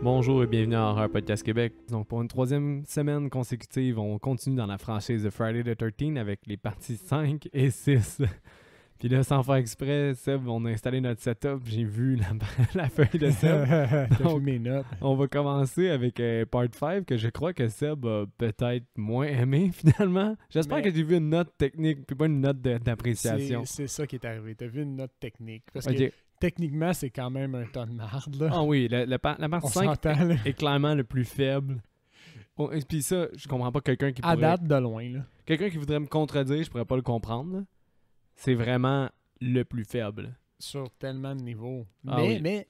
Bonjour et bienvenue à Horror Podcast Québec. Donc pour une troisième semaine consécutive, on continue dans la franchise de Friday the 13 avec les parties 5 et 6. Puis là, sans faire exprès, Seb, on a installé notre setup. J'ai vu la feuille de Seb. T'as vu mes notes. On va commencer avec Part 5 que je crois que Seb a peut-être moins aimé finalement. J'espère que j'ai vu une note technique puis pas une note d'appréciation. C'est ça qui est arrivé. T'as vu une note technique. Parce Ok. que techniquement, c'est quand même un ton de marde. Là. Ah oui, la partie On 5 s'entend, là. est clairement le plus faible. Et puis ça, je comprends pas quelqu'un qui À pourrait... date de loin. Là. Quelqu'un qui voudrait me contredire, je pourrais pas le comprendre. Là. C'est vraiment le plus faible. Sur tellement de niveaux. Ah mais, oui. mais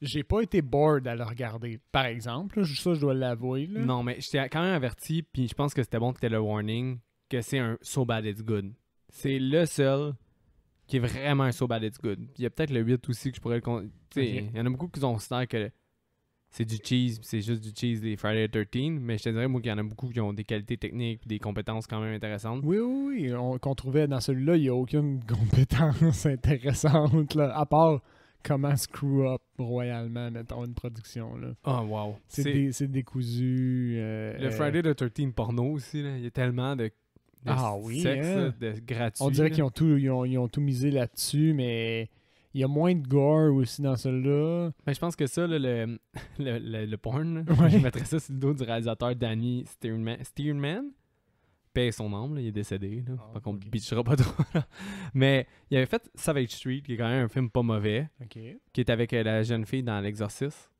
j'ai pas été bored à le regarder. Par exemple, là, ça, je dois l'avouer. Là. Non, mais j'étais quand même averti, puis je pense que c'était bon que t'aies le warning, que c'est un So Bad It's Good. C'est le seul qui est vraiment un So Bad It's Good. Puis il y a peut-être le 8 aussi que je pourrais le... Tu sais, Ok. il y en a beaucoup qui considèrent que c'est du cheese, puis c'est juste du cheese des Friday the 13, mais je te dirais, moi, qu'il y en a beaucoup qui ont des qualités techniques puis des compétences quand même intéressantes. Oui. Qu'on trouvait dans celui-là, il n'y a aucune compétence intéressante, là, à part comment screw up royalement, mettons, une production. Là. Oh, wow. C'est décousu. Le Friday the 13 porno aussi, là, il y a tellement de oui, sexe, hein? là, de gratuit. On dirait là. qu'ils ont tout misé là-dessus, mais il y a moins de gore aussi dans celui-là. Mais je pense que ça, là, le porn, là, Ouais. je mettrais ça sur le dos du réalisateur Danny Stearman. Paye son nom, là, il est décédé. Là. Ah, Fait qu'on ok. bitchera pas trop. Là. Mais il avait fait Savage Street, qui est quand même un film pas mauvais, OK. qui est avec la jeune fille dans L'Exorciste.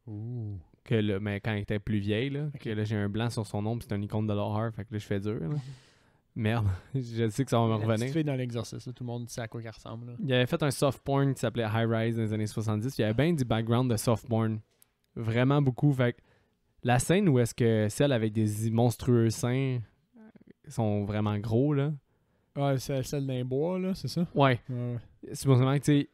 Ouh. Que là, mais quand elle était plus vieille, là, Ok. que là, j'ai un blanc sur son nom, puis c'est un icône de l'horreur, fait que là, je fais dur. Là. Merde, je sais que ça va me La petite revenir. fille dans l'exorcisme, tout le monde sait à quoi qu'elle ressemble. Là. Il avait fait un soft porn qui s'appelait High Rise dans les années 70. Il y avait bien du background de soft porn. Vraiment beaucoup. Fait que la scène où est-ce que celle avec des monstrueux seins sont vraiment gros, là. Ah, c'est celle d'un bois, là, c'est ça? Ouais. Ouais. Supposément que, tu sais,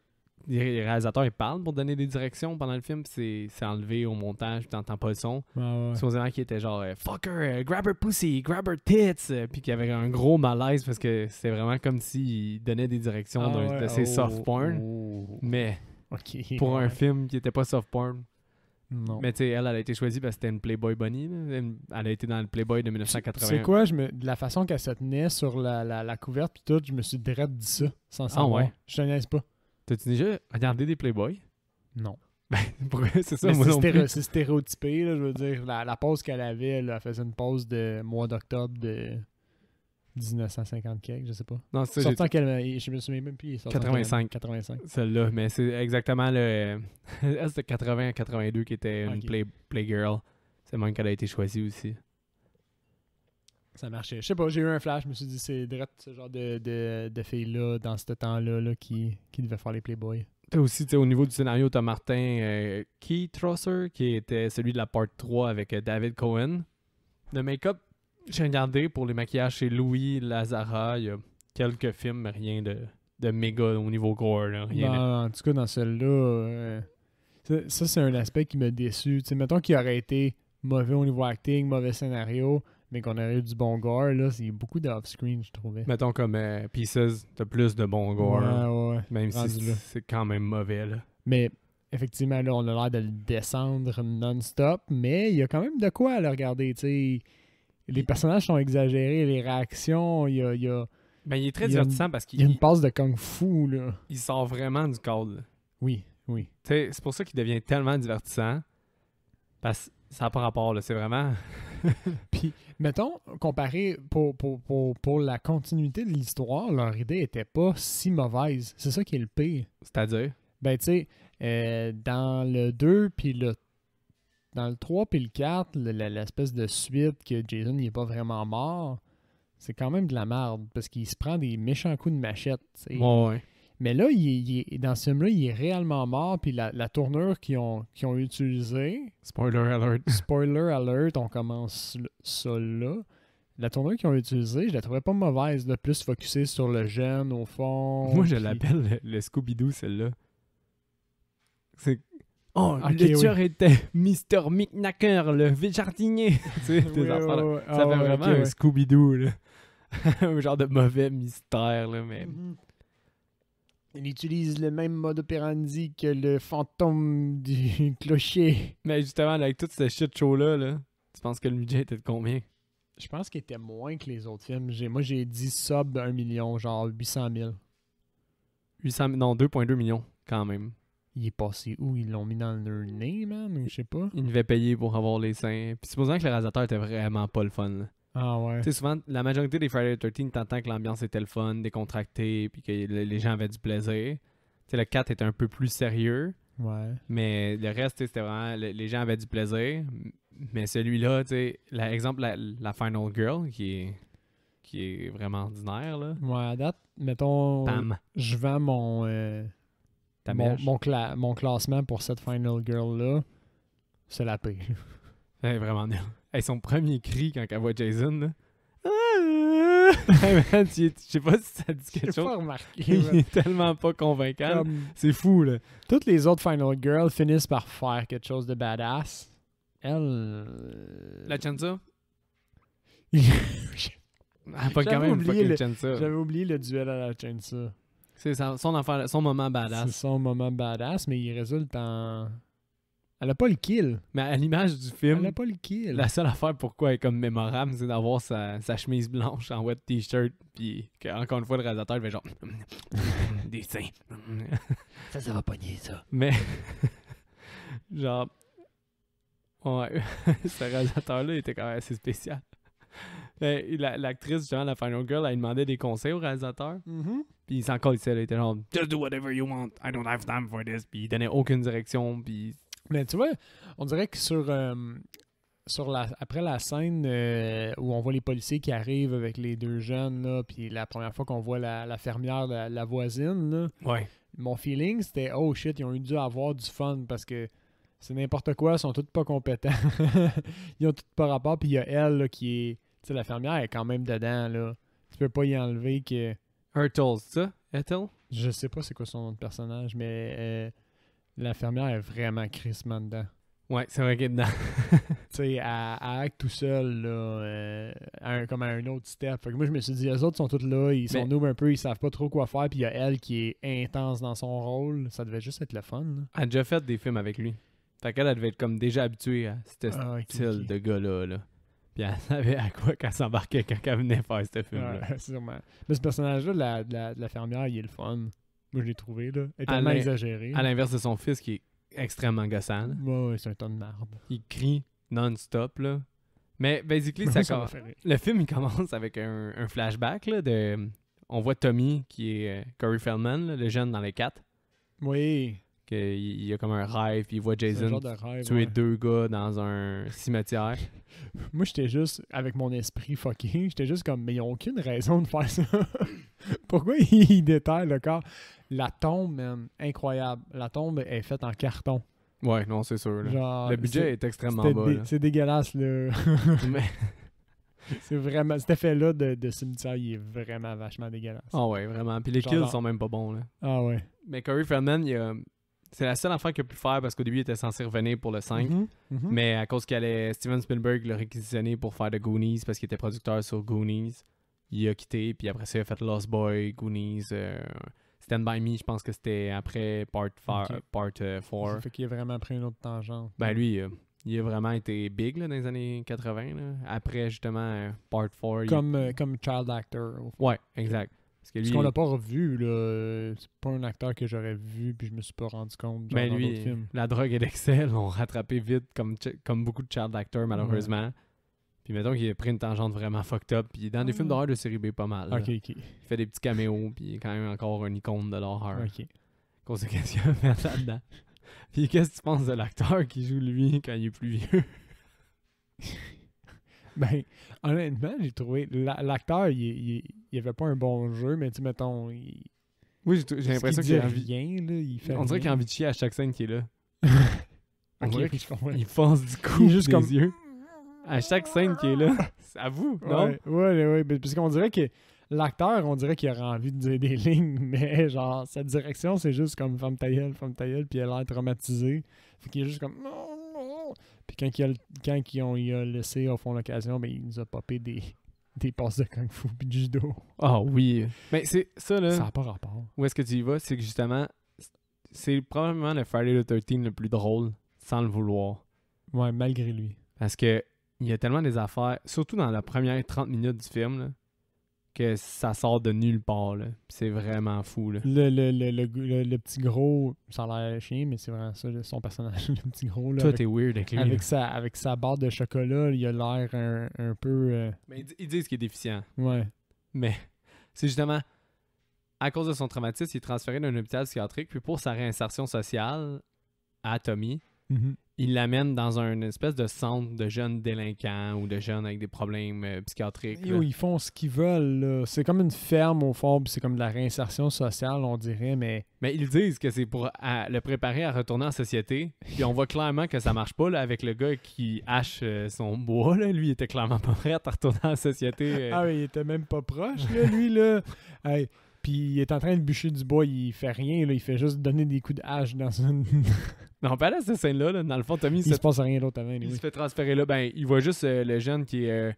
les réalisateurs, ils parlent pour donner des directions pendant le film. Puis c'est enlevé au montage, puis t'entends pas le son. Ouais. Supposément qu'il était genre fuck her, grab her pussy, grab her tits, puis qu'il y avait un gros malaise parce que c'est vraiment comme s'il donnait des directions de ses soft porn. Oh. Mais OK. pour un Ouais. film qui était pas soft porn. Non. Mais tu sais, elle a été choisie parce que c'était une Playboy Bunny. Là. Elle a été dans le Playboy de 1980. C'est quoi, de la façon qu'elle se tenait sur la couverte pis tout, je me suis direct dit ça, sans savoir. ouais? Je te niaise pas. T'as-tu déjà regardé des Playboy? Non. C'est ça, Mais moi non plus. c'est stéréotypé, là, je veux dire. La pause qu'elle avait, là, elle faisait une pause de mois d'octobre de 1950 quelque, je sais pas. Non, c'est ça, Sortant qu'elle, je me souviens même plus. il est sorti en 85. 85. celle-là. Mais c'est exactement le... Elle, c'était 80 à 82 qui était une Ok. Playgirl. C'est même qu'elle a été choisie aussi. Ça marchait. Je sais pas, j'ai eu un flash, je me suis dit, c'est direct ce genre de fille-là, dans ce temps-là, là, qui devait faire les Playboy. T'as aussi, tu sais, au niveau du scénario, t'as Martin Keytrosser, qui était celui de la part 3 avec David Cohen. Le make-up, j'ai regardé pour les maquillages chez Louis Lazara. Il y a quelques films, mais rien de méga au niveau gore. Là. Rien de- En tout cas, dans celle-là, ça c'est un aspect qui m'a déçu. T'sais, mettons qu'il aurait été mauvais au niveau acting, mauvais scénario, mais qu'on aurait eu du bon gore, là, c'est beaucoup d'off-screen, je trouvais. Mettons comme Pieces, t'as plus de bon gore. Ouais. Même rendu si là. c'est quand même mauvais. Là. Mais effectivement, là, on a l'air de le descendre non-stop, mais il y a quand même de quoi à le regarder, tu sais. Les personnages sont exagérés, les réactions, il y a Ben, il est très Il y a divertissant parce il y a une qu'il passe de kung-fu, là. il sort vraiment du cadre. là. Oui. Tu sais, c'est pour ça qu'il devient tellement divertissant. Parce que ça n'a pas rapport. Là. C'est vraiment... Puis, mettons, comparé pour la continuité de l'histoire, leur idée était pas si mauvaise. C'est ça qui est le pire. C'est-à-dire... Ben, tu sais, dans le 2 puis dans le 3 puis le 4, l'espèce de suite que Jason n'est pas vraiment mort, c'est quand même de la merde parce qu'il se prend des méchants coups de machette. Tu sais. Ouais. Mais là, dans ce film-là, il est réellement mort. Puis la tournure qu'ils ont utilisée, Spoiler alert. spoiler alert, on commence ça là. La tournure qu'ils ont utilisée, je la trouvais pas mauvaise, de plus focusée sur le jeune au fond. Moi, je puis- l'appelle le Scooby-Doo, celle-là. C'est... Oh, Ok, le oui. tueur était Mr. Micnacker, le jardinier. Tu sais, des Oui, affaires, là. ouais, ouais. Ça fait vraiment un Scooby-Doo, là. Un genre de mauvais mystère, là, mais... Mhm. Il utilise le même mode operandi que le fantôme du clocher. Mais justement, avec tout ce shit show-là, tu penses que le budget était de combien? Je pense qu'il était moins que les autres films. Moi, j'ai dit sub 1 million, genre 800 000. 2,2 millions, quand même. Il est passé où? Ils l'ont mis dans leur nez, man? Ou je sais pas. Il devait payer pour avoir les seins. Puis supposant que le réalisateur était vraiment pas le fun, là. Ah ouais. Tu sais, souvent, la majorité des Friday the 13, t'entends que l'ambiance était le fun, décontractée, puis que les gens avaient du plaisir. Tu sais, le 4 était un peu plus sérieux, Ouais. mais le reste, tu sais, c'était vraiment... les gens avaient du plaisir. Mais celui-là, tu sais, exemple, la Final Girl, qui est vraiment ordinaire, là. Ouais, à date, mettons, Pam. je vends mon, Ta mon, mèche. mon classement pour cette Final Girl-là. C'est la paix. Elle est vraiment nulle. Hey, son premier cri quand elle voit Jason, là. Hey, man, je sais pas si ça dit quelque J'ai pas chose. remarqué. Il man. est tellement pas convaincant. Comme C'est fou, là. toutes les autres Final Girls finissent par faire quelque chose de badass. Elle... La Chansa? J'avais Ah, pas quand J'avais même oublié fucking Chansa. oublié le duel à la Chainsaw. C'est son affaire, son moment C'est badass. son moment badass, mais il résulte en... Elle a pas le kill. Mais à l'image du Elle film, a pas le kill. la seule affaire pourquoi elle est comme mémorable, c'est d'avoir sa chemise blanche en wet t-shirt, puis encore une fois, le réalisateur il fait genre des seins. Ça va pogner, ça. Mais genre ouais, ce réalisateur-là était quand même assez spécial. L'actrice, justement, la Final Girl, elle demandait des conseils au réalisateur. Puis il s'en colissait, là. Il était genre, just do whatever you want, I don't have time for this. Puis il donnait aucune direction. Puis Mais tu vois, on dirait que après la scène où on voit les policiers qui arrivent avec les deux jeunes, là, puis la première fois qu'on voit la fermière, la voisine, là, ouais. mon feeling c'était oh shit, ils ont dû avoir du fun parce que c'est n'importe quoi, ils sont tous pas compétents. Ils ont tous pas rapport, puis il y a elle là, qui est. Tu sais, la fermière est quand même dedans, là. Tu peux pas y enlever que. Hurtle, c'est ça? Ethel? Je sais pas c'est quoi son nom de personnage, mais la fermière est vraiment crissement dedans. Ouais, c'est vrai qu'elle est dedans. Tu sais, elle acte tout seul, là, comme à un autre step. Fait que moi, je me suis dit, les autres sont tous là, ils sont noobs un peu, ils savent pas trop quoi faire, puis il y a elle qui est intense dans son rôle. Ça devait juste être le fun, là. Elle a déjà fait des films avec lui. Fait qu'elle devait être comme déjà habituée à ce style de gars-là. Là. Puis elle savait à quoi qu'elle s'embarquait quand elle venait faire ce film-là. Ouais, sûrement. Mais ce personnage-là, de la fermière, il est le fun. Moi, je l'ai trouvé, là. Elle est tellement exagérée. À l'inverse de son fils qui est extrêmement gossant. Là. Ouais, c'est un ton de marde. Il crie non-stop, là. Mais, basically, le film, il commence avec un flashback, là, de... On voit Tommy, qui est Corey Feldman, là, le jeune dans les 4. Oui. Il y a comme un rêve, puis il voit Jason rêve, tuer 2 gars dans un cimetière. Moi, j'étais juste, avec mon esprit fucké, j'étais juste comme, mais ils n'ont aucune raison de faire ça. Pourquoi ils déterrent le corps? La tombe, man, incroyable. La tombe est faite en carton. Ouais, non, c'est sûr. Là. Genre, le budget est extrêmement bas. C'est dégueulasse, là. Mais... c'est vraiment... Cet effet-là de cimetière, il est vraiment vachement dégueulasse. Ah ouais, vraiment. Puis les kills sont même pas bons, là. Ah ouais. Mais Corey Feldman, c'est la seule affaire qu'il a pu faire parce qu'au début, il était censé revenir pour le 5. Mais à cause Steven Spielberg l'a réquisitionné pour faire The Goonies parce qu'il était producteur sur Goonies, il a quitté. Puis après ça, il a fait Lost Boy, Goonies, Stand By Me, je pense que c'était après Part 4. Ça fait qu'il a vraiment pris une autre tangente. Ben lui, il a vraiment été big là, dans les années 80. Là. Après, justement, Part 4. Comme child actor. Ouais, exact. Parce qu'on l'a pas revu, là. C'est pas un acteur que j'aurais vu puis je me suis pas rendu compte dans d'autres films. La drogue et l'excès l'ont rattrapé vite comme beaucoup de child actors, malheureusement. Ouais. Puis mettons qu'il a pris une tangente vraiment fucked up. Puis dans des films d'horreur de série B, pas mal. Ok. Il fait des petits caméos, puis il est quand même encore une icône de l'horreur. Ok. Qu'est-ce qu'il a fait là-dedans? Puis qu'est-ce que tu penses de l'acteur qui joue lui quand il est plus vieux? Ben, honnêtement, j'ai trouvé... L'acteur, il avait pas un bon jeu, mais tu mettons... Oui, j'ai l'impression qu'il a envie... rien, là. On dirait qu'il a envie de chier à chaque scène qui est là. On dirait qu'il fonce du coup juste des comme... yeux. À chaque scène qui est là. C'est à vous, non? Ouais. Parce qu'on dirait que l'acteur, on dirait qu'il aurait envie de dire des lignes, mais genre, sa direction, c'est juste comme femme ta gueule, puis elle a l'air traumatisée. Fait qu'il est juste comme... Puis quand il a laissé au fond l'occasion, ben, il nous a popé des des passes de kung fu puis de judo. Ah oui. Mais c'est ça, là. Ça n'a pas rapport. Où est-ce que tu y vas? C'est que justement, c'est probablement le Friday the 13 le plus drôle, sans le vouloir. Ouais, malgré lui. Parce que il y a tellement des affaires, surtout dans la première 30 minutes du film, là, que ça sort de nulle part. Là. C'est vraiment fou. Là. Le petit gros, ça a l'air chien, mais c'est vraiment ça, son personnage, le petit gros. Là, Tout est weird avec lui. avec sa barre de chocolat, il a l'air un peu... Mais ils disent qu'il est déficient. Ouais. Mais c'est justement, à cause de son traumatisme, il est transféré d'un hôpital psychiatrique. Puis pour sa réinsertion sociale à Tommy, il l'amène dans une espèce de centre de jeunes délinquants ou de jeunes avec des problèmes psychiatriques. Ils font ce qu'ils veulent. Là. C'est comme une ferme au fond, puis c'est comme de la réinsertion sociale, on dirait, mais... Mais ils disent que c'est pour le préparer à retourner en société. Puis on voit clairement que ça marche pas là, avec le gars qui hache son bois. Là. Lui, il était clairement pas prêt à retourner en société. Ah oui, il était même pas proche, là, lui, là. Hey, puis il est en train de bûcher du bois, il fait rien, là, il fait juste donner des coups de hache dans une... Non, pas là, cette scène-là, là, dans le fond, Tommy... Il se passe rien d'autre avant. Il se fait transférer là. Ben, il voit juste le jeune qui est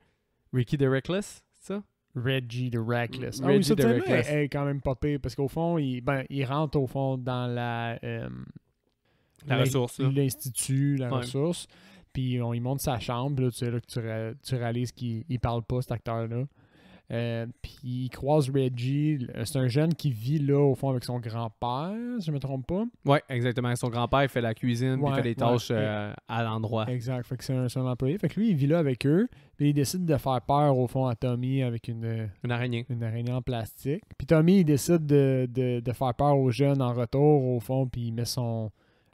Ricky the Reckless, c'est ça? Reggie the Reckless. Reggie Oui, ça, the Reckless. est quand même pas pire, parce qu'au fond, il rentre au fond dans la ressource, là. l'institut, la Ouais. ressource, puis il monte sa chambre, là, tu sais, là, que tu réalises qu'il parle pas, cet acteur-là. Puis il croise Reggie. C'est un jeune qui vit là, au fond, avec son grand-père, si je me trompe pas. Ouais, exactement. Son grand-père fait la cuisine, puis il Ouais, fait les tâches ouais. à l'endroit. Exact. Fait que c'est un employé. Fait que lui, il vit là avec eux. Puis il décide de faire peur, au fond, à Tommy avec une araignée. Une araignée en plastique. Puis Tommy, il décide de faire peur aux jeunes en retour, au fond, puis il met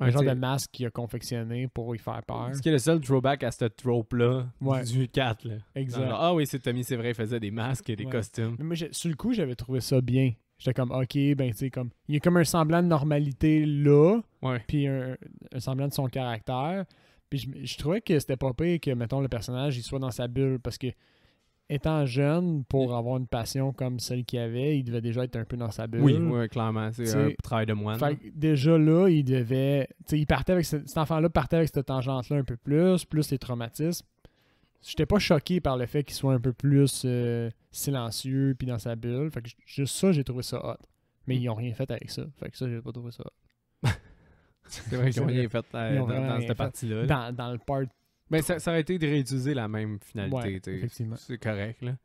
un genre de masque qu'il a confectionné pour y faire peur. Ce qui est le seul throwback à cette trope-là Ouais. du 4. Là. Exact. Genre, ah oui, c'est Tommy, c'est vrai, il faisait des masques et des Ouais. costumes. Mais moi, sur le coup, j'avais trouvé ça bien. J'étais comme, OK, ben, tu sais, comme... Il y a comme un semblant de normalité là, Ouais. puis un semblant de son caractère. Puis je trouvais que c'était pas pire que, mettons, le personnage, il soit dans sa bulle, parce que étant jeune, pour avoir une passion comme celle qu'il avait, il devait déjà être un peu dans sa bulle. Oui, clairement. C'est un T'sais, travail de moine. Fait que déjà là, il devait... Tu sais, il partait avec... Cet enfant-là partait avec cette tangente-là un peu plus les traumatismes. J'étais pas choqué par le fait qu'il soit un peu plus silencieux puis dans sa bulle. Fait que juste ça, j'ai trouvé ça hot. Mais ils ont rien fait avec ça. Fait que ça, j'ai pas trouvé ça hot. C'est vrai qu'ils ont rien fait dans cette partie-là. Dans le part... Mais ça aurait été de réutiliser la même finalité. Ouais, t'sais. effectivement. C'est correct, là.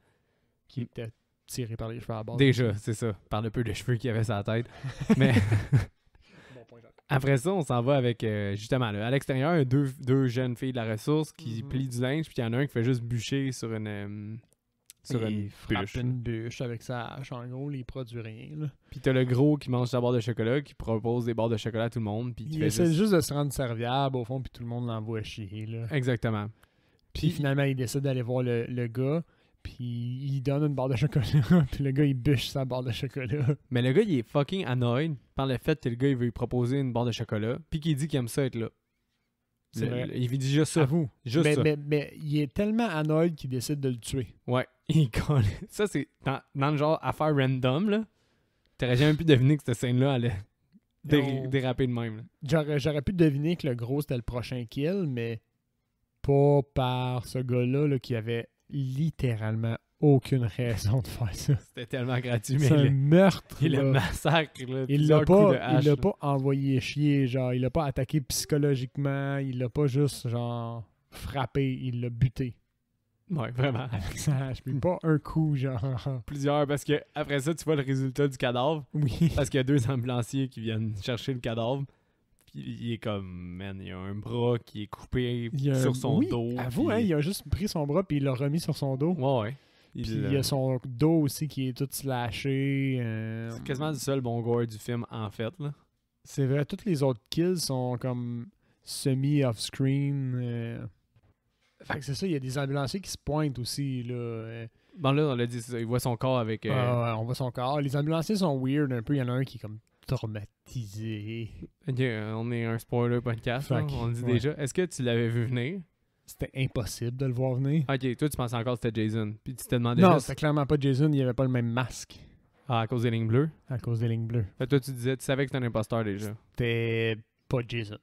Qui était tiré par les cheveux à la base. Déjà, c'est ça. Par le peu de cheveux qu'il avait sur la tête. Mais Bon point, Jacques. après ça, on s'en va avec, justement, là, à l'extérieur, deux jeunes filles de la ressource qui plient du linge, puis il y en a un qui fait juste bûcher sur une Il frappe bûche. une bûche avec sa hache. En gros, il produit rien. Là. Puis t'as le gros qui mange sa barre de chocolat, qui propose des barres de chocolat à tout le monde, puis qui Il fait essaie juste de se rendre serviable, au fond, puis tout le monde l'envoie chier. Là. Exactement. Puis finalement, il décide d'aller voir le gars, puis il donne une barre de chocolat, puis le gars, il bûche sa barre de chocolat. Mais le gars, il est fucking annoyed par le fait que le gars, il veut lui proposer une barre de chocolat, puis qu'il dit qu'il aime ça être là. C'est vrai. Il dit juste ça. Avoue. Juste ça. Mais il est tellement annoyed qu'il décide de le tuer. Ouais. Il colle. Ça, c'est dans le genre affaire random, là. T'aurais jamais pu deviner que cette scène-là allait déraper de même. Là. J'aurais pu deviner que le gros, c'était le prochain kill, mais pas par ce gars-là là, qui avait littéralement aucune raison de faire ça. C'était tellement gratuit, mais C'est un meurtre. il là. le massacre. Là, Il l'a coups de hache, pas envoyé chier, genre, il l'a pas attaqué psychologiquement, il l'a pas juste, genre, frappé, il l'a buté. Ouais, vraiment. Avec sa hache, mais pas un coup, genre. Plusieurs, parce que après ça, tu vois le résultat du cadavre. Oui. Parce qu'il y a 2 ambulanciers qui viennent chercher le cadavre. Puis il est comme, man, il y a un bras qui est coupé sur son dos. Avoue, puis... hein, il a juste pris son bras puis il l'a remis sur son dos. Ouais. Puis il y a son dos aussi qui est tout slashé. C'est quasiment le seul bon gore du film, en fait. Là. C'est vrai, tous les autres kills sont comme semi-off-screen. Fait que c'est ça, il y a des ambulanciers qui se pointent aussi. Là. Bon, là, on l'a dit, il voit son corps avec... Ouais, on voit son corps. Les ambulanciers sont weird un peu. Il y en a un qui est comme traumatisé. Ok, on est un spoiler podcast, là, on le dit ouais. déjà. Est-ce que tu l'avais vu venir? C'était impossible de le voir venir. Ok, toi, tu pensais encore que c'était Jason. Puis tu te demandais Non, juste... c'était clairement pas Jason. Il n'y avait pas le même masque Ah, à cause des lignes bleues? à cause des lignes bleues. Fait que toi, tu disais, tu savais que c'était un imposteur déjà. C'était pas Jason.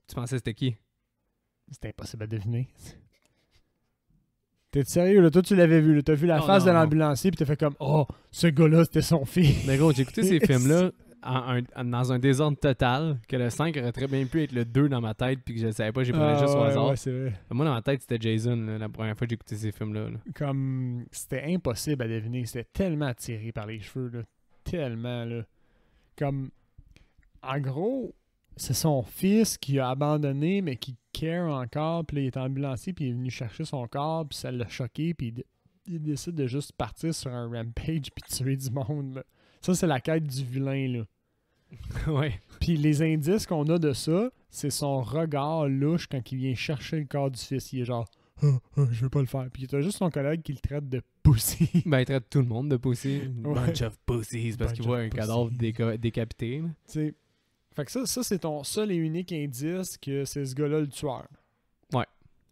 Tu pensais que c'était qui? C'était impossible à deviner. T'es sérieux, là? Toi, tu l'avais vu, là. T'as vu la Non, face non, de non. l'ambulancier, puis t'as fait comme, oh, ce gars-là, c'était son fils. Mais gros, j'ai écouté ces films-là dans un désordre total, que le 5 aurait très bien pu être le 2 dans ma tête, puis que je le savais pas, j'ai pris juste au hasard. Ouais, c'est vrai. Moi, dans ma tête, c'était Jason, là, la première fois que j'ai écouté ces films-là. Là. Comme, c'était impossible à deviner. C'était tellement attiré par les cheveux, là. Tellement, là. Comme, en gros, c'est son fils qui a abandonné, mais qui care encore. Puis là, il est ambulancier, puis il est venu chercher son corps, puis ça l'a choqué, puis il décide de juste partir sur un rampage puis tuer du monde, là. Ça, c'est la quête du vilain, là. Ouais. Puis les indices qu'on a de ça, c'est son regard louche quand il vient chercher le corps du fils. Il est genre, je veux pas le faire. Puis t'as juste son collègue qui le traite de pussy. Ben, il traite tout le monde de pussy. Ouais. Bunch of pussies, parce qu'il Bunch voit of un cadavre pussies. décapité. là. T'sais. Fait que ça c'est ton seul et unique indice que c'est ce gars-là le tueur. Ouais.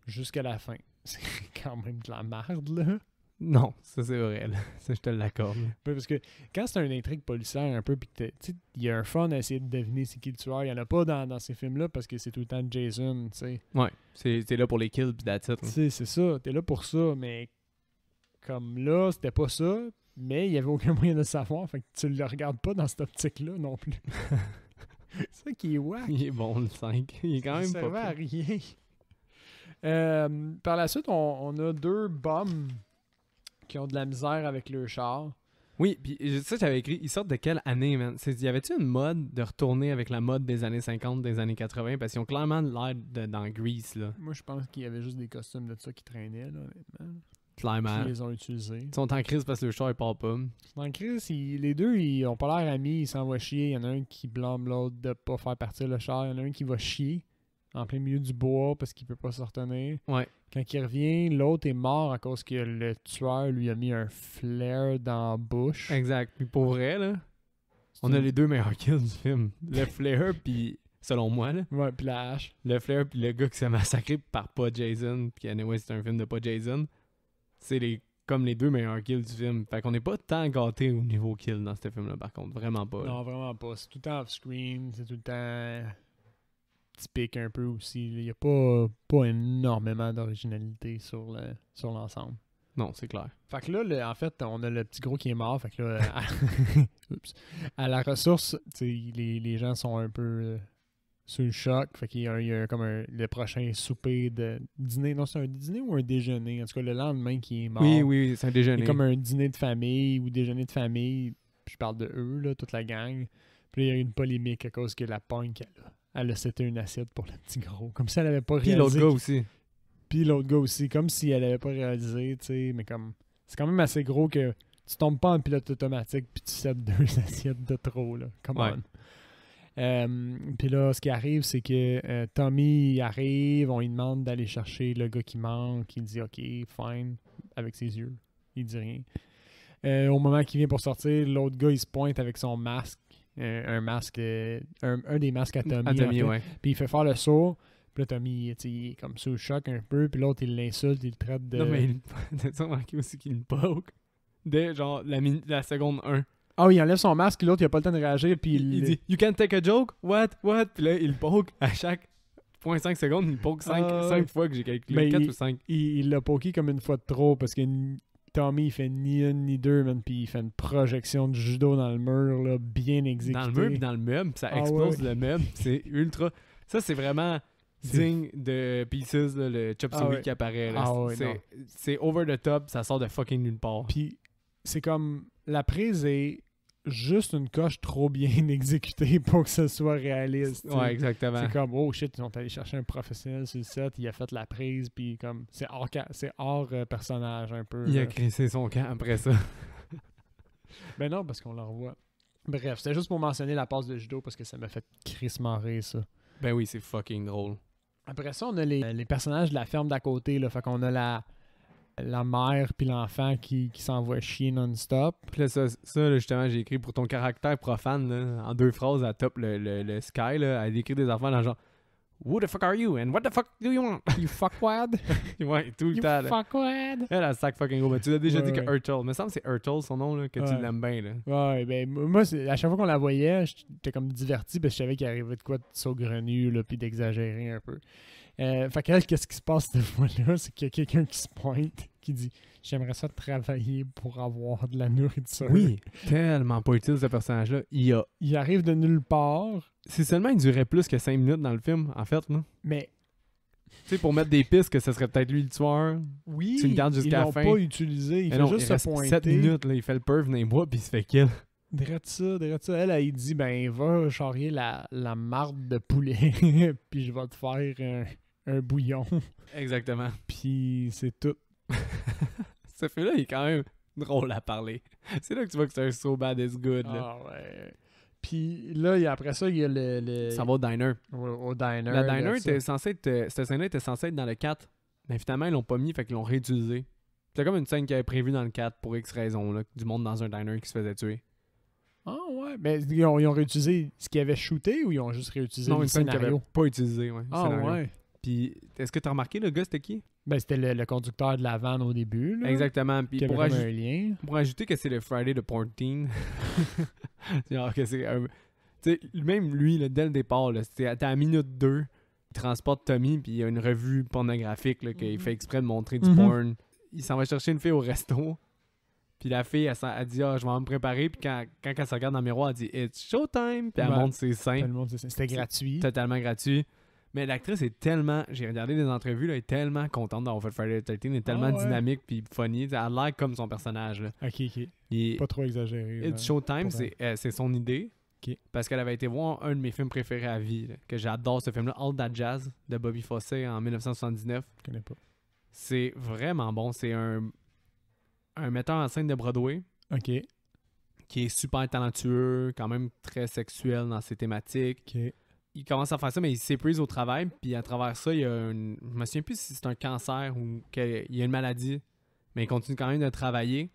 Jusqu'à la fin. C'est quand même de la merde, là. Non, ça c'est vrai. Là. Ça, je te l'accorde. là. Ouais, parce que quand c'est une intrigue policière un peu, puis que il y a un fun à essayer de deviner c'est qui le tueur, il y en a pas dans ces films-là parce que c'est tout le temps Jason, tu sais. Ouais, c'est là pour les kills, pis that's it. Tu là. sais, c'est ça, t'es là pour ça, mais comme là, c'était pas ça, mais il y avait aucun moyen de le savoir, fait que tu le regardes pas dans cette optique-là non plus. C'est ça qui est wack. Il est bon, le 5. Il est quand même Ça servait pas à pire. rien. Par la suite, on a deux bums qui ont de la misère avec leur char. Oui, puis ça, j'avais écrit, ils sortent de quelle année, man? Y avait-tu une mode de retourner avec la mode des années 50, des années 80? Parce qu'ils ont clairement l'air dans Grease, là. Moi, je pense qu'il y avait juste des costumes de ça qui traînaient, là, honnêtement. Clairement. Puis ils les ont utilisés. Ils sont en crise parce que le char, il part pas. Dans Chris, les deux, ils ont pas l'air amis, ils s'envoient chier. Il y en a un qui blâme l'autre de pas faire partir le char. Il y en a un qui va chier en plein milieu du bois parce qu'il peut pas se retenir. Ouais. Quand il revient, l'autre est mort à cause que le tueur lui a mis un flare dans la bouche. Exact. Puis pour vrai, là, C'est on a une- les deux meilleurs kills du film. Le flare, puis selon moi, là, Ouais, puis la hache. le flare, puis le gars qui s'est massacré par pas Jason, puis anyway, c'est un film de pas Jason, c'est comme les deux meilleurs kills du film. Fait qu'on n'est pas tant gâtés au niveau kill dans ce film-là, par contre. Vraiment pas. là. Non, vraiment pas. C'est tout le temps off-screen, c'est tout le temps typique un peu aussi. Il n'y a pas énormément d'originalité sur l'ensemble. Non, c'est clair. Fait que là, en fait, on a le petit gros qui est mort. Fait que là, oups. À la ressource, tu sais, les gens sont un peu sous le choc. Fait qu'il y a comme le prochain souper de dîner. Non, c'est un dîner ou un déjeuner? En tout cas, le lendemain qui est mort. Oui, c'est un Il déjeuner. y a comme un dîner de famille ou déjeuner de famille. Puis je parle de eux, là, toute la gang. Puis là, il y a eu une polémique à cause que la punk, elle a c'était une assiette pour le petit gros. Comme si elle avait pas Puis réalisé. l'autre gars aussi. Puis l'autre gars aussi. Comme si elle avait pas réalisé, tu sais. Mais comme, c'est quand même assez gros que tu tombes pas en pilote automatique puis tu cèdes 2 assiettes de trop, là. Come Ouais. on. Puis là, ce qui arrive, c'est que Tommy arrive, on lui demande d'aller chercher le gars qui manque. Il dit OK, fine, avec ses yeux. Il dit rien. Au moment qu'il vient pour sortir, l'autre gars, il se pointe avec son masque. Un masque, un des masques à Tommy. À Tommy, en fait. ouais. Puis il fait faire le saut. Puis là, Tommy, tu sais, il est comme sous le choc un peu. Puis l'autre, il l'insulte, il le traite de... Non, mais t'as remarqué aussi qu'il le poke dès genre la seconde 1. Ah oui, il enlève son masque, l'autre, il a pas le temps de réagir. Puis Il dit You can take a joke? What? Puis là, il poke à chaque 0.5 secondes, il poke 5 ouais. fois que j'ai calculé. Mais 4 ou 5. il l'a poké comme une fois de trop parce que Tommy, il fait ni une ni deux, man. Puis il fait une projection de judo dans le mur, là, bien exécutée. Dans le mur, puis dans le meuble, puis ça Ah explose ouais. le meuble. C'est ultra. Ça, c'est vraiment digne de Pieces, là, le chop suey ouais. qui apparaît. Là. Ah ouais, non. C'est over the top, ça sort de fucking nulle part. Puis c'est comme la prise est juste une coche trop bien exécutée pour que ce soit réaliste. tu sais. Ouais, exactement. C'est comme oh shit, ils sont allés chercher un professionnel sur le set, il a fait la prise, puis comme c'est hors personnage un peu. Il a là. crissé son camp après ça. Ben non, parce qu'on le revoit. Bref, c'était juste pour mentionner la passe de judo parce que ça m'a fait crissement rire ça. Ben oui, c'est fucking drôle. Après ça, on a les personnages de la ferme d'à côté. Là. Fait qu'on a la mère puis l'enfant qui s'envoie chier non-stop. Puis là, ça là, justement, j'ai écrit pour ton caractère profane, là, en 2 phrases, à top le Sky, là, elle écrit des affaires dans le genre Who the fuck are you? And what the fuck do you want? You fuckwad. Ouais, tout le You temps. Là. fuckwad. Elle sac fucking gros. Mais tu l'as déjà dit Ouais. que Urtle. Me semble que c'est Urtle son nom, là, que tu Ouais. l'aimes bien. Là. Ouais, ben moi, à chaque fois qu'on la voyait, j'étais comme diverti parce que je savais qu'il arrivait de quoi de saugrenu là, puis d'exagérer un peu. Fait qu'elle, qu'est-ce qui se passe cette fois-là? C'est qu'il y a quelqu'un qui se pointe. qui dit « J'aimerais ça travailler pour avoir de la nourriture. » Oui, tellement pas utile ce personnage-là. Il arrive de nulle part, Si seulement il durait plus que 5 minutes dans le film, en fait, là. mais Tu sais, pour mettre des pistes que ce serait peut-être lui le tueur. oui, Tu le gardes ils jusqu'à la l'ont fin. pas utilisé. Il Mais fait non, juste il se reste pointer. 7 minutes, là, il fait le perv dans les bois puis il se fait kill. Drette ça. Elle dit, ben, va charrier la marde de poulet, puis je vais te faire un bouillon. Exactement. Puis c'est tout. Ce film-là, il est quand même drôle à parler. C'est là que tu vois que c'est un so bad is good, là. Ah ouais. Puis là, après ça, il y a le... Ça va au diner. Au diner. Le diner là, était censé être... Cette scène-là était censée être dans le 4. Mais finalement, ils l'ont pas mis, fait qu'ils l'ont réutilisé. C'était comme une scène qui avait prévue dans le 4 pour X raisons, là. Du monde dans un diner qui se faisait tuer. Ah ouais. Mais ils ont réutilisé ce qu'ils avaient shooté ou ils ont juste réutilisé Non, le une scène qu'ils scénario? n'avaient pas utilisée, ouais. Ah Scénario. ouais. Puis, est-ce que t'as remarqué, le gars, c'était qui? Ben, c'était le conducteur de la vanne au début, là. Exactement. Puis Qui avait pour, comme un lien. pour ajouter que c'est le Friday de Portine, genre que c'est un... Tu sais, même lui, là, dès le départ, là, t'es à la minute 2, il transporte Tommy, puis il y a une revue pornographique là, qu'il fait exprès de montrer du porn. Il s'en va chercher une fille au resto, puis la fille, elle dit « Ah, je vais me préparer », puis quand elle se regarde dans le miroir, elle dit « It's showtime », puis elle Ouais. montre ses seins. Tout le monde sait ça. C'était gratuit. Totalement gratuit. Mais l'actrice est tellement... J'ai regardé des entrevues, là, elle est tellement contente d'avoir fait Friday the 13th, elle est tellement Ah ouais. dynamique puis funny. Elle a l'air comme son personnage. Là. Ok. Il- Pas trop exagéré. It's Showtime, pour c'est son idée. Ok. Parce qu'elle avait été voir un de mes films préférés à vie, là, que j'adore ce film-là, All That Jazz, de Bobby Fosse en 1979. Je connais pas. C'est vraiment bon. C'est un metteur en scène de Broadway Ok. qui est super talentueux, quand même très sexuel dans ses thématiques. Ok. Il commence à faire ça, mais il s'épuise au travail. Puis à travers ça, il y a une... Je me souviens plus si c'est un cancer ou qu'il y a une maladie. Mais il continue quand même de travailler.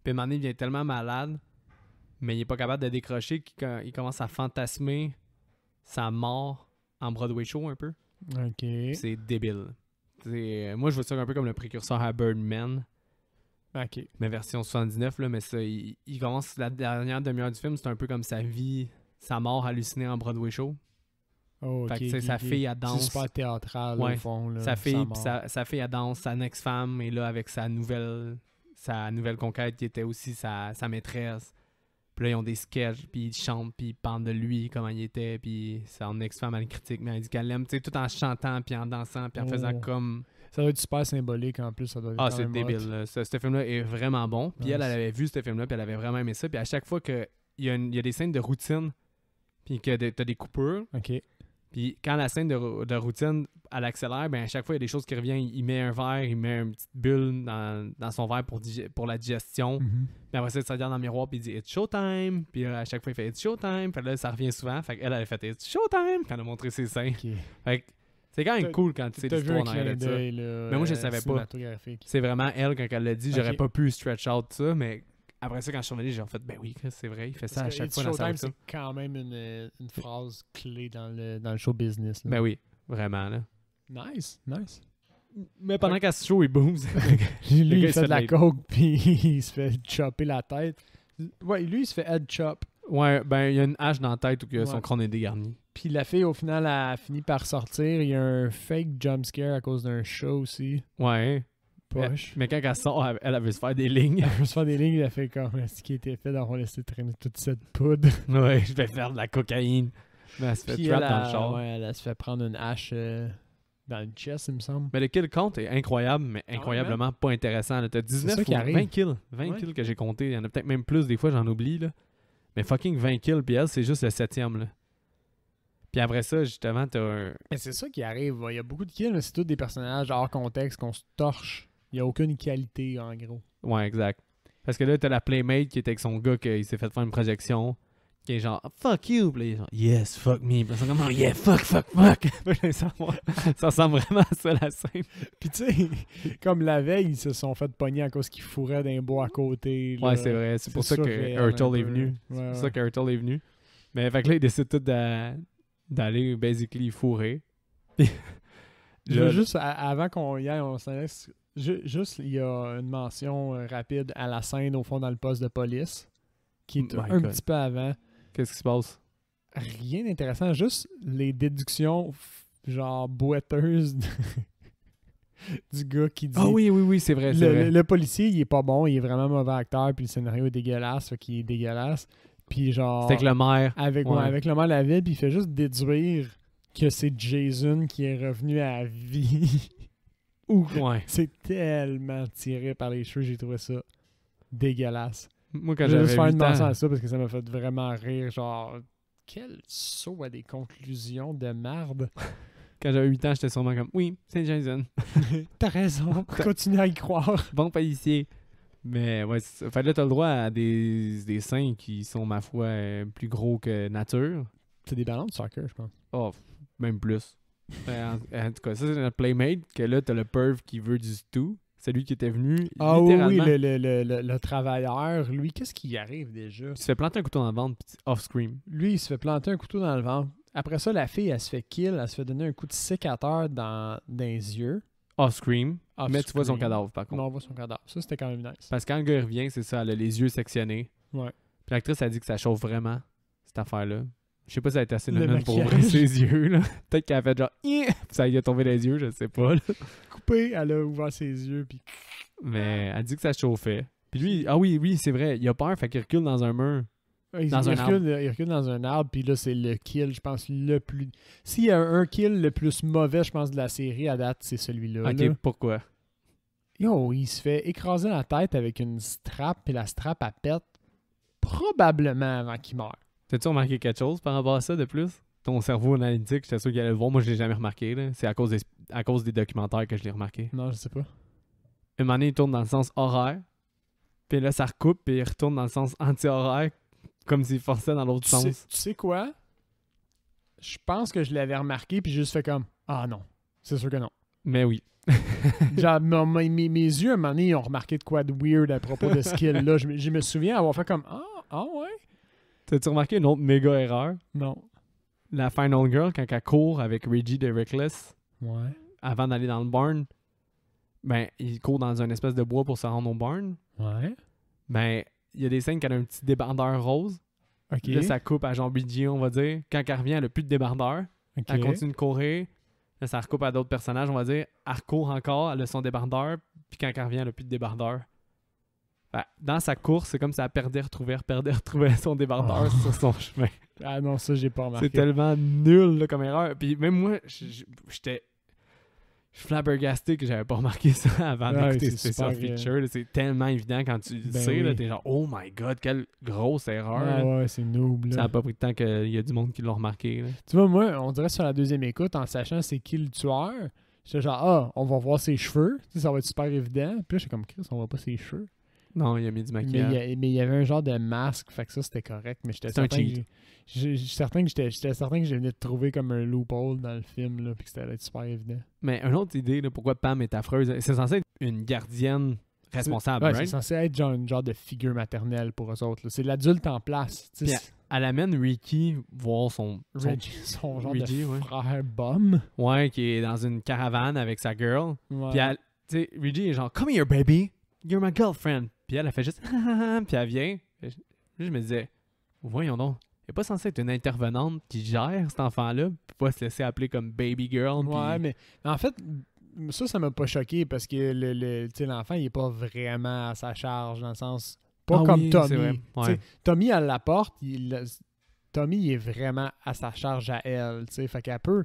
Puis à un moment donné, il devient tellement malade, mais il est pas capable de décrocher qu'il commence à fantasmer sa mort en Broadway show un peu. Ok. Puis c'est débile. Moi, je vois ça un peu comme le précurseur à Birdman, Ok. mais version 79. Là, mais ça, il commence la dernière demi-heure du film, c'est un peu comme sa vie, sa mort hallucinée en Broadway show. Oh, Fait ok, que, tu sais, ok, sa ok. fille, elle danse. C'est super théâtral, Ouais. au fond. Là, Sa fille, sa puis mort. sa fille, elle danse, sa ex-femme, et là, avec sa nouvelle conquête qui était aussi sa maîtresse. Puis là, ils ont des sketchs, puis ils chantent, puis ils parlent de lui, comment il était, puis son ex-femme, elle le critique, mais elle dit qu'elle l'aime, tu sais, tout en chantant, puis en dansant, puis en faisant Oh. comme... Ça doit être super symbolique en plus. Ça doit être Ah, quand c'est même débile, hot. là. Ce film-là est vraiment bon. Puis Nice. elle avait vu ce film-là, puis elle avait vraiment aimé ça. Puis à chaque fois qu'il y a des scènes de routine, puis que t'as des coupures, Ok. puis quand la scène de routine, elle accélère, ben à chaque fois, il y a des choses qui reviennent. Il met un verre, il met une petite bulle dans son verre pour la digestion. Mhm. Puis après ça, il se regarde dans le miroir, puis il dit « It's showtime ». Puis à chaque fois, il fait « It's showtime ». Puis là, ça revient souvent. Fait qu'elle, elle a fait « It's showtime » quand elle a montré ses seins. Ok. Fait que c'est quand même T'as- cool quand tu sais T'as vu un l'histoire derrière clin de ça. d'œil, là, Mais moi, je savais pas. cinématographique. C'est vraiment elle, quand elle l'a dit, j'aurais Ok. pas pu stretch out ça, mais après ça, quand je suis revenu, j'ai fait « Ben oui, Chris, c'est vrai, il fait ça à Parce que chaque It's fois dans sa Showtime, routine. c'est quand même une phrase clé dans le show business. là. Ben oui, vraiment, là. Nice, nice. Mais pendant qu'elle se show, il booms. Lui, gars, il fait de la coke, puis il se fait chopper la tête. Ouais, lui, il se fait head chop. Ouais, ben il y a une hache dans la tête ou que son Ouais. crâne est dégarni. Puis la fille, au final, a fini par sortir. Il y a un fake jump scare à cause d'un show aussi. Ouais. Poche. Mais quand elle sort, elle veut se faire des lignes. Elle veut se faire des lignes, elle fait comme ce qui était fait d'avoir laissé traîner toute cette poudre. Ouais, je vais faire de la cocaïne. Mais elle se fait Puis trap elle, dans le char. ouais, elle se fait prendre une hache dans le chest, il me semble. Mais le kill count est incroyable, mais ouais, incroyablement pas intéressant. là. T'as 19 ça qui ou arrive. 20 kills. 20 Ouais. kills que j'ai compté. Il y en a peut-être même plus, des fois j'en oublie. Là. Mais fucking 20 kills, puis elle, c'est juste le 7e. Là. Puis après ça, justement, t'as un... Mais c'est ça qui arrive. Il y a beaucoup de kills, mais c'est tous des personnages hors contexte qu'on se torche. Il n'y a aucune qualité, en gros. Ouais, exact. Parce que là, t'as la playmate qui était avec son gars, qui s'est fait faire une projection, qui est genre « Fuck you », puis là, il est genre « Yes, fuck me », puis là, ils sont comme « Oh, yeah, fuck, fuck, fuck ». Puis là, ça ressemble vraiment à ça, la scène. Puis tu sais, comme la veille, ils se sont fait pogner à cause qu'ils fourraient d'un bois à côté. là. Ouais, c'est vrai. C'est pour ça que surréel un Hurtle est peu. venu. Ouais, C'est pour ouais. ça que Hurtle est venu. Mais fait que là, ils décident tous d'aller, basically, fourrer. Je veux juste, avant qu'on y aille, on s'en laisse. Juste, il y a une mention rapide à la scène au fond dans le poste de police, qui est My un God. petit peu avant. Qu'est-ce qui se passe? Rien d'intéressant, juste les déductions genre boiteuses du gars qui dit... Ah oui, c'est vrai, c'est vrai. Le policier, il est pas bon, il est vraiment mauvais acteur, puis le scénario est dégueulasse, fait qu'il est dégueulasse. Puis genre... C'est avec le maire. Avec le maire de la ville, puis il fait juste déduire que c'est Jason qui est revenu à la vie. Ouais. C'est tellement tiré par les cheveux, j'ai trouvé ça dégueulasse. Moi, quand Je vais j'avais juste faire 8 une mention ans, à ça parce que ça m'a fait vraiment rire. Genre, quel saut à des conclusions de merde. quand j'avais 8 ans, j'étais sûrement comme, oui, c'est Jason. T'as raison, continue à y croire. Bon policier. Mais ouais, c'est ça. Fait que là, t'as le droit à des seins qui sont, ma foi, plus gros que nature. C'est des ballons de soccer, je pense. Oh, même plus. En tout cas, ça, c'est notre playmate, que là, t'as le perv qui veut du tout. C'est lui qui était venu, Ah oui, littéralement. le travailleur, lui, qu'est-ce qui y arrive déjà? Il se fait planter un couteau dans le ventre, puis off-scream. Lui, il se fait planter un couteau dans le ventre. Après ça, la fille, elle se fait kill, elle se fait donner un coup de sécateur dans les yeux. Off-scream. Mais tu vois son Off-screen. cadavre, par contre. Non, on voit son cadavre. Ça, c'était quand même nice. Parce que quand le gars revient, c'est ça, elle a les yeux sectionnés. Ouais. Puis l'actrice a dit que ça chauffe vraiment, cette affaire-là. Je sais pas si ça a été assez Le honnête pour maquillage. ouvrir ses yeux, là. Peut-être qu'elle a fait genre, puis ça lui a tombé les yeux, je sais pas, là. Coupé, elle a ouvert ses yeux, puis... Mais elle dit que ça chauffait. Puis lui, ah oui, c'est vrai, il a peur, fait qu'il recule dans un mur. Il recule dans un arbre, puis là, c'est le kill, je pense, le plus... S'il y a un kill le plus mauvais, je pense, de la série à date, c'est celui-là. Ok, là. pourquoi? Yo, il se fait écraser la tête avec une strap, puis la strap, elle pète probablement avant qu'il meure. T'as-tu remarqué quelque chose par rapport à ça de plus? Ton cerveau analytique, j'étais sûr qu'il allait le voir. Moi, je l'ai jamais remarqué, là. C'est à cause des documentaires que je l'ai remarqué. Non, je sais pas. Un moment donné, il tourne dans le sens horaire. Puis là, ça recoupe, puis il retourne dans le sens anti-horaire, comme s'il forçait dans l'autre sens. Tu sais quoi? Je pense que je l'avais remarqué, puis j'ai juste fait comme « Ah non, c'est sûr que non. Mais oui. » Genre, mes yeux, à un moment donné, ils ont remarqué de quoi de weird à propos de ce kill-là. Je me souviens avoir fait comme « Ah ouais? T'as-tu remarqué une autre méga erreur? » Non. La Final Girl, quand elle court avec Reggie de Reckless, Ouais. avant d'aller dans le barn, ben, il court dans une espèce de bois pour se rendre au barn. Ouais. Ben, il y a des scènes qu'elle a un petit débardeur rose. OK. Là, ça coupe à genre Reggie, on va dire. Quand elle revient, elle a plus de débardeur. OK. Elle continue de courir. Là, ça recoupe à d'autres personnages, on va dire. Elle recourt encore, elle a son débardeur. Puis quand elle revient, elle a plus de débardeur. Fait, dans sa course, c'est comme si elle perdait, retrouvait son débardeur sur son chemin. Ah non, ça, j'ai pas remarqué. C'est tellement nul là, comme erreur. Puis même moi, j'étais flabbergasté que j'avais pas remarqué ça avant Ouais, d'écouter c'est Special super, Feature. là. C'est tellement évident quand tu le Ben sais. Là, oui. t'es genre, oh my god, quelle grosse erreur. Ah là. ouais, c'est noob, Ça là. n'a pas pris de temps qu'il y a du monde qui l'a remarqué. Là. Tu vois, moi, on dirait sur la deuxième écoute, en sachant c'est qui le tueur, j'étais genre, ah, on va voir ses cheveux. Tu sais, ça va être super évident. Puis là, j'étais comme, Chris, on voit pas ses cheveux. Non, il a mis du Mais maquillage. il y avait un genre de masque, fait que ça, c'était correct. Mais j'étais C'est un certain, cheat. j'étais certain que je venais de trouver comme un loophole dans le film, là, puis que c'était être super évident. Mais une autre idée, là, pourquoi Pam est affreuse, c'est censé être une gardienne responsable, Ouais, c'est right? censé être genre, une genre de figure maternelle pour eux autres, là. C'est l'adulte en place. Tu Puis sais, elle amène Ricky voir son son genre Reggie, de ouais. frère bum. ouais, qui est dans une caravane avec sa girl. Ouais. Puis elle, tu sais, Reggie est genre, come here, baby, you're my girlfriend. Puis elle fait juste, puis elle vient. Là, je me disais, voyons donc, elle est pas censée être une intervenante qui gère cet enfant-là, puis pas se laisser appeler comme baby girl. puis- Ouais, mais en fait, ça m'a pas choqué parce que tu sais, l'enfant, il est pas vraiment à sa charge, dans le sens. Pas Ah comme oui, Tommy. c'est vrai. Tu Ouais. sais, Tommy, elle l'apporte, Tommy, il est vraiment à sa charge à elle. Tu sais, fait qu'elle peut.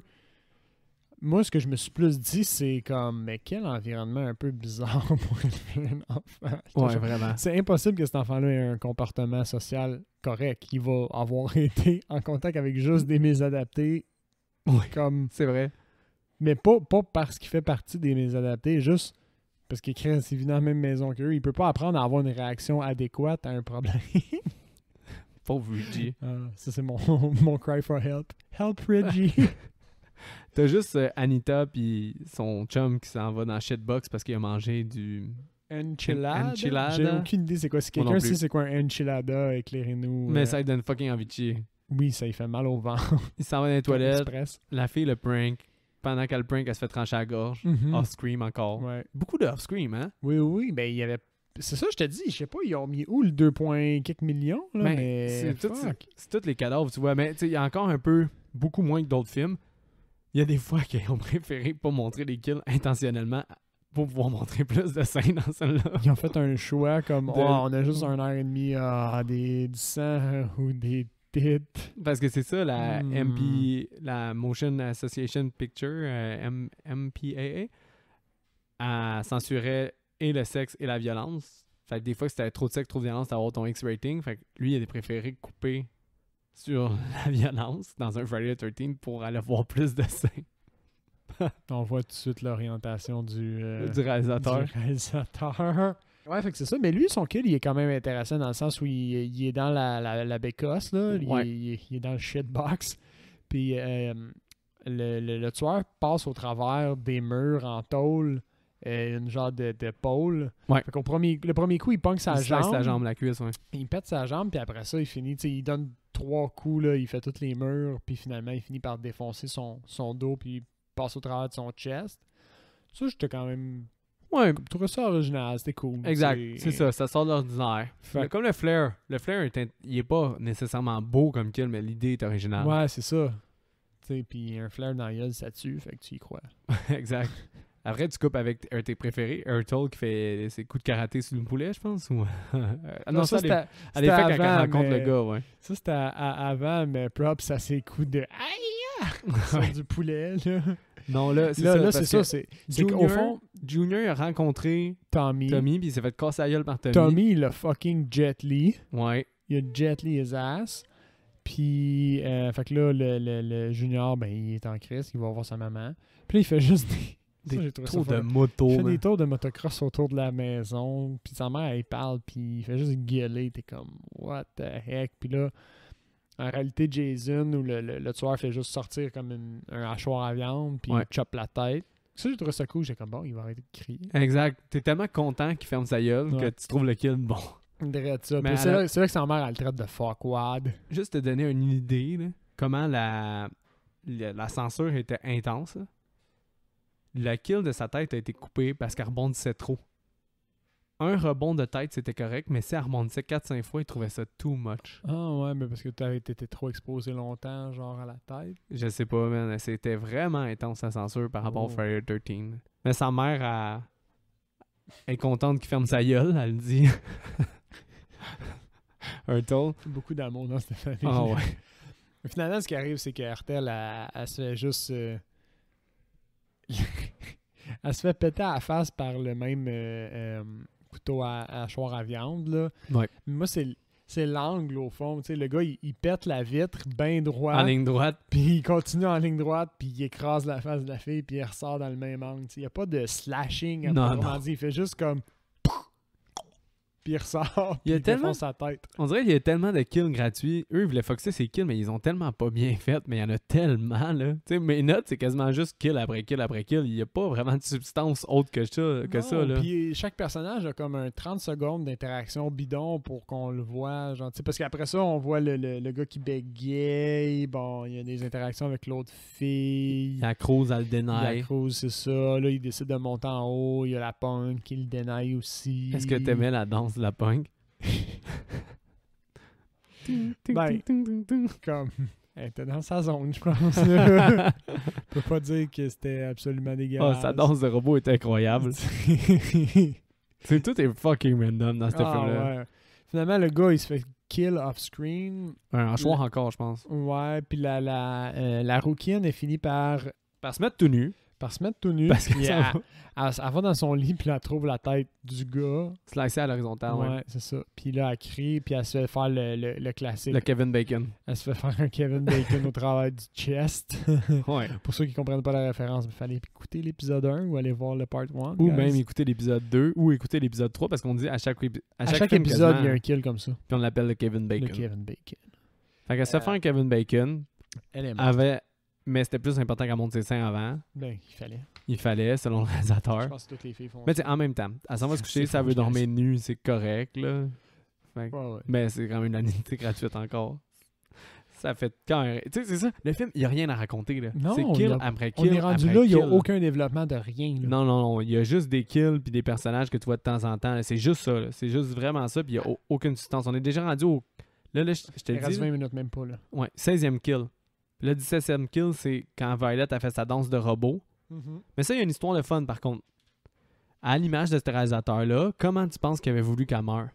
Moi, ce que je me suis plus dit, c'est comme, mais quel environnement un peu bizarre pour élever un enfant. J'étais Ouais, genre, vraiment. c'est impossible que cet enfant-là ait un comportement social correct. Il va avoir été en contact avec juste des mésadaptés. Ouais. Comme, C'est vrai. mais pas parce qu'il fait partie des mésadaptés, juste parce qu'il crée vit dans la même maison qu'eux. Il peut pas apprendre à avoir une réaction adéquate à un problème. Pauvre Reggie. Ça, c'est mon cry for help. Help, Reggie! T'as juste Anita puis son chum qui s'en va dans la shitbox parce qu'il a mangé du... Enchilada? Enchilada? J'ai aucune idée c'est quoi. Si Moi non quelqu'un plus. sait c'est quoi un enchilada, éclairez-nous. Mais ça lui donne fucking envie de chier. Oui, ça lui fait mal au ventre. Il s'en va dans les toilettes. Express. La fille le prank. Pendant qu'elle prank, elle se fait trancher la gorge. Mhm. Off-scream encore. Ouais. Beaucoup de off-scream, hein? Oui. Ben, il y avait. C'est ça, je te dis. Je sais pas, ils ont mis où le 2 quelques millions? Là, Ben, mais. c'est tout- fuck. C'est tous les cadavres, tu vois. Mais tu sais, il y a encore un peu, beaucoup moins que d'autres films. Il y a des fois qu'ils ont préféré pas montrer les kills intentionnellement pour pouvoir montrer plus de seins dans celle-là. Ils ont fait un choix comme De- on a juste 1h30 du sang ou des titres. Parce que c'est ça, la Hmm. la Motion Association Picture, MPAA, elle censurait et le sexe et la violence. Fait que des fois, si t'avais trop de sexe, trop de violence, t'allais avoir ton X-rating. Fait que lui, il a préféré couper sur la violence dans un Friday the 13 pour aller voir plus de seins On voit tout de suite l'orientation du réalisateur. du réalisateur. Ouais, fait que c'est ça. Mais lui, son kill, il est quand même intéressant dans le sens où il est dans la bécosse, là. Ouais. Il est dans le shitbox. Puis le tueur passe au travers des murs en tôle, une genre de pôle. Ouais. Fait le premier coup, il punk sa Il slice jambe. sa jambe, la cuisse, ouais. Il pète sa jambe, puis après ça, il finit. Il donne 3 coups, là, il fait tous les murs, puis finalement, il finit par défoncer son dos, puis il passe au travers de son chest. Ça, j'étais quand même. Ouais, Je trouvais ça original, c'était cool. exact. C'est ça sort de l'ordinaire. Fait- Comme le Flare. Le Flare, il est pas nécessairement beau comme kill, mais l'idée est originale. Ouais, c'est ça. Puis un flair dans la gueule, ça tue, fait que tu y crois. Exact. Après, tu coupes avec un de tes préférés, Ertl, qui fait ses coups de karaté sur le poulet, je pense. Ou... ah non, ça, elle est c'était faite quand elle avant, rencontre mais- le gars, ouais. Ça, c'était avant, mais props à ses coups de aïe sur du poulet, là. Non, là, c'est Là, ça. là parce c'est ça. que C'est qu'au fond, Junior a rencontré Tommy, Tommy, puis il s'est fait casser la gueule par Tommy. il a fucking Jet Li. Ouais. Il a Jet Li his ass. Puis, fait que là, le junior, ben, il est en crise, il va voir sa maman. Puis là, il fait juste ça, j'ai trouvé ça Trop de fun. motos. Il fait man. des tours de motocross autour de la maison. Puis sa mère, elle parle, puis il fait juste gueuler. T'es comme, what the heck? Puis là, en réalité, Jason ou le tueur fait juste sortir comme un hachoir à viande, puis Ouais. il chope la tête. Ça, j'ai trouvé ça cool. J'ai comme, bon, il va arrêter de crier. Exact. T'es tellement content qu'il ferme sa gueule que Ouais. tu trouves le kill bon. Drette ça. Mais Puis c'est elle a- là, c'est là que sa mère, elle le traite de fuckwad. Juste te donner une idée, là, comment la censure était intense. Là. La kill de sa tête a été coupée parce qu'elle rebondissait trop. Un rebond de tête, c'était correct, mais si elle rebondissait 4-5 fois, il trouvait ça too much. Ah ouais, mais parce que tu avais été trop exposé longtemps, genre à la tête. Je sais pas, man. C'était vraiment intense, la censure, par rapport au Oh. Friday the 13. Mais sa mère, elle est contente qu'il ferme sa gueule, elle dit. Hurtle. Beaucoup d'amour dans cette famille. Ah ouais. Mais finalement, ce qui arrive, c'est que Hertel, elle se fait juste. Elle se fait péter à la face par le même couteau à hachoir à viande. Là. Ouais. Moi, c'est l'angle au fond. Tu sais, le gars, il pète la vitre bien droit. En ligne droite. Puis il continue en ligne droite, puis il écrase la face de la fille, puis il ressort dans le même angle. Tu sais, il n'y a pas de slashing, à Non, proprement non. dit. Il fait juste comme. Puis il ressort, Il y a puis il tellement- défonce sa tête. On dirait qu'il y a tellement de kills gratuits. Eux, ils voulaient foxer ces kills, mais ils ont tellement pas bien fait. Mais il y en a tellement, là. Tu sais, mes notes, c'est quasiment juste kill après kill après kill. Il y a pas vraiment de substance autre que ça, Non, là. Puis chaque personnage a comme un 30 secondes d'interaction bidon pour qu'on le voit. Genre, tu sais, parce qu'après ça, on voit le gars qui bégaye. Bon, il y a des interactions avec l'autre fille. La Cruz, elle le Il y a dénaille. la Cruz, c'est ça. Là, il décide de monter en haut. Il y a la punk qui le dénaille aussi. Est-ce que t'aimais la danse de la punk? Ben, Comme, elle était dans sa zone, je pense. là. Je peux pas dire que c'était absolument Oh, dégueulasse. sa danse de robot est incroyable. C'est tout est fucking random dans ce Ah, film-là. ouais. Finalement, le gars, il se fait kill off-screen. Un hachoir encore, je pense. Ouais, puis la rouquine, elle finit par Par se mettre tout nu. se mettre tout nu. Parce que puis ça va elle va dans son lit, puis là, elle trouve la tête du gars. slicer à l'horizontale, ouais. Ouais, c'est ça. Puis là, elle crie, puis elle se fait faire le classique. Le Kevin Bacon. Elle se fait faire un Kevin Bacon au travers du chest. Ouais. Pour ceux qui comprennent pas la référence, il fallait écouter l'épisode 1 ou aller voir le part 1. Ou guys. même écouter l'épisode 2 ou écouter l'épisode 3 parce qu'on dit à chaque à chaque film épisode, il y a quasiment, un kill comme ça. puis on l'appelle le Kevin Bacon. Le Kevin Bacon. Fait qu'elle se fait faire un Kevin Bacon, Elle est morte. mais c'était plus important qu'elle monte ses seins avant. Ben, il fallait. Il fallait, selon le Je réalisateur. pense que toutes les filles font Mais tu sais, en même temps, elle s'en va se coucher, C'est ça fou, veut je dormir nue, c'est correct, là. Fait que- ça. Ouais, ouais. Mais c'est quand même une anonymité gratuite encore. Ça fait quand même... Tu sais, c'est ça, le film, il n'y a rien à raconter, là. Non, c'est il y kill a- après On kill est rendu après là, il n'y a kill. aucun développement de rien. Là. Non, non, non. Il y a juste des kills puis des personnages que tu vois de temps en temps. là. C'est juste ça. là. C'est juste vraiment ça. Puis il n'y a aucune substance. On est déjà rendu au. Là, je te Il le reste dis. 20 minutes même pas. Là. Ouais, 16e kill. Puis le 17e kill, c'est quand Violet a fait sa danse de robot. Mais ça, il y a une histoire de fun par contre. à l'image de ce réalisateur-là, comment tu penses qu'il avait voulu qu'elle meure?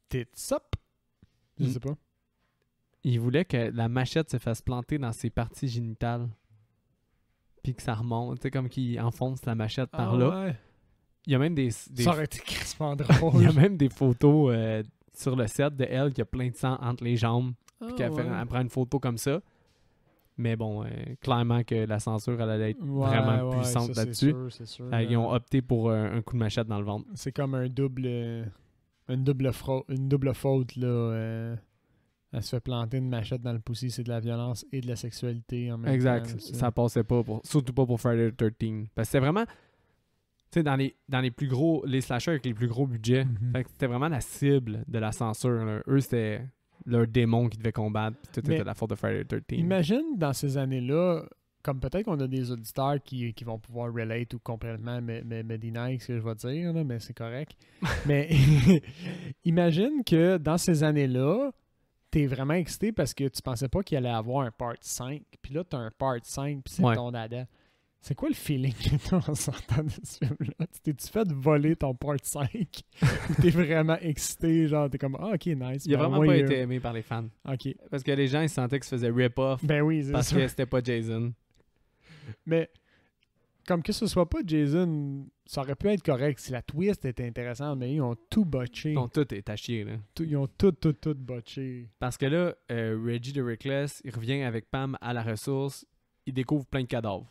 Tits up. Je sais pas. Il voulait que la machette se fasse planter dans ses parties génitales. Puis que ça remonte. Tu sais, comme qu'il enfonce la machette par là. Ouais. Il y a même des Ça aurait été crispement il y drôle. a même des photos sur le set de elle qui a plein de sang entre les jambes. Puis qu'elle elle prend une photo comme ça. Mais bon, clairement que la censure, elle allait être vraiment puissante ça, là-dessus. C'est sûr. Ils ont opté pour un coup de machette dans le ventre. C'est comme une double faute, là. Elle se fait planter une machette dans le poussi, c'est de la violence et de la sexualité en même Exact. temps. Ça passait pas, surtout pas pour Friday the 13. Parce que c'était vraiment, tu sais, dans les plus gros, les slashers avec les plus gros budgets, fait que c'était vraiment la cible de la censure. Là. Eux, c'était leur démon qu'ils devaient combattre, puis tout était la faute de Friday the 13. Imagine dans ces années-là, comme peut-être qu'on a des auditeurs qui vont pouvoir relate ou complètement me deny ce que je vais dire, là, mais c'est correct. Mais imagine que dans ces années-là, t'es vraiment excité parce que tu pensais pas qu'il allait avoir un part 5. Puis là, t'as un part 5, puis c'est ton dada. C'est quoi le feeling que t'as en sortant de ce film-là? T'es-tu fait voler ton part 5? Ou t'es vraiment excité? Genre, t'es comme, ah, ok, nice. Il a vraiment pas été aimé par les fans. Ok. Parce que les gens, ils sentaient que se faisait rip-off. Ben oui, c'est parce ça. que c'était pas Jason. Mais comme que ce soit pas Jason, ça aurait pu être correct si la twist était intéressante, mais ils ont tout botché. Ils ont tout été à chier, là. Ils ont tout botché. Parce que là, Reggie the Reckless, il revient avec Pam à la ressource, il découvre plein de cadavres.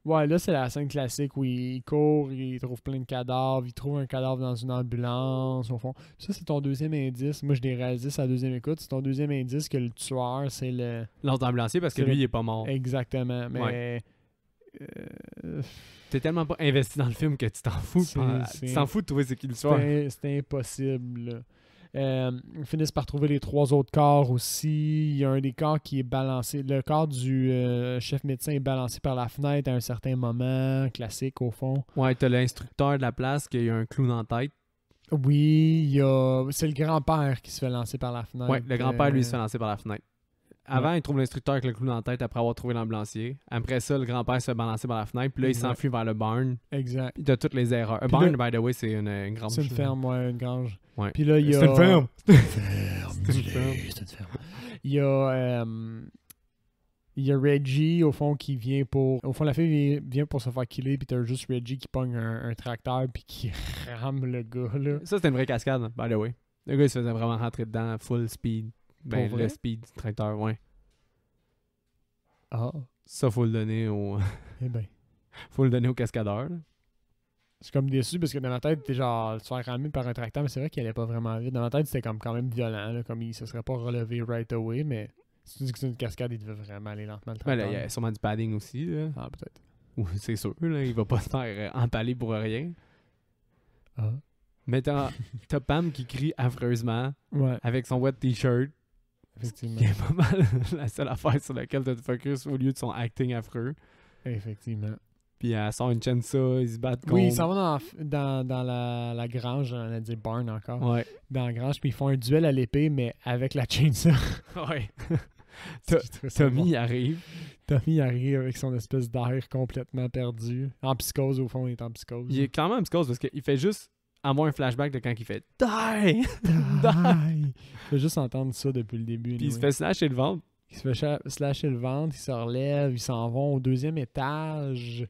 Ouais, là, c'est la scène classique où il court, il trouve plein de cadavres, il trouve un cadavre dans une ambulance, au fond. Ça, c'est ton deuxième indice. Moi, je l'ai réalisé sa deuxième écoute. C'est ton deuxième indice que le tueur, c'est le... L'autre ambulancier, parce que lui, il est pas mort. Exactement, mais... Ouais. T'es tellement pas investi dans le film que tu t'en fous. Tu t'en fous de trouver ce qu'il soit. C'était impossible, là. Ils finissent par trouver les 3 autres corps aussi. Il y a un des corps qui est balancé. Le corps du chef médecin est balancé par la fenêtre à un certain moment. Classique, au fond. Ouais, t'as l'instructeur de la place qui a un clou dans la tête. Oui, c'est le grand-père qui se fait lancer par la fenêtre. Ouais, le grand-père, lui, se fait lancer par la fenêtre. Avant, il trouve l'instructeur avec le clou dans la tête après avoir trouvé l'ambulancier. Après ça, le grand-père se fait balancer par la fenêtre. Puis là, il s'enfuit vers le barn. Exact. Il a toutes les erreurs. Un barn, by the way, c'est une grande... C'est une ferme, ouais, une grange. Ouais. Puis là, il y a... C'est une ferme! C'est une ferme. Il y a... Il y a Reggie, au fond, qui vient pour... Au fond, la fille vient pour se faire killer, puis t'as juste Reggie qui pogne un tracteur, puis qui rame le gars, là. Ça, c'était une vraie cascade, by the way. Le gars, il se faisait vraiment rentrer dedans, full speed. Ben, le speed du tracteur, ouais. Ah. Ça, faut le donner au... Eh ben. Faut le donner au cascadeur, là. Je suis comme déçu, parce que dans ma tête, t'es genre, se faire ramer par un tracteur, mais c'est vrai qu'il allait pas vraiment vite. Dans ma tête, c'était comme quand même violent, là, comme il se serait pas relevé right away, mais... Si tu dis que c'est une cascade, il devait vraiment aller lentement le tracteur. Ben là, il y a sûrement du padding aussi, là. Ah, peut-être. Ou c'est sûr, là, il va pas se faire empaler pour rien. Ah. Mais t'as Pam qui crie affreusement avec son wet t-shirt. Effectivement. Qui est pas mal la seule affaire sur laquelle tu te focus au lieu de son acting affreux. Effectivement. Puis elle sort une chainsaw, ils se battent contre... Oui, ils s'en vont dans la grange, on a dit barn encore. Ouais. Dans la grange, puis ils font un duel à l'épée, mais avec la chainsaw. Ouais. Tommy arrive. Tommy arrive avec son espèce d'air complètement perdu. En psychose, au fond, il est en psychose. Il est clairement en psychose parce qu'il fait juste avoir un flashback de quand il fait « Die! Die! » Il fait juste entendre ça depuis le début. Puis il se fait slasher le ventre. Il se fait slasher le ventre, il se relève, ils s'en vont au 2e étage.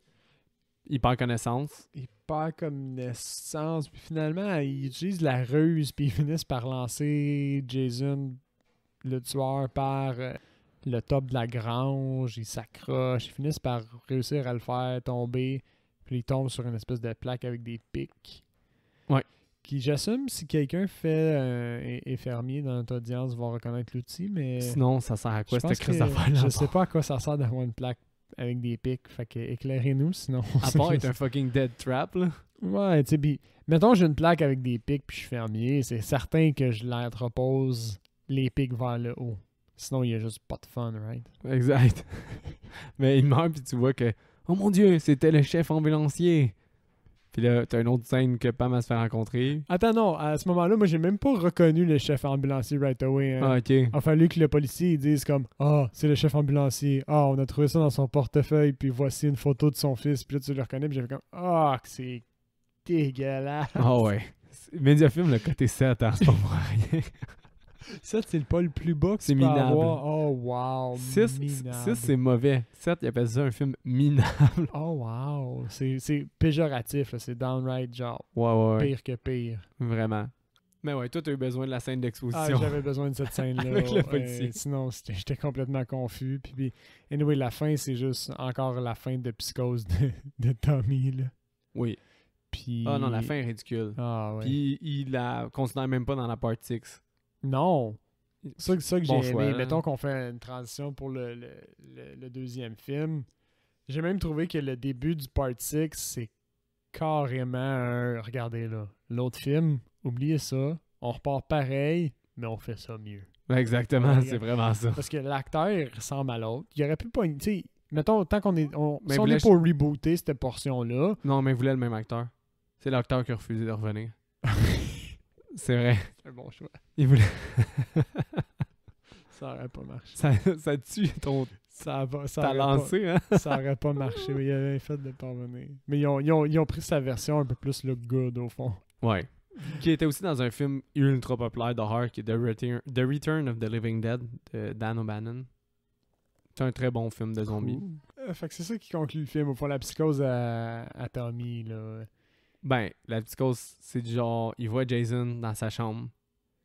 Il perd connaissance. Il perd connaissance. Puis finalement, il utilise la ruse, puis ils finissent par lancer Jason, le tueur, par le top de la grange. Il s'accroche. Ils finissent par réussir à le faire tomber. Puis il tombe sur une espèce de plaque avec des pics. Ouais. Qui, j'assume, si quelqu'un fait est fermier dans notre audience, va reconnaître l'outil, mais... Sinon, ça sert à quoi cette crise d'affaires-là? Je sais pas à quoi ça sert d'avoir une plaque avec des pics. Fait que éclairez-nous, sinon... À part être un fucking dead trap, là. Ouais, tu sais, pis mettons j'ai une plaque avec des pics puis je suis fermier, c'est certain que je l'entrepose les pics vers le haut. Sinon, il y a juste pas de fun, right? Exact. Mais il meurt puis tu vois que... Oh mon Dieu, c'était le chef ambulancier! Puis là, t'as une autre scène que Pam va se faire rencontrer. Attends, non, à ce moment-là, moi, j'ai même pas reconnu le chef ambulancier right away. Hein. Ah, ok. Il a fallu que le policier il dise comme « Ah, c'est le chef ambulancier. Ah, on a trouvé ça dans son portefeuille, puis voici une photo de son fils. » Puis là, tu le reconnais, puis j'ai fait comme « Ah, c'est dégueulasse. Ah ouais. Mediafilm, le côté 7, hein, c'est pas pour rien. Ça, c'est pas le plus bas que C'est tu peux minable. avoir. Oh, wow. 6, minable. c'est mauvais. 7, il appelle ça un film minable. Oh, wow. C'est péjoratif, là. C'est downright genre Ouais. pire que pire. Vraiment. Mais ouais, toi, t'as eu besoin de la scène Ah, d'exposition. j'avais besoin de cette scène-là. Avec le policier. Sinon, j'étais complètement confus. Puis, anyway, la fin, c'est juste encore la fin de Psychose de Tommy, là. Oui. Puis... Ah non, la fin est ridicule. Ah, ouais. Puis il la considère même pas dans la part 6. Non. C'est ça que j'ai Bon aimé. choix, là. Mettons qu'on fait une transition pour le deuxième film. J'ai même trouvé que le début du part 6, c'est carrément un... Regardez là, l'autre film, oubliez ça. On repart pareil, mais on fait ça mieux. Ouais, exactement, Ouais, c'est vraiment ça. Parce que l'acteur il ressemble à l'autre. Il aurait pu pas... Tu sais, mettons, tant qu'on est... Mais si on voulait- est pour rebooter cette portion-là... Non, mais il voulait le même acteur. C'est l'acteur qui a refusé de revenir. C'est vrai. C'est un bon choix. Il voulait... Ça aurait pas marché. ça tue ton... Ça T'as lancé, hein? Ça aurait pas marché. Mais il avait fait de parvenir. Mais ils ont pris sa version un peu plus look good, au fond. Ouais. Qui était aussi dans un film ultra populaire d'horreur qui est The Return of the Living Dead de Dan O'Bannon. C'est un très bon film de zombies. Fait que c'est ça qui conclut le film. Au fond, la psychose à Tommy, là. Ben, la psychose, c'est du genre, il voit Jason dans sa chambre.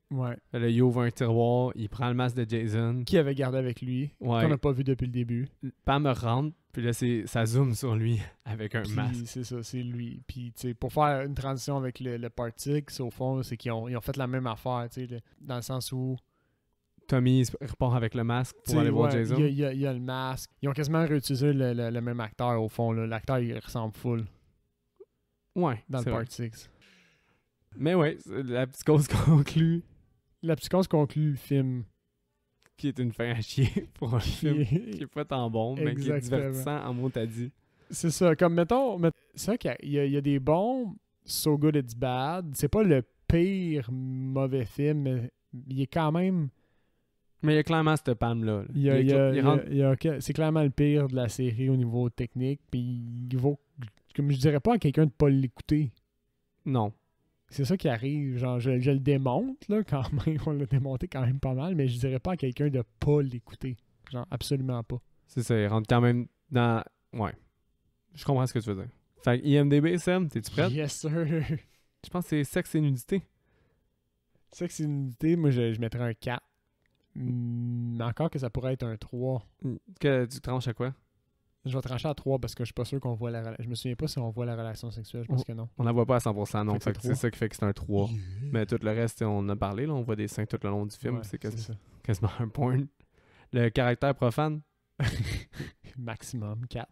Ouais. Là, il ouvre un tiroir, il prend le masque de Jason. Qui avait gardé avec lui. Ouais. Qu'on n'a pas vu depuis le début. Pam rentre, puis là, ça zoome sur lui avec un Puis masque. c'est ça, c'est lui. Puis, tu sais, pour faire une transition avec le Part 6, au fond, c'est qu'ils ont fait la même affaire, tu sais, dans le sens où... Tommy repart avec le masque pour T'sais, aller voir ouais, Jason. Il y a le masque. Ils ont quasiment réutilisé le même acteur, au fond. Là. L'acteur, il ressemble full Ouais, dans le c'est Part vrai. 6. Mais ouais, la psychose conclut, La psychose conclut le film. qui est une fin à chier pour un film qui est pas tant bon, mais qui est Exactement. divertissant en mots t'as dit. C'est ça. Comme, mettons... C'est vrai qu'il y a des bons So Good It's Bad. C'est pas le pire mauvais film, mais il est quand même... Mais il y a clairement cette Pam-là. C'est clairement le pire de la série au niveau technique. Puis il vaut... Comme je dirais pas à quelqu'un de pas l'écouter. Non. C'est ça qui arrive. Genre, je le démonte, là, quand même. On l'a démonté quand même pas mal, mais je dirais pas à quelqu'un de pas l'écouter. Genre, absolument pas. C'est ça, il rentre quand même dans... Ouais. Je comprends ce que tu veux dire. Fait que IMDB, Sam, t'es-tu prête? Yes, sir. Je pense que c'est sexe et nudité. C'est que c'est une unité, moi, je mettrais un 4. Mais encore que ça pourrait être un 3. Que tu tranches à quoi? Je vais trancher à 3 parce que je suis pas sûr qu'on voit la relation. Je me souviens pas si on voit la relation sexuelle. Je pense que non. On la voit pas à 100%, non. Fait que Fait que c'est c'est 3. ça qui fait que c'est un 3. Mais tout le reste, on en a parlé, là. On voit des seins tout le long du film. Ouais, c'est ça. quasiment un porn. Le caractère profane. Maximum 4.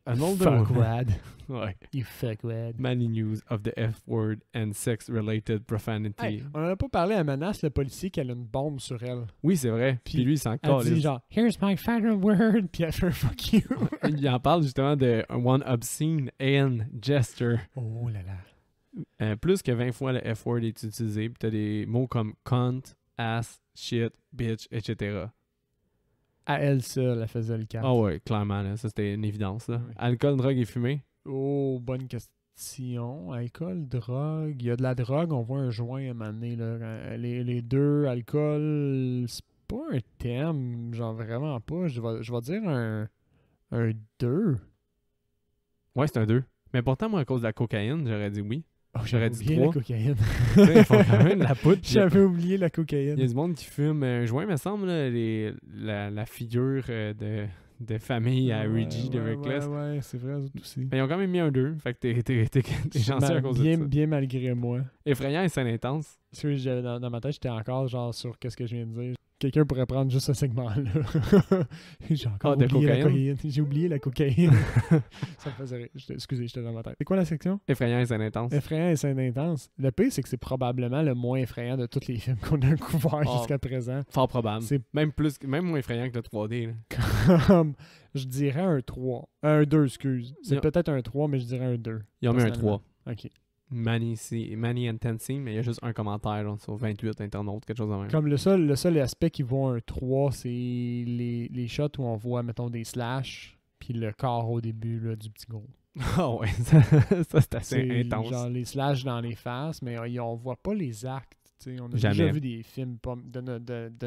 Un older Fuckwad. Ouais. You fuckwad. Many news of the F-word and sex-related profanity. Hey, on en a pas parlé à Menace, le policier, qu'elle a une bombe sur elle. Oui, c'est vrai. Puis lui, il s'en Elle dit calisse. genre, here's my final word, puis elle fait un fuck you. Il en parle justement de one obscene and gesture. Oh là là. Plus que 20 fois le F-word est utilisé. Puis t'as des mots comme cunt, ass, shit, bitch, etc. À elle seule, elle faisait le 4. Ah ouais, clairement, là. Ça, c'était une évidence, là. Oui. Alcool, drogue et fumée. Oh, bonne question. Alcool, drogue. Il y a de la drogue, on voit un joint à un moment donné, là. Les deux, alcool, c'est pas un thème, genre vraiment pas. Je vais dire un 2. Ouais, c'est un 2. Mais pourtant, moi, à cause de la cocaïne, j'aurais dit oui. Oh, J'aurais dit oublié 3. la cocaïne. Tu sais, ils font quand même de la poudre. puis J'avais oublié la Il y a cocaïne. du monde qui fume un joint, me semble, là, la figure de famille à Reggie de Reckless. Ouais, c'est vrai, eux autres aussi. Mais ils ont quand même mis un 2. Fait que t'es chanceux à cause de ça. Bien malgré moi. Effrayant et scène intense. Parce que dans ma tête, j'étais encore genre sur qu'est-ce que je viens de dire. Quelqu'un pourrait prendre juste ce segment-là. J'ai encore de oublié la cocaïne? cocaïne. J'ai oublié la cocaïne. Ça me faisait rire. Excusez, j'étais dans ma tête. C'est quoi la section? Effrayant et scène intense. Effrayant et scène intense. Le pire, c'est que c'est probablement le moins effrayant de tous les films qu'on a couverts Oh. jusqu'à présent. Fort probable. C'est Même moins effrayant que le 3D. Là. comme, je dirais un 3. Un 2, excuse. C'est Yeah. peut-être un 3, mais je dirais un 2. Ils ont mis un personnellement. 3. OK. Manny and Tennessee, mais il y a juste un commentaire là, sur 28 internautes, quelque chose de même. Comme le seul aspect qui vaut un 3, c'est les shots où on voit, mettons, des slash, puis le corps au début là, du petit gros. Ah ouais, ça c'est assez C'est intense. genre les slash dans les faces, mais on voit pas les actes. T'sais. On a Jamais. déjà vu des films de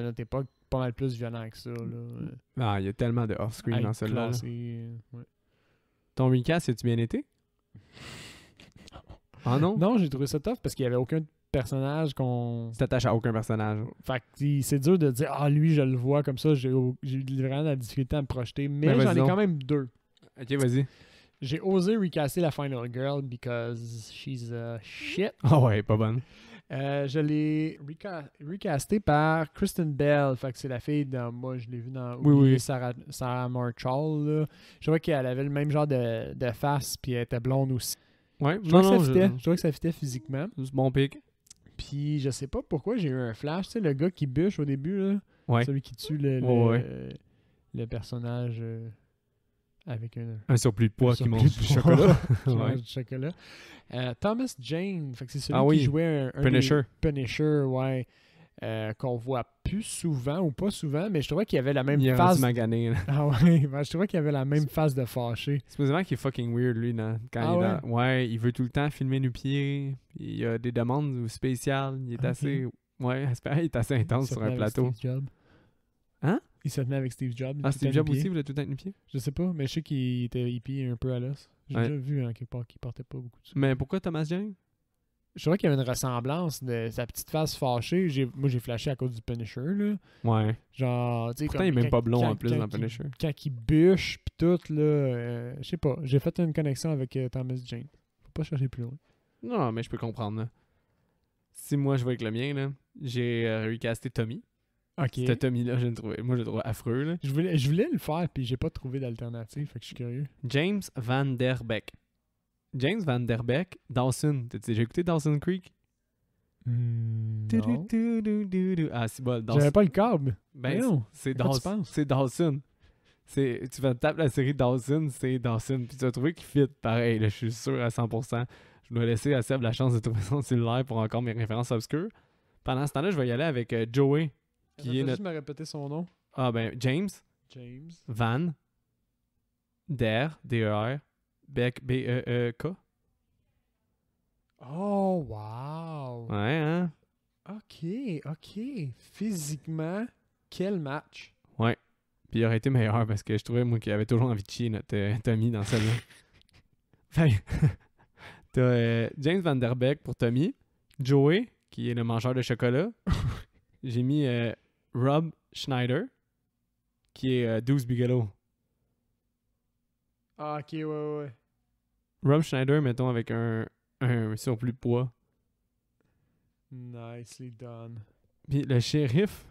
notre époque pas mal plus violents que ça. Là. Ah, il y a tellement de off-screen dans celui-là. Là. Ouais. Ton recast, as-tu bien été? Ah non? Non, j'ai trouvé ça tough parce qu'il y avait aucun personnage qu'on... Tu t'attaches à aucun personnage. Fait que c'est dur de dire « Ah, lui, je le vois comme ça. » J'ai eu vraiment de la difficulté à me projeter. Mais Ben, j'en vas-y ai donc. quand même deux. Ok, vas-y. J'ai osé recaster la Final Girl because she's shit. Ah ouais, pas bonne. Je l'ai recasté par Kristen Bell. Fait que c'est la fille dans... Moi, je l'ai vu dans Oui. Sarah Marshall. Là. Je trouvais qu'elle avait le même genre de face, puis elle était blonde aussi. Ouais, Je trouvais que ça fitait physiquement. c'est bon pic. Puis je sais pas pourquoi j'ai eu un flash. Tu sais, le gars qui bûche au début, là, Ouais. celui qui tue le personnage avec Un surplus de poids qui mange du chocolat. chocolat. Qui Ouais. mange du chocolat. Thomas Jane, fait que c'est celui Ah oui. qui jouait un Punisher. des Punisher, ouais. Qu'on voit plus souvent ou pas souvent, mais je trouvais qu'il avait la même Il est face. rendu magané. Là. Ah ouais, ben, je trouvais qu'il avait la même face de fâché. Supposément qu'il est fucking weird, lui. Là, quand Ah il est ouais? dans... Ouais, il veut tout le temps filmer nu pieds. Puis il y a des demandes spéciales. Il est Ok. assez... Ouais, c'est pareil, il est assez intense Il se sur tenait un avec plateau. Steve Jobs. Hein? Il se tenait avec Steve Jobs. Ah, tout Steve à Jobs nu-pied. aussi voulait tout le temps nu pieds? Je sais pas, mais je sais qu'il était hippie un peu à l'os. J'ai Ouais. déjà vu hein, quelque part qu'il portait pas beaucoup de ça. Mais pourquoi Thomas Jane? Je trouvais qu'il y avait une ressemblance de sa petite face fâchée. Moi, j'ai flashé à cause du Punisher, là. Ouais. Genre, tu sais, Pourtant, il est même pas blond en plus dans quand Punisher. quand il bûche, pis tout, là, je sais pas. J'ai fait une connexion avec Thomas Jane. Faut pas chercher plus loin. Non, mais je peux comprendre. Là. Si moi, je vais avec le mien, là, j'ai recasté Tommy. Ok. Ce Tommy-là, je le trouve affreux. Là. Je voulais le faire, puis j'ai pas trouvé d'alternative, fait que je suis curieux. James Van Der Beek. James Van Der Beek, Dawson. T'as déjà écouté Dawson Creek? Non. Ah, c'est bon. Dawson. J'avais pas le câble. Ben, Voyons. c'est À quoi tu Dawson. penses? C'est Dawson. Tu vas taper la série Dawson, c'est Dawson. Puis tu vas trouver qu'il fit pareil, là, je suis sûr à 100%. Je dois laisser à Seb la chance de trouver son cellulaire pour encore mes références obscures. Pendant ce temps-là, je vais y aller avec Joey, qui est notre... juste me répéter son nom. Ah ben, James James. Van Der, D-E-R, Beck, B-E-E-K. Oh, wow. Ouais, hein? Ok. Physiquement, quel match. Ouais. Puis il aurait été meilleur parce que je trouvais, moi, qu'il avait toujours envie de chier notre Tommy dans celle-là. Fait t'as James Van Der Beek pour Tommy, Joey, qui est le mangeur de chocolat. J'ai mis Rob Schneider, qui est Deuce Bigelow. Ah, ok, ouais. Rob Schneider, mettons, avec un surplus de poids. Nicely done. Puis le shérif,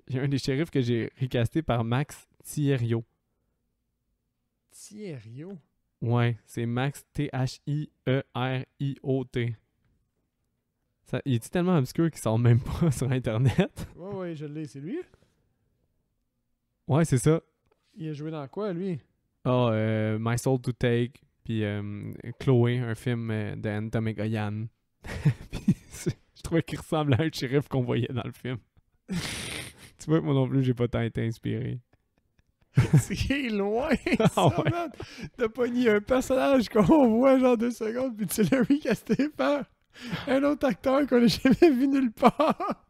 il y a un des shérifs que j'ai recasté par Max Thierriot. Thierriot. Ouais, c'est Max T-H-I-E-R-I-O-T. Il est tellement obscur qu'il sort même pas sur Internet. Ouais, je l'ai, c'est lui. Ouais, c'est ça. Il a joué dans quoi, lui? Ah, My Soul to Take, puis Chloé, un film d'Anne Tomegoyan. Puis je trouvais qu'il ressemble à un shérif qu'on voyait dans le film. Tu vois, moi non plus, j'ai pas tant été inspiré. C'est loin, Ah ça, ouais. man. T'as pogné un personnage qu'on voit genre 2 secondes, puis tu l'as recasté par un autre acteur qu'on n'a jamais vu nulle part.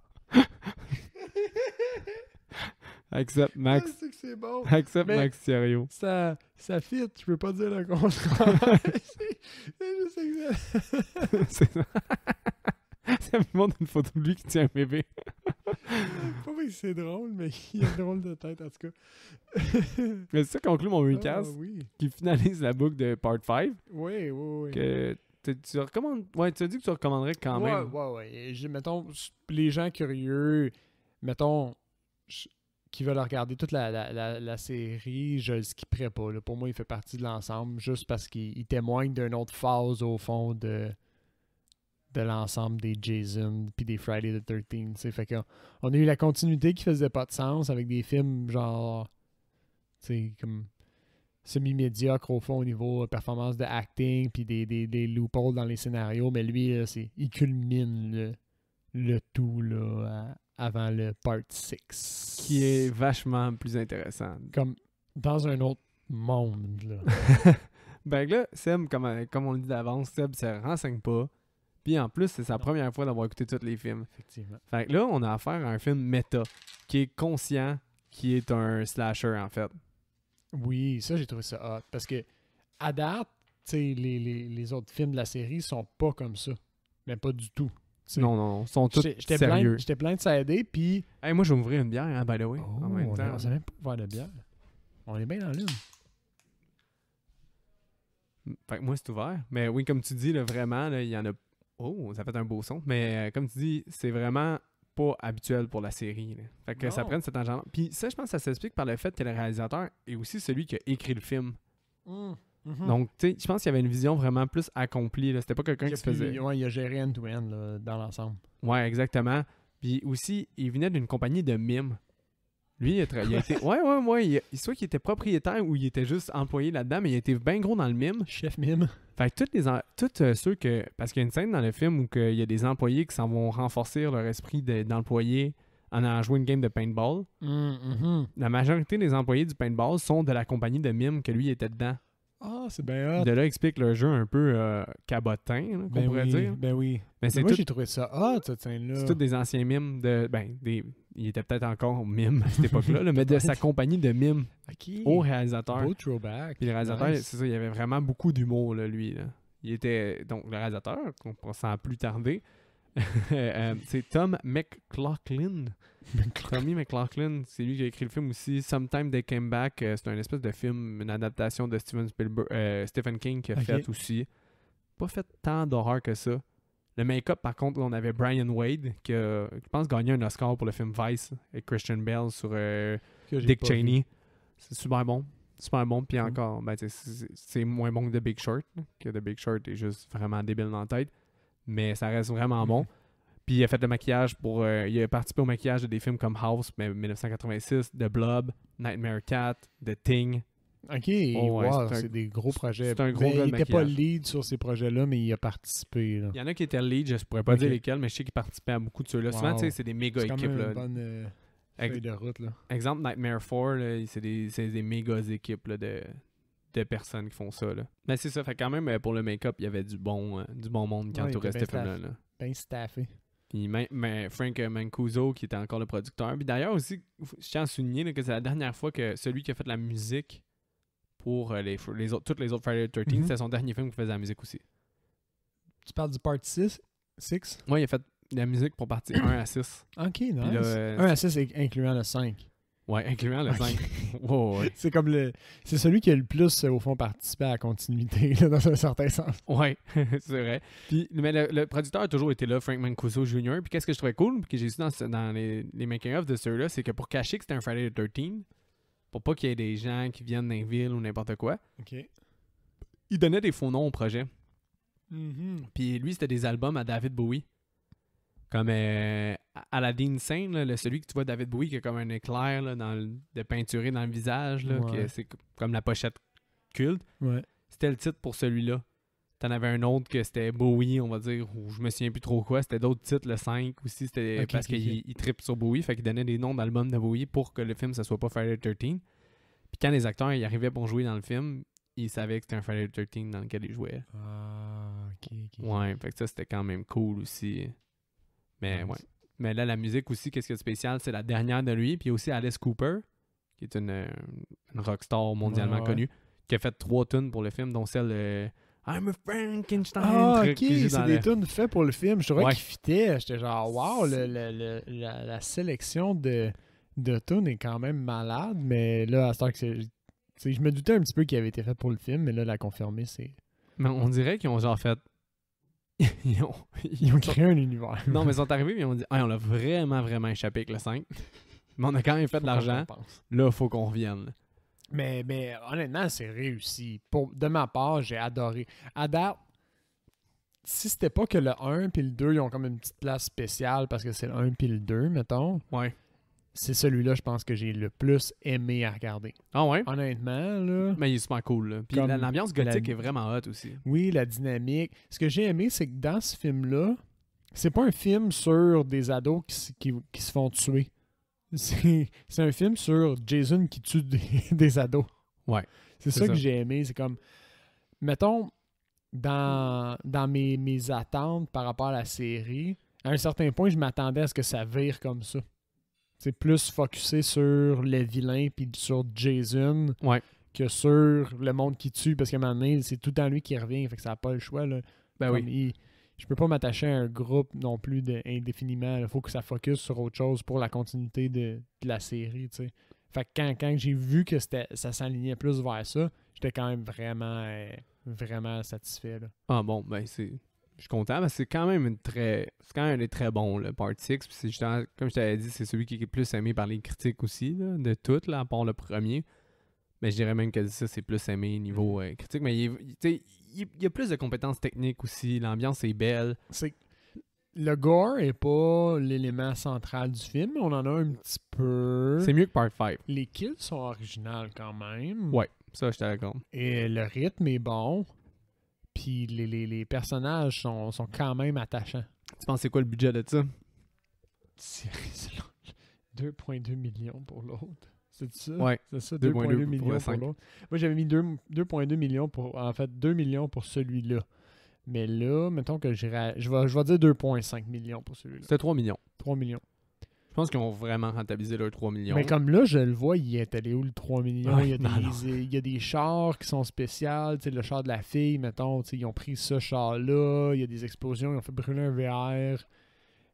Accept Max. Je sais que c'est bon. Accept Mais- Max Thierriot. Ça fit, je peux pas dire le contraire. c'est juste excellent. C'est ça. Ça me montre une photo de lui qui tient un bébé. Pas que c'est drôle, mais il a une drôle de tête en tout cas. Mais ça conclut mon recast Ah, oui. qui finalise la boucle de Part 5. Oui. Que tu recommandes. Ouais, tu as dit que tu recommanderais quand même. Ouais. Mettons, les gens curieux, mettons, qui veulent regarder toute la série, je le skipperais pas. Là. Pour moi, il fait partie de l'ensemble, juste parce qu'il témoigne d'une autre phase, au fond, de l'ensemble des Jason puis des Friday the 13th. T'sais. Fait qu'on a eu la continuité qui faisait pas de sens avec des films genre, tu sais, comme semi-médiocre au fond au niveau performance de acting puis des loopholes dans les scénarios, mais lui là, il culmine le tout là avant le part 6 Qui est vachement plus intéressant. comme dans un autre monde là. Ben là, Seb, comme on le dit d'avance, Seb se renseigne pas. Puis en plus, c'est sa première fois d'avoir écouté tous les films. Effectivement. Fait que là, on a affaire à un film méta, qui est conscient, qui est un slasher, en fait. Oui, ça, j'ai trouvé ça hot. Parce que, à date, tu sais, les autres films de la série sont pas comme ça. Mais pas du tout. T'sais. Non, ils sont tous J'étais sérieux. J'étais plein de s'aider, puis... Hey, moi, je vais m'ouvrir une bière, hein, by the way, Oh, en même temps. on sait même pas boire de bière. On est bien dans l'une. Fait que moi, c'est ouvert. Mais oui, comme tu dis, là, vraiment, là, il y en a... Oh, ça fait un beau son. Mais comme tu dis, c'est vraiment pas habituel pour la série. Là. Fait que ça Non. prenne cet engagement. Puis ça, je pense que ça s'explique par le fait que le réalisateur est aussi celui qui a écrit le film. Donc, tu sais, je pense qu'il y avait une vision vraiment plus accomplie. Là. C'était pas quelqu'un qui se faisait... Ouais, il a géré end-to-end là, dans l'ensemble. Ouais, exactement. Puis aussi, il venait d'une compagnie de mimes. Lui, il a été... Ouais. Soit qu'il était propriétaire ou il était juste employé là-dedans, mais il était bien gros dans le mime. Chef mime. Fait que tous ceux que... Parce qu'il y a une scène dans le film où il y a des employés qui s'en vont renforcer leur esprit d'employé en allant jouer une game de paintball. La majorité des employés du paintball sont de la compagnie de mime que lui était dedans. Ah, c'est bien hot. De là explique le jeu un peu cabotin, là, qu'on pourrait dire. Ben oui. Mais c'est moi, tout... j'ai trouvé ça hot, cette scène-là. C'est tous des anciens mimes de... il était peut-être encore mime à cette époque-là, là, mais de sa compagnie de mimes au réalisateur. Beau throwback. Puis le réalisateur, Nice. c'est ça, il avait vraiment beaucoup d'humour, là, lui. Là. Il était... Donc, le réalisateur, sans plus tarder, c'est Tom McLaughlin. Tommy McLaughlin, c'est lui qui a écrit le film aussi. Sometime They Came Back, c'est un espèce de film, une adaptation de Stephen King qui a fait aussi. Pas fait tant d'horreur que ça. Le make-up, par contre, on avait Brian Wade, qui a, je pense, gagné un Oscar pour le film Vice avec Christian Bale sur Dick Cheney. C'est super bon. Super bon. Puis encore, ben, c'est moins bon que The Big Short. Que The Big Short est juste vraiment débile dans la tête. Mais ça reste vraiment bon. Puis il a fait le maquillage pour... il a participé au maquillage de des films comme House, 1986, The Blob, Nightmare Cat, The Thing. Ok, Oh, ouais, wow, c'est c'est des gros projets. c'est un gros Mais gars de il était pas maquillage. lead sur ces projets-là, mais il a participé. Là. Il y en a qui étaient lead, je pourrais pas Ok. dire lesquels, mais je sais qu'ils participaient à beaucoup de ceux-là. Souvent, Wow. tu sais, c'est des méga C'est quand équipes. même Là. une bonne feuille de route. Là. Exemple, Nightmare 4, là, c'est des méga équipes là, de personnes qui font ça. Là. Mais c'est ça, fait quand même, pour le make-up, il y avait du bon monde qui Ouais, entourait il était ce bien film-là. Là. Ben staffé. Puis mais Frank Mancuso, qui était encore le producteur. Puis d'ailleurs aussi, je tiens à souligner là, que c'est la dernière fois que celui qui a fait la musique pour toutes les autres Friday the 13th, c'était son dernier film qui faisait la musique aussi. Tu parles du part 6? Ouais, il a fait la musique pour partie 1 à 6. Ok, nice. Puis là, 1 à 6 incluant le 5. Ouais, incluant le Ok. 5. Ouais. C'est comme c'est celui qui a le plus, au fond, participé à la continuité, là, dans un certain sens. Ouais, c'est vrai. Puis, mais le producteur a toujours été là, Frank Mancuso Jr. Puis qu'est-ce que je trouvais cool, puis que j'ai vu dans les making-of de ceux-là, c'est que pour cacher que c'était un Friday the 13th, pour pas qu'il y ait des gens qui viennent d'un ville ou n'importe quoi, Ok. il donnait des faux noms au projet. Puis lui, c'était des albums à David Bowie. Comme Aladdin Sane, là, celui que tu vois David Bowie qui a comme un éclair là, de peinturé dans le visage, là, Ouais. que c'est comme la pochette culte. Ouais. C'était le titre pour celui-là. T'en avais un autre que c'était Bowie, on va dire, ou je me souviens plus trop quoi. C'était d'autres titres, le 5 aussi, c'était Ok, parce ok, qu'il trippe sur Bowie, fait qu'il donnait des noms d'albums de Bowie pour que le film, ça soit pas Friday the 13th. Puis quand les acteurs ils arrivaient pour jouer dans le film, ils savaient que c'était un Friday the 13th dans lequel ils jouaient. Ah, ok. Ouais, fait que ça, c'était quand même cool aussi. Mais Nice. ouais. Mais là, la musique aussi, qu'est-ce qu'il y a de spécial? C'est la dernière de lui. Puis il y a aussi Alice Cooper, qui est une rockstar mondialement Ouais. connue, qui a fait 3 tunes pour le film, dont celle I'm a Frankenstein. Ah, ok, qui joue c'est dans des le- tunes faites pour le film. Je trouvais Ouais. qu'ils fitaient. J'étais genre, wow, la sélection de tunes est quand même malade. Mais là, à ce temps que je me doutais un petit peu qu'il avait été fait pour le film, mais là, la confirmer, c'est. Mais on dirait qu'ils ont genre fait... ils ont Ils ont créé un univers. Non, mais ils sont arrivés et ils ont dit on l'a vraiment, vraiment échappé avec le 5. Mais on a quand même fait de l'argent. Là, il faut qu'on revienne. Là. Mais honnêtement, c'est réussi. De ma part, j'ai adoré. À date, si c'était pas que le 1 puis le 2, ils ont comme une petite place spéciale parce que c'est le 1 puis le 2, mettons, Ouais. c'est celui-là, je pense, que j'ai le plus aimé à regarder. Ah ouais? Honnêtement, là. Mais il est super cool. Là. Puis Comme l'ambiance gothique la- est vraiment hot aussi. Oui, la dynamique. Ce que j'ai aimé, c'est que dans ce film-là, c'est pas un film sur des ados qui se font tuer. C'est un film sur Jason qui tue des ados. Ouais. C'est C'est ça ça. que j'ai aimé. C'est comme. mettons, dans mes attentes par rapport à la série, à un certain point, je m'attendais à ce que ça vire comme ça. C'est plus focusé sur le vilain puis sur Jason Ouais. que sur le monde qui tue, parce qu'à un moment donné, c'est tout le temps lui qui revient, fait que ça n'a pas le choix. Là. Ben Comme oui. je peux pas m'attacher à un groupe non plus indéfiniment. Il faut que ça focus sur autre chose pour la continuité de la série. T'sais. Fait que quand j'ai vu que ça s'alignait plus vers ça, j'étais quand même vraiment satisfait. Là. Ah bon, ben c'est... Je suis content, parce que c'est quand même c'est quand même un des très bons, le Part 6. Puis c'est justement, comme je t'avais dit, c'est celui qui est le plus aimé par les critiques aussi, là, de toutes, là, à part le premier. Mais je dirais même que ça, c'est plus aimé niveau critique. Mais il y a plus de compétences techniques aussi. L'ambiance est belle. Le gore est pas l'élément central du film, mais on en a un petit peu. C'est mieux que Part 5. Les kills sont originales quand même. Ouais, ça, je suis d'accord. Et le rythme est bon. Puis les personnages sont quand même attachants. Tu penses c'est quoi le budget de ça? 2,2 millions pour l'autre. C'est ça? Ouais. C'est ça, 2,2 2,2 millions pour l'autre. Moi, j'avais mis 2,2 millions pour... En fait, 2 millions pour celui-là. Mais là, mettons que je vais dire 2,5 millions pour celui-là. C'était 3 millions. 3 millions. Je pense qu'ils ont vraiment rentabilisé leurs 3 millions. Mais comme là, je le vois, il est allé où le 3 millions? Ouais, il y a des chars qui sont spéciaux. Le char de la fille, mettons, ils ont pris ce char-là. Il y a des explosions, ils ont fait brûler un VR.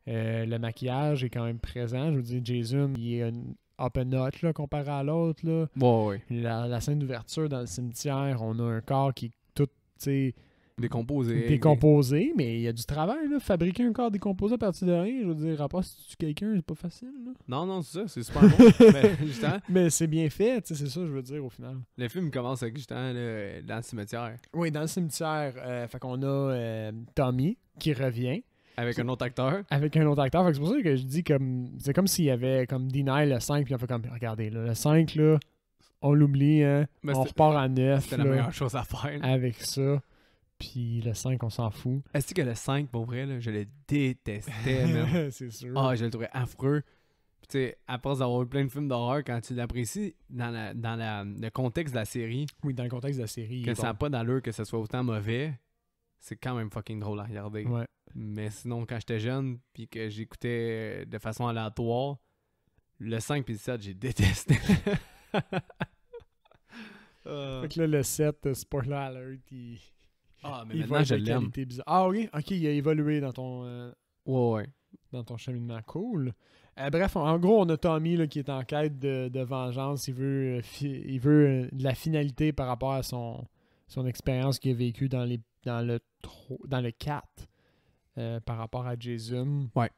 Le maquillage est quand même présent. Je veux dire, Jason, il est up a notch là, comparé à l'autre. Là. Ouais. La scène d'ouverture dans le cimetière, on a un corps qui est tout, décomposé, mais il y a du travail. Là. Fabriquer un corps décomposé à partir de rien, je veux dire, à part si tu tues quelqu'un, c'est pas facile. Là. Non, c'est ça, c'est super bon. Mais justement, mais c'est bien fait, c'est ça je veux dire au final. le film commence avec justement là, dans le cimetière. Oui, dans le cimetière, fait qu'on a Tommy qui revient. Avec un autre acteur. Avec un autre acteur. Fait que c'est pour ça que je dis comme. C'est comme s'il y avait comme Deny le 5, puis on fait comme. Regardez, là, le 5, là, on l'oublie, hein. Mais on repart à 9. C'était la meilleure chose à faire. Avec ça. Puis le 5, on s'en fout. Est-ce que le 5, pour vrai, là, je le détestais, même. C'est sûr. Ah, je le trouvais affreux. Puis, tu sais, à force d'avoir eu plein de films d'horreur, quand tu l'apprécies dans le contexte de la série, oui, dans le contexte de la série. que ça n'a pas d'allure que ce soit autant mauvais, c'est quand même fucking drôle à regarder. Ouais. Mais sinon, quand j'étais jeune, puis que j'écoutais de façon aléatoire, le 5 puis le 7, j'ai détesté. Fait que là, le 7, spoiler alert, mais il maintenant, va je être de l'aime. qualité bizarre. Ah oui? Ok, il a évolué dans ton... Ouais. Dans ton cheminement. Cool. Bref, en gros, on a Tommy là, qui est en quête de vengeance. Il veut de la finalité par rapport à son expérience qu'il a vécue dans le 4 par rapport à Jason. Ouais.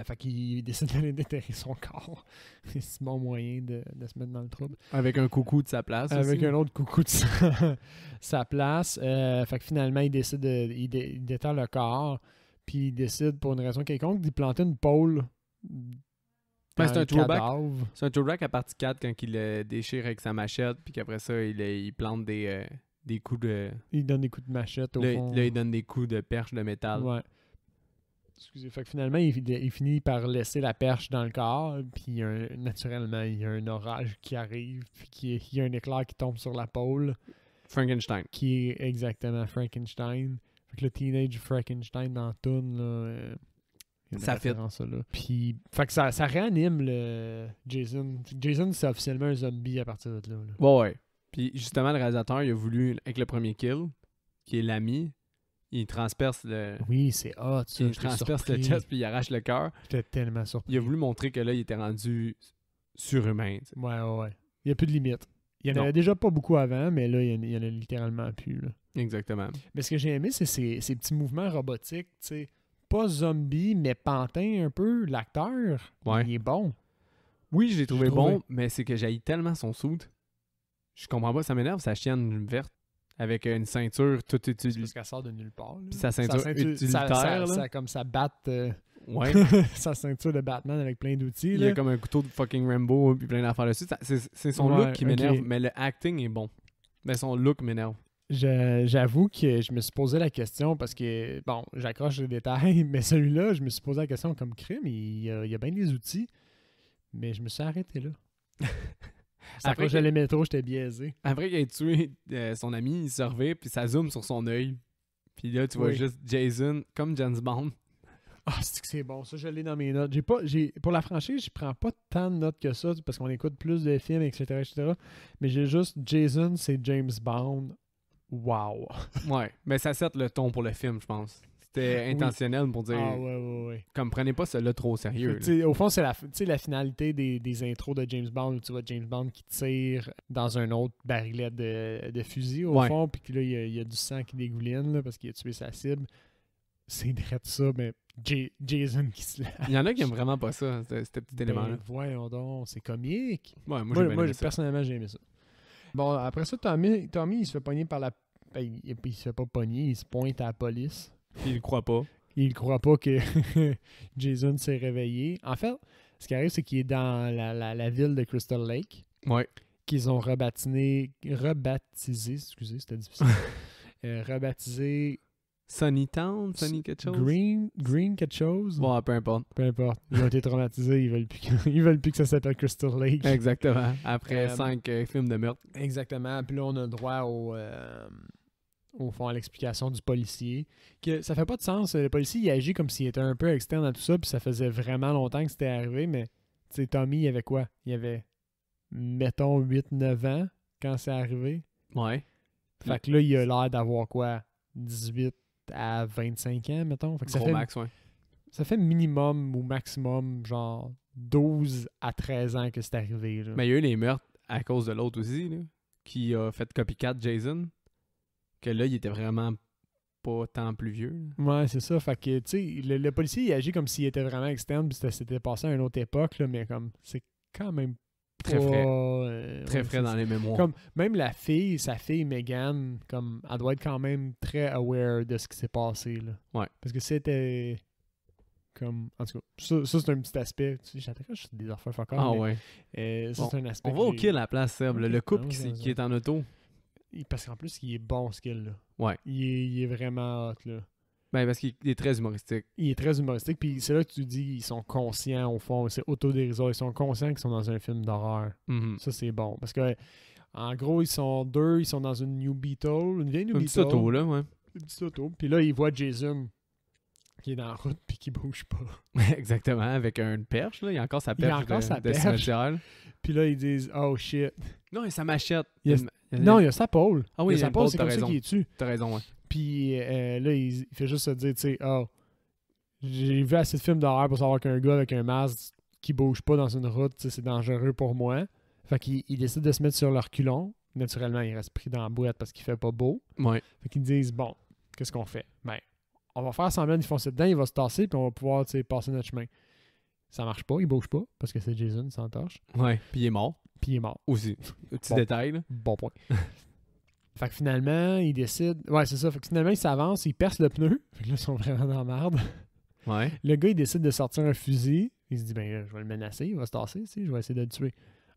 Fait qu'il décide d'aller déterrer son corps. C'est un bon moyen de se mettre dans le trouble. Avec un coucou de sa place Avec aussi. un autre coucou de sa place. Fait que finalement, il décide il déterre le corps. Puis il décide, pour une raison quelconque, d'y planter une pôle. C'est un throwback. Cadavre. C'est un throwback à partie 4 quand il le déchire avec sa machette, puis qu'après ça, il plante des coups de... Il donne des coups de machette au fond. Là, il donne des coups de perche de métal. Ouais. Excusez. Fait que finalement, il finit par laisser la perche dans le corps, puis naturellement, il y a un orage qui arrive, puis il y a un éclair qui tombe sur la pôle. Frankenstein. Qui est exactement Frankenstein. Fait que le Teenage Frankenstein dans la toune, là... Ça fit. Là. Puis, fait que ça réanime le Jason. Jason, c'est officiellement un zombie à partir de là. Ouais. Puis justement, le réalisateur, il a voulu, avec le premier kill, qui est l'ami, il transperce le... Oui, c'est hot, ça. Il transperce le chest, puis il arrache le cœur. J'étais tellement surpris. Il a voulu montrer que là, il était rendu surhumain. T'sais. Ouais. Il n'y a plus de limite. Il y en Non. avait déjà pas beaucoup avant, mais là, il y en a littéralement plus. Là. Exactement. Mais ce que j'ai aimé, c'est ces petits mouvements robotiques, tu sais. Pas zombie, mais pantin un peu. L'acteur, Ouais. il est bon. Oui, je l'ai trouvé trouvé. bon, mais c'est que j'haïs tellement son soude. Je comprends pas, ça m'énerve, sa chienne verte, avec une ceinture toute C'est utilisée. parce qu'elle sort de nulle part. Là. Puis sa ceinture utilitaire, là. Ça comme ça batte Ouais. sa ceinture de Batman avec plein d'outils. Il y a comme un couteau de fucking Rambo, puis plein d'affaires dessus. C'est son Ouais, look qui m'énerve, ok. mais le acting est bon. Mais son look m'énerve. J'avoue que je me suis posé la question parce que, bon, j'accroche les détails, mais celui-là, je me suis posé la question comme crime. Il y a bien des outils, mais je me suis arrêté là. Ça accrochait les métros, j'étais biaisé. Après qu'il ait tué son ami, il se revient, puis ça zoome sur son œil. Puis là, tu vois juste Jason, comme James Bond. Ah, c'est que c'est bon. Ça, je l'ai dans mes notes. Pour la franchise, je prends pas tant de notes que ça, parce qu'on écoute plus de films, etc. Mais j'ai juste Jason, c'est James Bond. Wow. Ouais, mais ça set le ton pour le film, je pense. C'était intentionnel pour dire... Ah ouais. Comme, prenez pas cela trop au sérieux. Au fond, c'est la finalité des intros de James Bond, où tu vois James Bond qui tire dans un autre barilette de fusil, au fond, puis que là, il y a du sang qui dégouline, là, parce qu'il a tué sa cible. C'est direct ça, mais Jason qui se lâche. Il y en a qui aiment vraiment pas ça, ce petit élément-là. Voyons donc, c'est comique. Ouais, moi personnellement, j'ai aimé ça. Bon, après ça, Tommy, il se fait pogner par la... il se fait pas pogner, il se pointe à la police. Puis il croit pas. Il croit pas que Jason s'est réveillé. En fait, ce qui arrive, c'est qu'il est dans la ville de Crystal Lake. Ouais. Qu'ils ont rebaptisé, excusez, c'était difficile. Rebaptisé... Sunny Town, Sunny quelque chose? Green quelque chose? Bon, peu importe. Peu importe. Ils ont été traumatisés, ils veulent plus que ça s'appelle Crystal Lake. Exactement. Après 5 films de meurtre. Exactement. Puis là, on a droit au fond, à l'explication du policier. Que ça fait pas de sens. Le policier, il agit comme s'il était un peu externe à tout ça, puis ça faisait vraiment longtemps que c'était arrivé, mais tu sais, Tommy, il avait quoi? Il avait, mettons, 8-9 ans quand c'est arrivé. Ouais. Fait que là, il a l'air d'avoir quoi? 18 à 25 ans, mettons. Fait que ça fait, max, ouais. Ça fait minimum ou maximum, genre 12 à 13 ans que c'est arrivé. Là. Mais il y a eu les meurtres à cause de l'autre aussi, là, qui a fait copycat Jason. Que là, il était vraiment pas tant plus vieux. Là. Ouais, c'est ça. Fait que, tu sais, le policier, il agit comme s'il était vraiment externe, puis c'était passé à une autre époque, là, mais comme, c'est quand même très pas, frais. Très frais dans les mémoires. Comme, même sa fille, Megan, comme, elle doit être quand même très aware de ce qui s'est passé, là. Ouais. Parce que c'était... Comme, en tout cas, ça c'est un petit aspect. Tu sais, j'attaque des affaires fuck off, ouais. Ça, c'est un aspect. On va au kill à la place, Seb. Okay. Le couple qui est en auto. Parce qu'en plus, il est bon, ce kill, là. Ouais. Il est vraiment hot, là. Ben, parce qu'il est très humoristique. Il est très humoristique, puis c'est là que tu dis ils sont conscients, au fond, c'est autodérisoire. Ils sont conscients qu'ils sont dans un film d'horreur. Mm-hmm. Ça, c'est bon. Parce que, en gros, ils sont dans une New Beetle, une vieille New Beetle. Une petite auto, là, ouais. Une petite auto. Puis là, ils voient Jason qui est dans la route puis qui bouge pas. Exactement, avec une perche, là. Il y a encore sa perche de cimetière. Puis là, ils disent « Oh, shit ». Non, et sa machette. Non, il y a sa pôle. Ah oui, il y a sa pôle, c'est comme raison. ça qu'il est dessus. T'as raison, ouais. Puis là, il fait juste se dire, tu sais, « Oh, j'ai vu assez de films d'horreur pour savoir qu'un gars avec un masque qui bouge pas dans une route, c'est dangereux pour moi. » Fait qu'il décide de se mettre sur leur culon. Naturellement, il reste pris dans la boîte parce qu'il fait pas beau. Ouais. Fait qu'ils disent « Bon, qu'est-ce qu'on fait? » Ben, on va faire semblant d'y foncer dedans, il va se tasser, puis on va pouvoir passer notre chemin. Ça marche pas, il bouge pas, parce que c'est Jason, il s'entorche. Ouais, puis il est mort. Puis il est mort. Aussi. Petit détail, là. Bon point. Fait que finalement, il décide... Ouais, c'est ça. Fait que finalement, il s'avance, il perce le pneu. Fait que là, ils sont vraiment dans la merde. Ouais. Le gars, il décide de sortir un fusil. Il se dit, ben, je vais le menacer, il va se tasser, tu sais, je vais essayer de le tuer.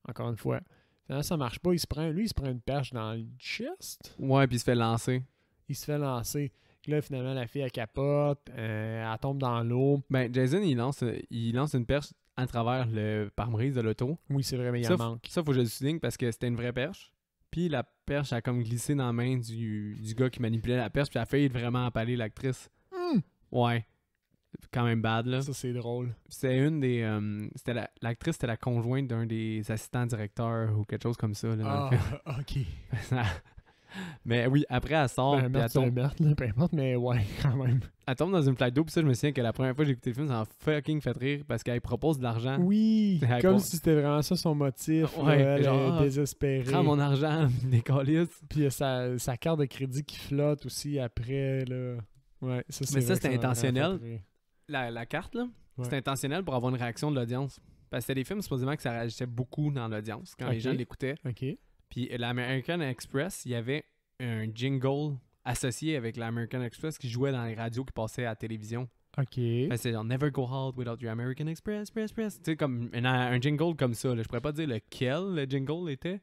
Encore une fois. Finalement, ça marche pas. Il se prend une perche dans le chest. Ouais, puis il se fait lancer. Il se fait lancer. Là, finalement, la fille, elle capote, elle tombe dans l'eau. Ben, Jason, il lance une perche à travers le pare-brise de l'auto. Oui, c'est vrai, mais il en manque. Ça, faut que je le souligne parce que c'était une vraie perche. Puis la perche a comme glissé dans la main du gars qui manipulait la perche, puis elle a failli vraiment empaler l'actrice. Ouais. Quand même bad, là. Ça, c'est drôle. C'était une des... l'actrice, c'était la conjointe d'un des assistants directeurs ou quelque chose comme ça. Là, OK. Mais oui, après, elle sort. Ben, elle tombe... peu importe, mais ouais, quand même. Elle tombe dans une flaque d'eau, puis ça, je me souviens que la première fois que j'ai écouté le film, ça m'a fucking fait rire parce qu'elle propose de l'argent. Oui, comme si c'était vraiment ça son motif. Ouais, elle genre, est désespérée. Prends mon argent, des calices. Puis il y a sa carte de crédit qui flotte aussi après, là. Ouais, ça, c'est mais ça, c'était intentionnel. La la carte, là, c'était intentionnel pour avoir une réaction de l'audience. Parce que c'était des films, supposément, que ça réagissait beaucoup dans l'audience quand les gens l'écoutaient. OK. Puis l'American Express, il y avait un jingle associé avec l'American Express qui jouait dans les radios qui passaient à la télévision. OK. C'est genre Never go hard without your American Express. Tu sais, comme un jingle comme ça. Là. Je pourrais pas dire lequel le jingle était,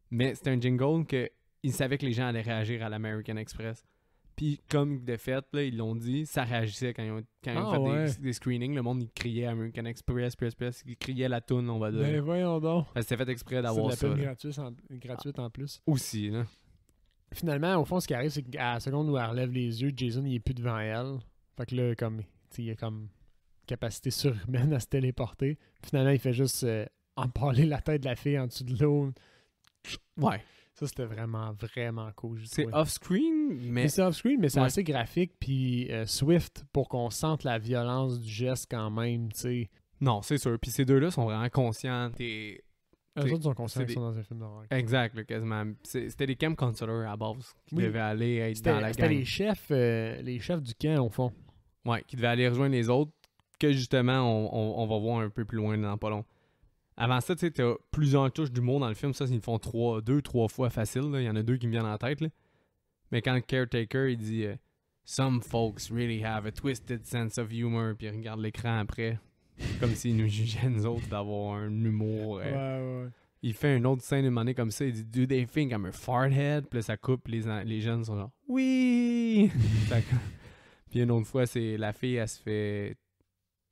mais c'était un jingle que il savait que les gens allaient réagir à l'American Express. Puis comme de fait, là, ils l'ont dit, ça réagissait quand ils ont fait des screenings. Le monde, il criait American Express, il criait la toune, on va dire. Ben voyons donc. C'était fait exprès d'avoir ça. C'est de la peine gratuite en plus. Aussi, là. Finalement, au fond, ce qui arrive, c'est qu'à la seconde où elle relève les yeux, Jason, il est plus devant elle. Fait que là, comme, il a comme capacité surhumaine à se téléporter. Puis finalement, il fait juste empaler la tête de la fille en dessous de l'eau. Ouais. Ça, c'était vraiment, vraiment cool. C'est off-screen, mais... C'est off-screen, mais c'est assez graphique. Puis Swift, pour qu'on sente la violence du geste quand même, tu sais. Non, c'est sûr. Puis ces deux-là sont vraiment conscients. Eux autres sont conscients qu'ils sont dans un film d'horreur. Exact, là, quasiment. C'était des camp counselors à base qui devaient aller être dans la gang. C'était les chefs du camp, au fond. Ouais, qui devaient aller rejoindre les autres, que justement, on va voir un peu plus loin dans pas long. Avant ça, tu sais, t'as plusieurs touches d'humour dans le film. Ça, ils le font 2-3 fois facile. Il y en a 2 qui me viennent en tête. Là. Mais quand le caretaker, il dit Some folks really have a twisted sense of humor, puis il regarde l'écran après, comme s'il nous jugeait, nous autres, d'avoir un humour. Ouais. Il fait une autre scène une année comme ça. Il dit Do they think I'm a farthead? Puis là, ça coupe. Les jeunes sont genre Oui! Puis une autre fois, c'est la fille, elle se fait.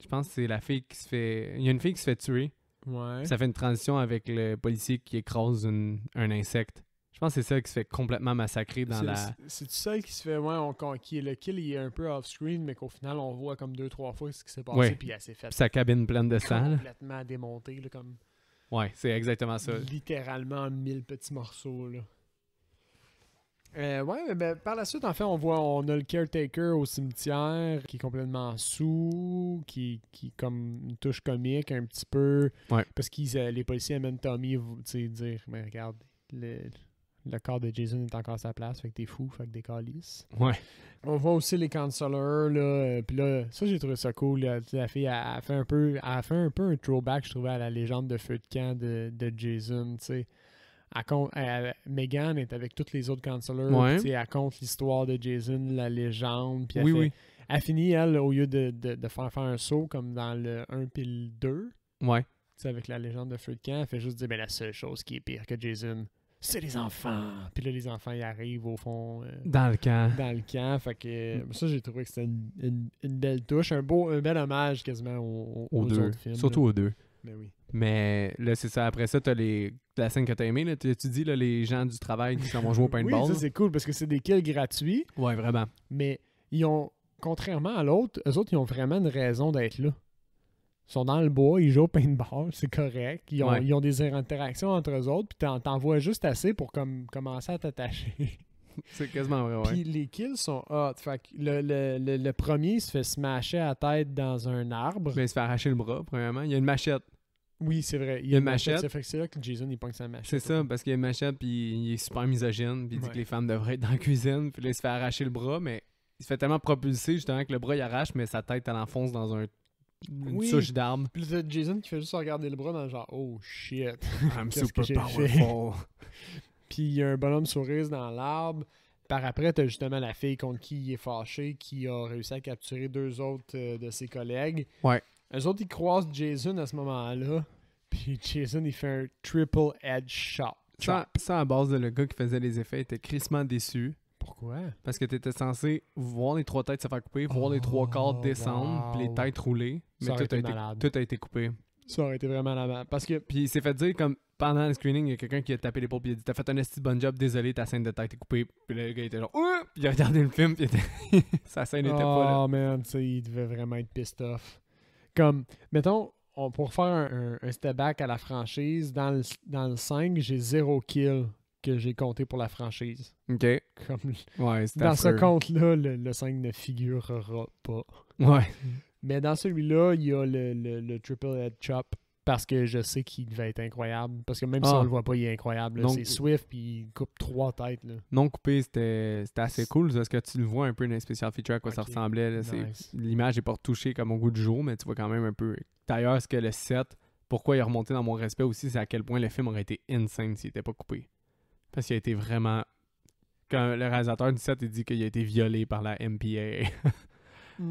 Je pense que c'est la fille qui se fait. Il y a une fille qui se fait tuer. Ouais. Ça fait une transition avec le policier qui écrase un insecte. Je pense que c'est ça qui se fait complètement massacrer dans C'est celle qui se fait, qui est le kill, il est un peu off-screen, mais qu'au final, on voit comme 2-3 fois ce qui s'est passé, puis elle s'est faite. Sa cabine pleine de sang. Complètement démontée, là, comme. Ouais, c'est exactement ça. Littéralement en 1000 petits morceaux, là. Ben, par la suite, en fait, on a le caretaker au cimetière qui est complètement sous, qui comme une touche comique un petit peu. Ouais. Parce que les policiers amènent Tommy dire mais regarde, le corps de Jason est encore à sa place, fait que t'es fou, fait que des calices. Ouais. On voit aussi les counselors, là. Puis là, ça, j'ai trouvé ça cool. Là, la fille, elle fait un peu un throwback, je trouvais, à la légende de feu de camp de Jason, tu sais. Megan est avec tous les autres counselors. Ouais. Elle compte l'histoire de Jason, la légende. Puis elle finit, elle, au lieu de faire un saut comme dans le 1 puis le 2, ouais. Avec la légende de feu de camp, elle fait juste dire la seule chose qui est pire que Jason, c'est les enfants. Puis là, les enfants, ils arrivent au fond. Dans le camp. Fait que ça, j'ai trouvé que c'était une belle touche. Un bel hommage quasiment aux autres films. Surtout aux 2. Ben oui. Mais là, c'est ça. Après ça, t'as la scène que t'as aimée. Tu dis là, les gens du travail qui s'en vont jouer au paintball. Oui, ça, c'est cool parce que c'est des kills gratuits. Ouais, vraiment. Mais ils ont, contrairement à l'autre, eux autres, ils ont vraiment une raison d'être là. Ils sont dans le bois, ils jouent au paintball, c'est correct. Ils ont des interactions entre eux autres, puis t'en vois juste assez pour commencer à t'attacher. C'est quasiment vrai, ouais. Puis les kills sont hot. Fait que le premier se fait smasher à la tête dans un arbre. Mais il se fait arracher le bras, premièrement. Il y a une machette. Oui, c'est vrai. Il y a une machette. Fait que c'est là que Jason, il pogne sa machette. C'est ça, parce qu'il y a une machette, puis il est super misogyne, puis il dit que les femmes devraient être dans la cuisine, puis là, il se fait arracher le bras, mais il se fait tellement propulser, justement, que le bras, il arrache, mais sa tête, elle enfonce dans une souche d'arbre. Puis là, Jason qui fait juste regarder le bras dans le genre « Oh, shit! » I'm super powerful. Puis il y a un bonhomme souris dans l'arbre. Par après, t'as justement la fille contre qui il est fâché, qui a réussi à capturer 2 autres de ses collègues. Ouais. Eux autres, ils croisent Jason à ce moment-là. Puis Jason, il fait un triple edge shot. Ça, à base de le gars qui faisait les effets, était crissement déçu. Pourquoi? Parce que t'étais censé voir les 3 têtes se faire couper, voir les 3 quarts descendre, puis les têtes rouler. Mais tout a été coupé. Ça aurait été vraiment la merde. Parce que... Puis il s'est fait dire, comme pendant le screening, il y a quelqu'un qui a tapé l'épaule, puis il a dit T'as fait un esti bon job, désolé, ta scène de tête est coupée. Puis là, le gars était genre Puis il a regardé le film, puis sa scène était pas là. Oh man, tu sais, il devait vraiment être pissed off. Comme, mettons, pour faire un step back à la franchise, dans le 5, j'ai 0 kill que j'ai compté pour la franchise. OK. Comme, ouais, dans ce compte-là, le 5 ne figurera pas. Ouais. Mais dans celui-là, il y a le triple head chop parce que je sais qu'il devait être incroyable. Parce que même si on le voit pas, il est incroyable. C'est Swift puis il coupe 3 têtes. Là. Non coupé, c'était assez cool parce que tu le vois un peu dans les special features à quoi ça ressemblait. Là, nice. L'image n'est pas retouchée comme au goût du jour, mais tu vois quand même un peu. D'ailleurs, ce que le 7, pourquoi il est remonté dans mon respect aussi, c'est à quel point le film aurait été insane s'il n'était pas coupé. Parce qu'il a été vraiment... Quand le réalisateur du 7, il dit qu'il a été violé par la MPA.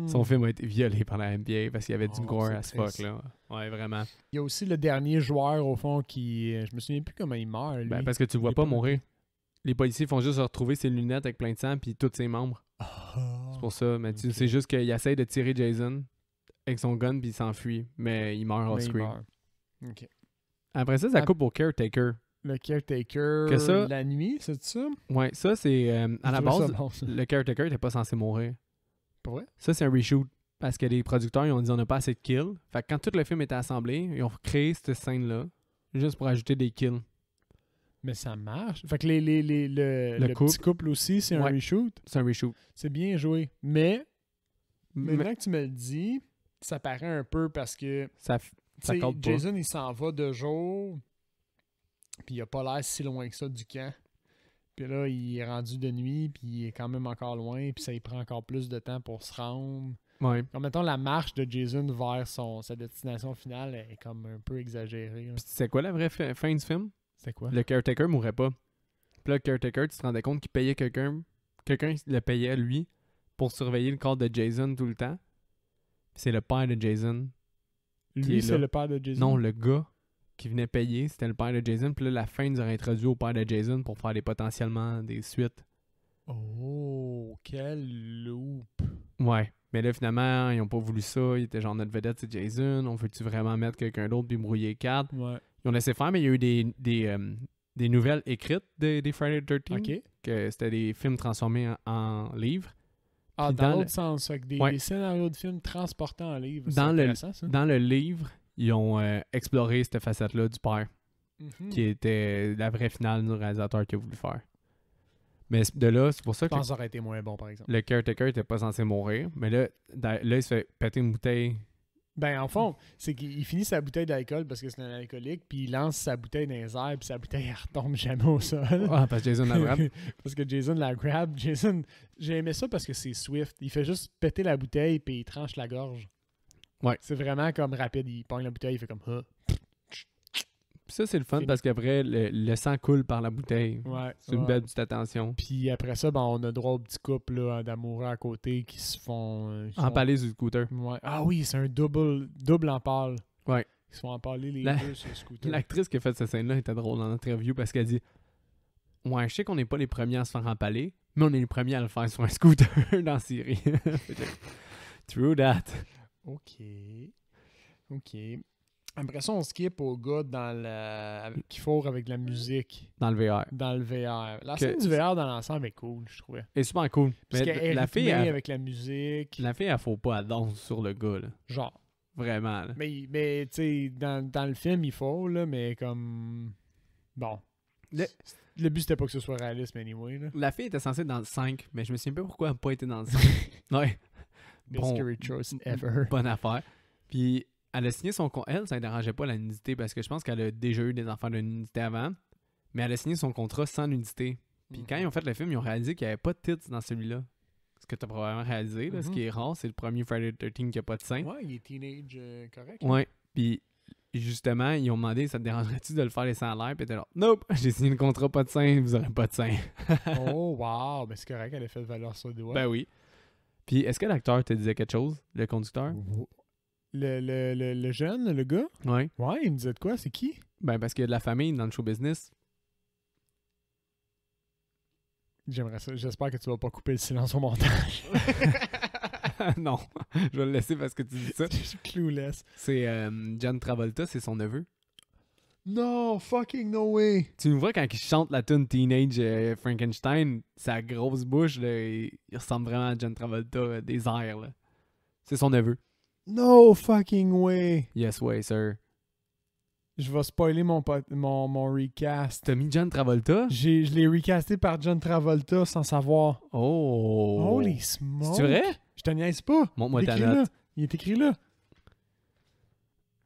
Son film a été violé par la MPA parce qu'il y avait du gore as fuck, là. Ouais, vraiment. Il y a aussi le dernier joueur, au fond, qui... Je me souviens plus comment il meurt, lui. Ben, parce que tu le vois pas mourir. Les policiers font juste retrouver ses lunettes avec plein de sang puis tous ses membres. C'est pour ça. Mais c'est juste qu'il essaie de tirer Jason avec son gun puis il s'enfuit. Mais il meurt off-screen. OK. Après ça coupe au Caretaker. Le Caretaker, Que ça- la nuit, c'est ça? Ouais, ça c'est... à la Je trouvais base, ça bon, ça. le Caretaker était pas censé mourir. Pour vrai? Ça, c'est un reshoot. Parce que les producteurs, ils ont dit on n'a pas assez de kills. Fait que quand tout le film était assemblé, ils ont créé cette scène-là juste pour ajouter des kills. Mais ça marche. Fait que le couple. petit couple aussi, c'est un Ouais. reshoot. C'est un reshoot. C'est bien joué. Mais, Mais maintenant que tu me le dis, ça paraît un peu parce que ça tu sais, compte pas. Jason, il s'en va de jour, puis il a pas l'air si loin que ça du camp. Puis là, il est rendu de nuit, puis il est quand même encore loin, puis ça lui prend encore plus de temps pour se rendre. Ouais. En mettons, la marche de Jason vers sa destination finale est comme un peu exagérée. là. Puis c'est quoi la vraie fin du film? C'est quoi? Le Caretaker mourrait pas. Puis là, le Caretaker, tu te rendais compte qu'il payait quelqu'un. Quelqu'un le payait, lui, pour surveiller le corps de Jason tout le temps. Puis c'est le père de Jason. qui Lui, est c'est là. le père de Jason? Non, le gars qui venait payer, c'était le père de Jason. Puis là, la fin nous aurait introduit au père de Jason pour faire potentiellement des suites. Oh, quel loop! Ouais. Mais là, finalement, ils ont pas voulu ça. Ils étaient genre, notre vedette, c'est Jason. On veut-tu vraiment mettre quelqu'un d'autre puis brouiller 4? Ouais. Ils ont laissé faire, mais il y a eu des nouvelles écrites des Friday the 13th. OK. Que c'était des films transformés en livres. Ah, Puis dans dans l'autre sens, fait que Ouais. des scénarios de films transportés en livre. C'est Dans le- intéressant, ça. Dans le livre, ils ont exploré cette facette-là du père, Mhm. qui était la vraie finale du réalisateur qui a voulu faire. Mais de là, c'est pour ça Je que pense que ça aurait été moins bon, par exemple. le Caretaker était pas censé mourir. Mais là, là, il se fait péter une bouteille. Ben, en fond, c'est qu'il finit sa bouteille d'alcool parce que c'est un alcoolique, puis il lance sa bouteille dans les airs, puis sa bouteille, elle retombe jamais au sol. Ah, parce que Jason la frappe. Parce que Jason la grab. Jason, j'ai aimé ça parce que c'est swift. Il fait juste péter la bouteille, puis il tranche la gorge. Ouais. C'est vraiment comme rapide. Il pogne la bouteille, il fait comme... Ah. Puis ça, c'est le fun Fini. parce qu'après, le sang coule par la bouteille. Ouais. C'est une ouais. belle petite attention. Puis après ça, ben, on a droit au petit couple là, d'amoureux à côté qui se font... ils Empaler sur le scooter. Ouais. Ah oui, c'est un double empale. Ouais. Ils se font empaler les La- deux sur le scooter. L'actrice qui a fait cette scène-là était drôle dans l'interview parce qu'elle dit ouais, je sais qu'on n'est pas les premiers à se faire empaler, mais on est les premiers à le faire sur un scooter dans la série. True that. OK. Après ça, on skip au gars qui fourre avec la musique Dans le VR. dans le VR. La Que- scène du VR dans l'ensemble est cool, je trouvais. Et super cool. Parce Mais qu'elle est la rythmée fille, elle, avec la musique. la fille, elle faut pas, elle danse sur le gars, là. Genre. Vraiment, là. Mais tu sais, dans le film, il faut, là, mais comme... Bon. Le but, c'était pas que ce soit réaliste, mais anyway, là. La fille était censée être dans le 5, mais je me souviens pas pourquoi elle n'a pas été dans le 5. Ouais. Best Bon, career choice ever. bonne affaire. Puis, elle a signé son contrat. Elle, ça ne dérangeait pas la nudité parce que je pense qu'elle a déjà eu des enfants de nudité avant. Mais elle a signé son contrat sans nudité. Puis quand ils ont fait le film, ils ont réalisé qu'il n'y avait pas de tits dans celui-là. Ce que tu as probablement réalisé, là, ce qui est rare, c'est le premier Friday the 13th qui n'a pas de sein. Ouais, il est teenage correct. Ouais. Puis justement, ils ont demandé ça te dérangerait-tu de le faire les seins en l'air? Puis elle était là, nope, j'ai signé le contrat, pas de sein, vous aurez pas de sein. Oh, wow. Ben, c'est correct, elle a fait valoir sur le doigt. Ben oui. Puis est-ce que l'acteur te disait quelque chose, le conducteur? Le jeune, le gars? Ouais. Ouais, il me disait de quoi? C'est qui? Ben parce qu'il y a de la famille dans le show business. J'aimerais ça. J'espère que tu vas pas couper le silence au montage. Non, je vais le laisser parce que tu dis ça. Je suis clueless. C'est John Travolta, c'est son neveu. No, fucking no way. Tu nous vois quand il chante la tune Teenage Frankenstein, sa grosse bouche, là, il ressemble vraiment à John Travolta, des airs. Là. C'est son neveu. No fucking way. Yes way, sir. Je vais spoiler mon recast. T'as mis John Travolta? Je l'ai recasté par John Travolta sans savoir. Oh! Holy smoke. C'est vrai? Je te niaise pas. Montre-moi Il est ta écrit note. là. Il est écrit là.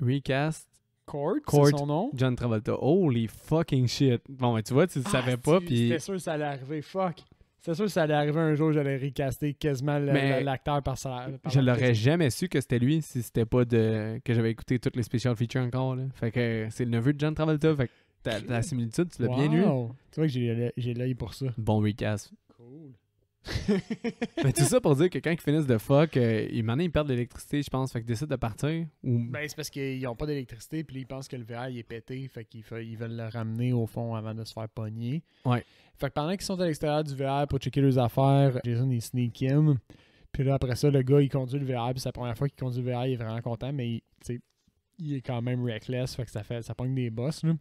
Recast, Court, Court. c'est son nom. John Travolta. Holy fucking shit. Bon, ben, tu vois, tu le savais pas, puis... C'était sûr que ça allait arriver. Fuck. C'était sûr que ça allait arriver un jour, j'allais recaster quasiment Mais l'acteur par sa. par Je la l'aurais jamais su que c'était lui si c'était pas que j'avais écouté toutes les special features encore. Là. Fait que c'est le neveu de John Travolta. Fait que la similitude, tu l'as bien eu. Wow. Tu vois que j'ai l'œil pour ça. Bon recast. Cool. Mais tout ça pour dire que quand ils finissent de fuck, maintenant ils perdent l'électricité, je pense, fait qu'ils décident de partir. Ou... Ben, c'est parce qu'ils n'ont pas d'électricité, puis ils pensent que le verre il est pété, fait qu'ils ils veulent le ramener au fond avant de se faire pogner. Ouais. Fait que pendant qu'ils sont à l'extérieur du VR pour checker leurs affaires, Jason il sneak in. Puis là, après ça, le gars il conduit le VR, puis c'est la première fois qu'il conduit le VR, il est vraiment content, mais il est quand même reckless, fait que ça pogne des bosses, là.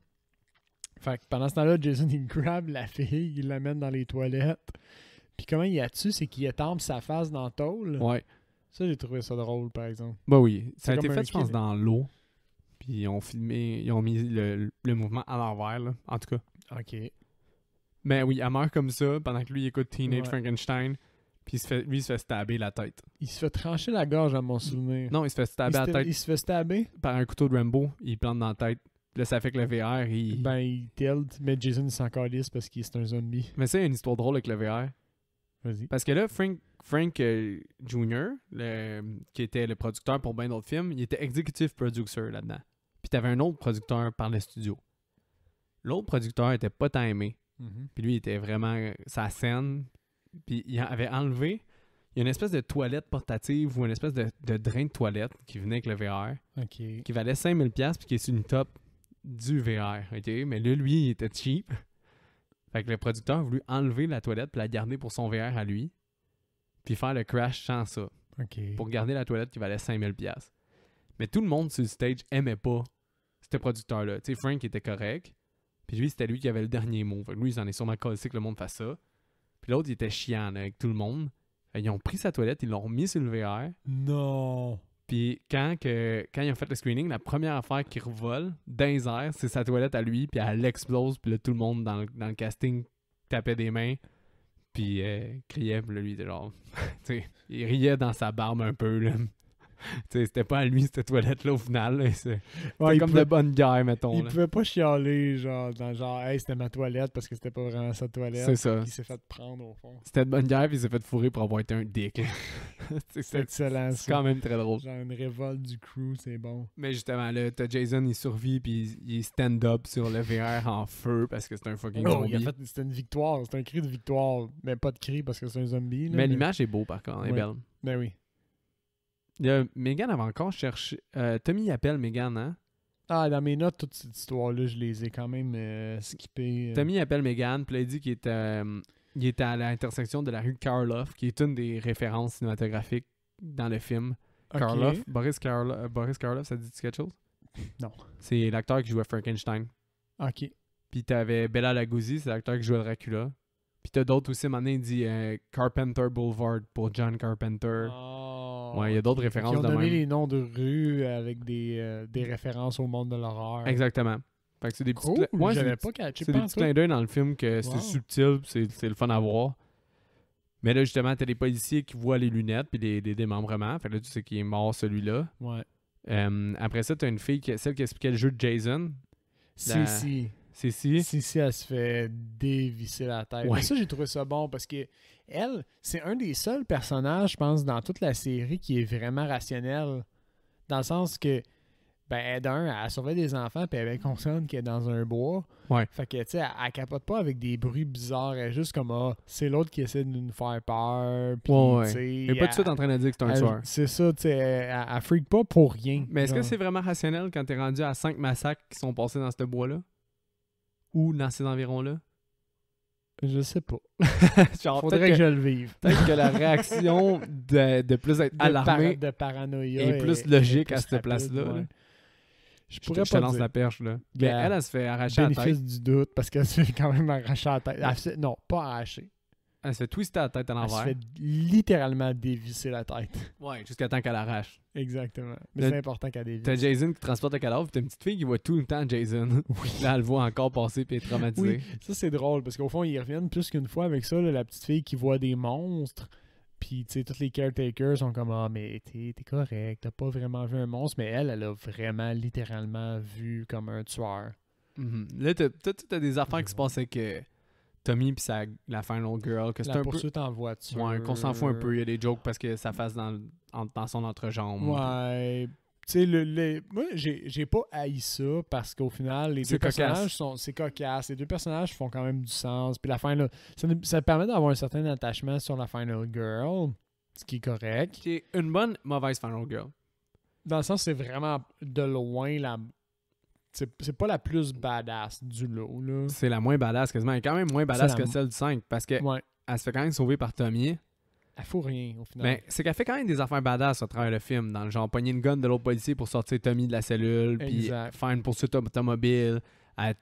Fait que pendant ce temps-là, Jason il grab la fille, il l'amène dans les toilettes. Puis comment il a tué, c'est qu'il étampe sa face dans le tôle. Ouais. Ça, j'ai trouvé ça drôle, par exemple. Bah oui. Ça a C'est été comme fait, un je pense, kid. dans l'eau. Puis ils ont filmé, ils ont mis le mouvement à l'envers, là. En tout cas. OK. Mais oui, elle meurt comme ça pendant que lui il écoute Teenage Ouais. Frankenstein. Puis lui, il se fait stabber la tête. Il se fait trancher la gorge, à mon souvenir. Non, il se fait stabber la tête Il se fait stabber? par un couteau de Rambo. Il plante dans la tête. Puis là, ça fait que le VR, il... Ben, il tilt, mais Jason, il s'en calisse parce qu'il c'est un zombie. Mais ça, il y a une histoire drôle avec le VR. Vas-y. Parce que là, Frank Jr., qui était le producteur pour bien d'autres films, il était executive producer là-dedans. Puis t'avais un autre producteur par le studio. L'autre producteur était pas tant aimé. Mhm. Puis lui, il était vraiment sa scène. Puis il avait enlevé... Il y a une espèce de toilette portative ou une espèce de drain de toilette qui venait avec le VR, OK. qui valait 5000$ puis qui est sur une top du VR, ok? Mais là, lui, il était cheap. Fait que le producteur a voulu enlever la toilette puis la garder pour son VR à lui, puis faire le crash sans ça, OK. pour garder la toilette qui valait 5000$. Mais tout le monde sur le stage aimait pas ce producteur-là. Tu sais, Frank était correct, puis lui, c'était lui qui avait le dernier mot. Fait que lui, il s'en est sûrement cassé que le monde fasse ça. Puis l'autre, il était chiant là, avec tout le monde. Ils ont pris sa toilette, ils l'ont remis sur le VR. Non. Puis quand ils ont fait le screening, la première affaire qui revole dans les airs, c'est sa toilette à lui, puis elle explose, puis là, tout le monde dans le casting tapait des mains, puis criait, puis là, lui, il était genre... tu sais, il riait dans sa barbe un peu, là. Tu sais, c'était pas à lui, cette toilette-là, au final. Là. C'est Ouais, comme de bonne guerre, mettons. Il Là. pouvait pas chialer, genre, dans genre, hey, c'était ma toilette parce que c'était pas vraiment sa toilette. C'est ça. Il s'est fait prendre, au fond. C'était de bonne guerre, puis il s'est fait fourrer pour avoir été un dick. C'est excellent, C'est ça. quand même très drôle. Genre, une révolte du crew, c'est bon. Mais justement, là, t'as Jason, il survit, puis il stand-up sur le VR en feu parce que c'est un fucking Oh, zombie. c'était une victoire, c'était un cri de victoire, mais pas de cri parce que c'est un zombie. Là, Mais l'image est beau, par contre, elle est Ouais. belle. Ben oui. Megan avait encore cherché... Tommy il appelle Megan, hein? Ah, dans mes notes, toute cette histoire-là, je les ai quand même skippées. Tommy appelle Megan, puis là, il dit qu'il était à l'intersection de la rue Karloff, qui est une des références cinématographiques dans le film. Ok. Karloff, Boris Karloff, ça dit quelque chose? Non. C'est l'acteur qui jouait Frankenstein. Ok. Puis t'avais Bela Lugosi, c'est l'acteur qui jouait Dracula. Puis t'as d'autres aussi, maintenant il dit Carpenter Boulevard pour John Carpenter. Oh, Ouais, il y a d'autres références Ils ont de donné même. les noms de rues avec des références au monde de l'horreur. Exactement. Fait que c'est des petits Cool, ouais, j'avais c'est pas catché des petits clins d'œil dans le film que c'est Wow. subtil, pis c'est le fun à voir. Mais là, justement, t'as les policiers qui voient les lunettes puis les démembrements. Fait que là, tu sais qu'il est mort, celui-là. Ouais. Après ça, t'as une fille, celle qui expliquait le jeu de Jason. La- Si. Si. Elle se fait dévisser la tête. Ouais. Mais ça, j'ai trouvé ça bon parce que elle, c'est un des seuls personnages, je pense, dans toute la série qui est vraiment rationnel. Dans le sens que, ben, elle surveille des enfants puis elle est consciente qu'elle est dans un bois. Ouais. Fait que, tu sais, elle capote pas avec des bruits bizarres. Elle est juste comme, ah, c'est l'autre qui essaie de nous faire peur. Puis, Ouais. tu sais, Elle est pas tout de suite en train de dire que c'est un elle- tueur. C'est ça, tu sais, elle freak pas pour rien. Mais est-ce que Genre. c'est vraiment rationnel quand t'es rendu à 5 massacres qui sont passés dans ce bois-là? Ou dans ces environs-là? Je sais pas. Genre, Faudrait peut-être que je le vive. peut-être que la réaction de plus être alarmé de paranoïa est plus logique est à plus cette rapide, place-là. ouais. là. Je Je pourrais te pas lance dire. la perche, là. Mais Gars, elle se fait arracher la tête. Bénéfice du doute, parce qu'elle se fait quand même arracher la tête. Non, pas arracher. Elle se fait twister la tête à Elle se l'envers. fait littéralement dévisser la tête. Ouais, jusqu'à temps qu'elle arrache. Exactement. Mais Le- c'est important qu'elle dévisse. T'as Jason qui transporte le cadavre, pis t'as une petite fille qui voit tout le temps Jason. Là, elle le voit encore passer pis est traumatisée. Oui, ça c'est drôle, parce qu'au fond, ils reviennent plus qu'une fois avec ça, là, la petite fille qui voit des monstres. Puis, tu sais, tous les caretakers sont comme, ah, mais t'es correct, t'as pas vraiment vu un monstre, mais elle a vraiment, littéralement vu comme un tueur. Mhm. Là, t'as des affaires qui se passent avec Tommy pis la Final Girl, que c'est La un peu... poursuite en voiture. Ouais, qu'on s'en fout un peu. Il y a des jokes parce que ça fasse dans son entrejambe. Ouais. Tu sais, moi, j'ai pas haï ça parce qu'au final, les deux personnages c'est cocasse. Les deux personnages font quand même du sens. Puis la fin, là, ça permet d'avoir un certain attachement sur la Final Girl, ce qui est correct. Qui est une bonne, mauvaise Final Girl. Dans le sens, c'est vraiment de loin la. C'est pas la plus badass du lot, là. C'est la moins badass quasiment. Elle est quand même moins badass que celle du 5 parce que elle se fait quand même sauver par Tommy. Elle fout rien au final. Mais c'est qu'elle fait quand même des affaires badass à travers le film. Dans le genre, pogner une gun de l'autre policier pour sortir Tommy de la cellule, puis faire une poursuite automobile. Elle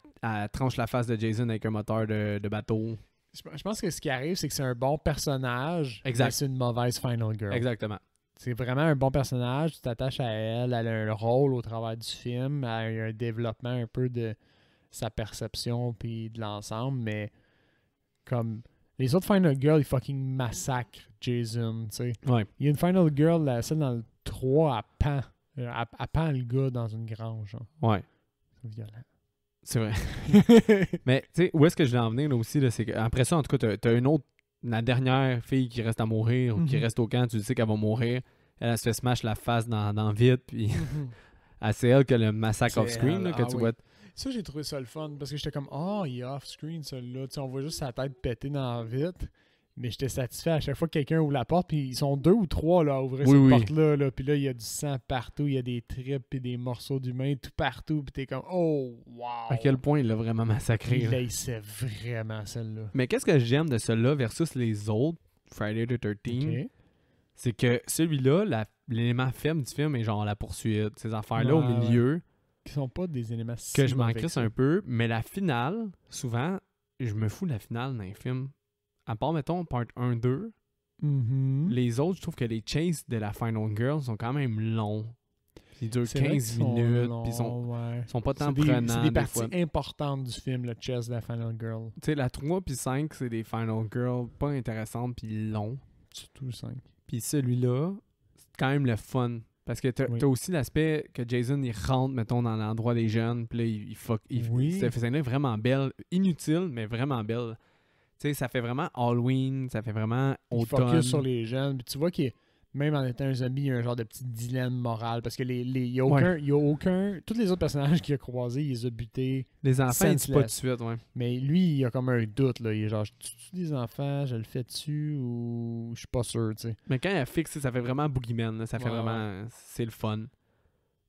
tranche la face de Jason avec un moteur de bateau. Je pense que ce qui arrive, c'est que c'est un bon personnage, exact. mais c'est une mauvaise Final Girl. Exactement. C'est vraiment un bon personnage, tu t'attaches à elle, elle a un rôle au travers du film, elle a un développement un peu de sa perception puis de l'ensemble, mais comme les autres Final Girls, ils fucking massacrent Jason, tu sais. Ouais. Il y a une Final Girl, celle dans le 3, elle pend le gars dans une grange. Genre. Ouais. C'est violent. C'est vrai. Mais tu sais, où est-ce que je vais en venir là aussi, là, c'est qu'après ça, en tout cas, t'as une autre, la dernière fille qui reste à mourir, ou qui reste au camp, tu sais qu'elle va mourir. Elle se fait smash la face dans vide, puis c'est elle que le massacre off-screen, là, que tu vois. Ça, j'ai trouvé ça le fun, parce que j'étais comme, il est off-screen, celui-là. Tu sais, on voit juste sa tête péter dans vite. Mais j'étais satisfait à chaque fois que quelqu'un ouvre la porte, puis ils sont 2 ou 3 là, à ouvrir cette porte-là, là, puis là, il y a du sang partout, il y a des tripes et des morceaux d'humains tout partout, puis t'es comme, oh, wow! À quel point il l'a vraiment massacré. Il haïssait vraiment celle-là. Mais qu'est-ce que j'aime de celle-là versus les autres, Friday the 13th, c'est que celui-là, l'élément faible du film est genre la poursuite, ces affaires-là au milieu. Qui sont pas des éléments si que je m'en crisse un peu, mais la finale, souvent, je me fous de la finale dans les films. À part, mettons, part 1-2, les autres, je trouve que les chases de la Final Girl sont quand même longs. Ils durent 15 minutes, puis ils sont pas tant prenants. C'est des parties importantes du film, le chase de la Final Girl. Tu sais, la 3 puis 5, c'est des Final Girls pas intéressantes puis longs. Surtout le 5. Puis celui-là, c'est quand même le fun. Parce que t'as aussi l'aspect que Jason, il rentre, mettons, dans l'endroit des jeunes, puis là, il fuck. Cette scène-là est vraiment belle. Inutile, mais vraiment belle. Tu sais, ça fait vraiment Halloween, ça fait vraiment automne. Il focus sur les jeunes. Puis tu vois qu'il même en étant un zombie, il y a un genre de petit dilemme moral. Parce que il y a aucun... Tous les autres personnages qu'il a croisés, il les a butés. Les enfants, ils disent pas tout de suite, ouais. Mais lui, il a comme un doute, là. Il est genre, je tue des enfants, je le fais dessus ou je suis pas sûr, tu sais. Mais quand il a fixé, ça fait vraiment Boogeyman, là. Ça fait vraiment... C'est le fun.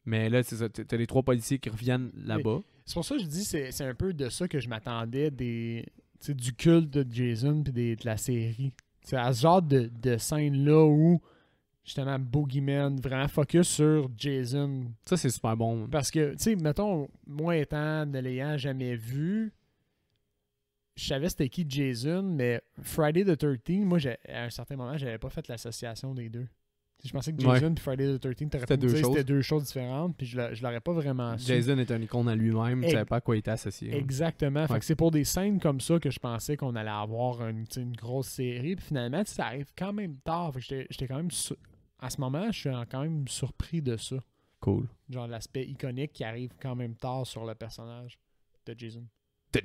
Mais là, c'est ça. T'as les 3 policiers qui reviennent là-bas. C'est pour ça que je dis, c'est un peu de ça que je m'attendais du culte de Jason puis de la série. C'est à ce genre de scène-là où justement Boogeyman vraiment focus sur Jason. Ça, c'est super bon. Parce que, tu sais, mettons, moi étant ne l'ayant jamais vu, je savais c'était qui Jason, mais Friday the 13th, moi, à un certain moment, j'avais pas fait l'association des deux. Je pensais que Jason et Friday the 13th, t'aurais pu me dire que c'était 2 choses différentes, puis je l'aurais pas vraiment su. Jason est un icône à lui-même, tu savais pas à quoi il était associé. Exactement. Fait que c'est pour des scènes comme ça que je pensais qu'on allait avoir une grosse série, puis finalement, ça arrive quand même tard. Fait que j'étais quand même... À ce moment, je suis quand même surpris de ça. Cool. Genre l'aspect iconique qui arrive quand même tard sur le personnage de Jason. De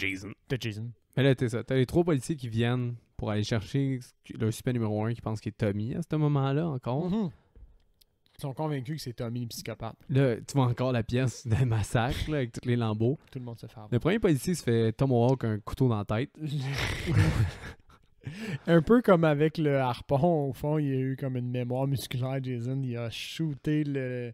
Jason. Mais là, t'es ça. T'as les 3 policiers qui viennent pour aller chercher le suspect numéro 1 qui pense qu'il est Tommy à ce moment-là encore. Ils sont convaincus que c'est Tommy le psychopathe. Là, tu vois encore la pièce de massacre là, avec tous les lambeaux. Tout le monde se fait avoir. Le premier policier se fait tomahawk un couteau dans la tête. Un peu comme avec le harpon, au fond, il y a eu comme une mémoire musculaire. Jason, il a shooté le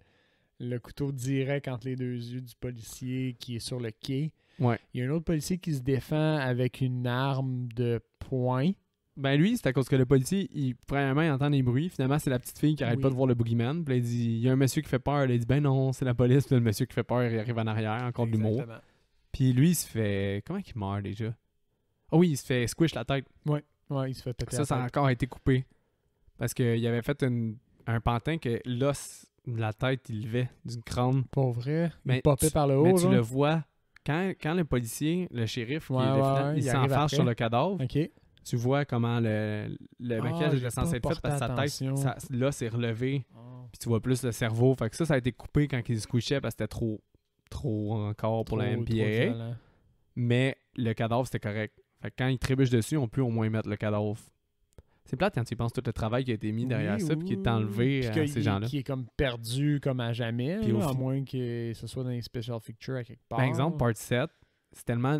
couteau direct entre les 2 yeux du policier qui est sur le quai. Ouais. Il y a un autre policier qui se défend avec une arme de poing. Ben lui, c'est à cause que le policier, premièrement, il entend des bruits. Finalement, c'est la petite fille qui arrête pas de voir le boogeyman. Puis là, il dit, il y a un monsieur qui fait peur. Elle dit, ben non, c'est la police. Puis là, le monsieur qui fait peur, il arrive en arrière, encore de l'humour. Puis lui, il se fait... Comment il meurt déjà? Ah oui, il se fait squish la tête. Ouais, il se fait péter ça a encore été coupé. Parce qu'il avait fait un pantin que l'os de la tête, il levait du crâne. Pas vrai? Mais il popait par le haut, mais tu le vois, quand le policier, le shérif, il s'enfarge sur le cadavre, tu vois comment le maquillage est censé être fait parce que sa tête, l'os est relevé. Puis tu vois plus le cerveau. Fait que ça a été coupé quand il se couchait parce que c'était trop encore pour la MPAA. Mais le cadavre, c'était correct. Fait que quand ils trébuchent dessus, on peut au moins mettre le cadavre. C'est plate quand tu penses tout le travail qui a été mis derrière Oui, ça puis qui est enlevé puis à ces gens-là. qui est comme perdu comme à jamais, Puis là, à moins que ce soit dans les special features à quelque part. Par exemple, Part 7, c'est tellement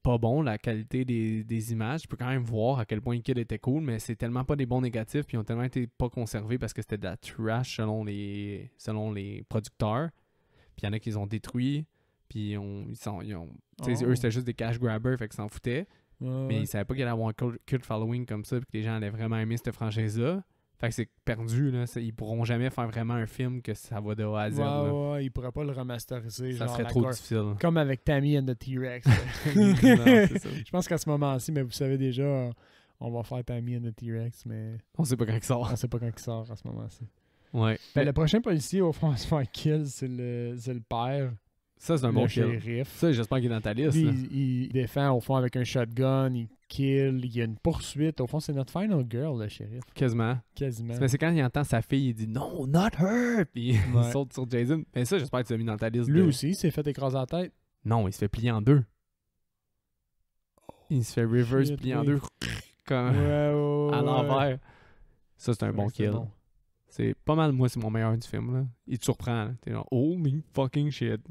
pas bon la qualité des images. Tu peux quand même voir à quel point le kid était cool, mais c'est tellement pas des bons négatifs puis ils ont tellement été pas conservés parce que c'était de la trash selon les producteurs. Puis il y en a qui les ont détruits. Puis eux, c'était juste des cash grabbers, fait qu'ils s'en foutaient. Mais ils savaient pas qu'il allait avoir un cult following comme ça, puis que les gens allaient vraiment aimer cette franchise-là. Fait que c'est perdu, là. Ils pourront jamais faire vraiment un film que ça va de A à Z. Ils pourraient pas le remasteriser. Ça genre serait trop difficile. Comme avec Tammy and the T-Rex. Non, c'est ça. Je pense qu'à ce moment-ci, mais vous savez déjà, on va faire Tammy and the T-Rex, mais On sait pas quand il sort. on sait pas quand il sort à ce moment-ci. Ouais. Ben, le prochain policier, au fond, à se faire kill, c'est le père. Ça, c'est un le bon kill. shérif. Ça, j'espère qu'il est dans ta liste. Lui, là. il défend au fond avec un shotgun, il kill, il y a une poursuite. Au fond, c'est notre final girl, le shérif. Quasiment. Quasiment. Mais c'est quand il entend sa fille, il dit non, not her! Puis il Ouais. saute sur Jason. Mais ça, j'espère que tu l'as mis dans ta liste. Lui aussi, il s'est fait écraser la tête. Non, il se fait plier en deux. Il se fait reverse Shit, plier en oui. deux. Comme à l'envers. Ça, c'est un bon kill. Bon. C'est pas mal, moi, c'est mon meilleur du film. Là. Il te surprend. Là. T'es genre, holy fucking shit.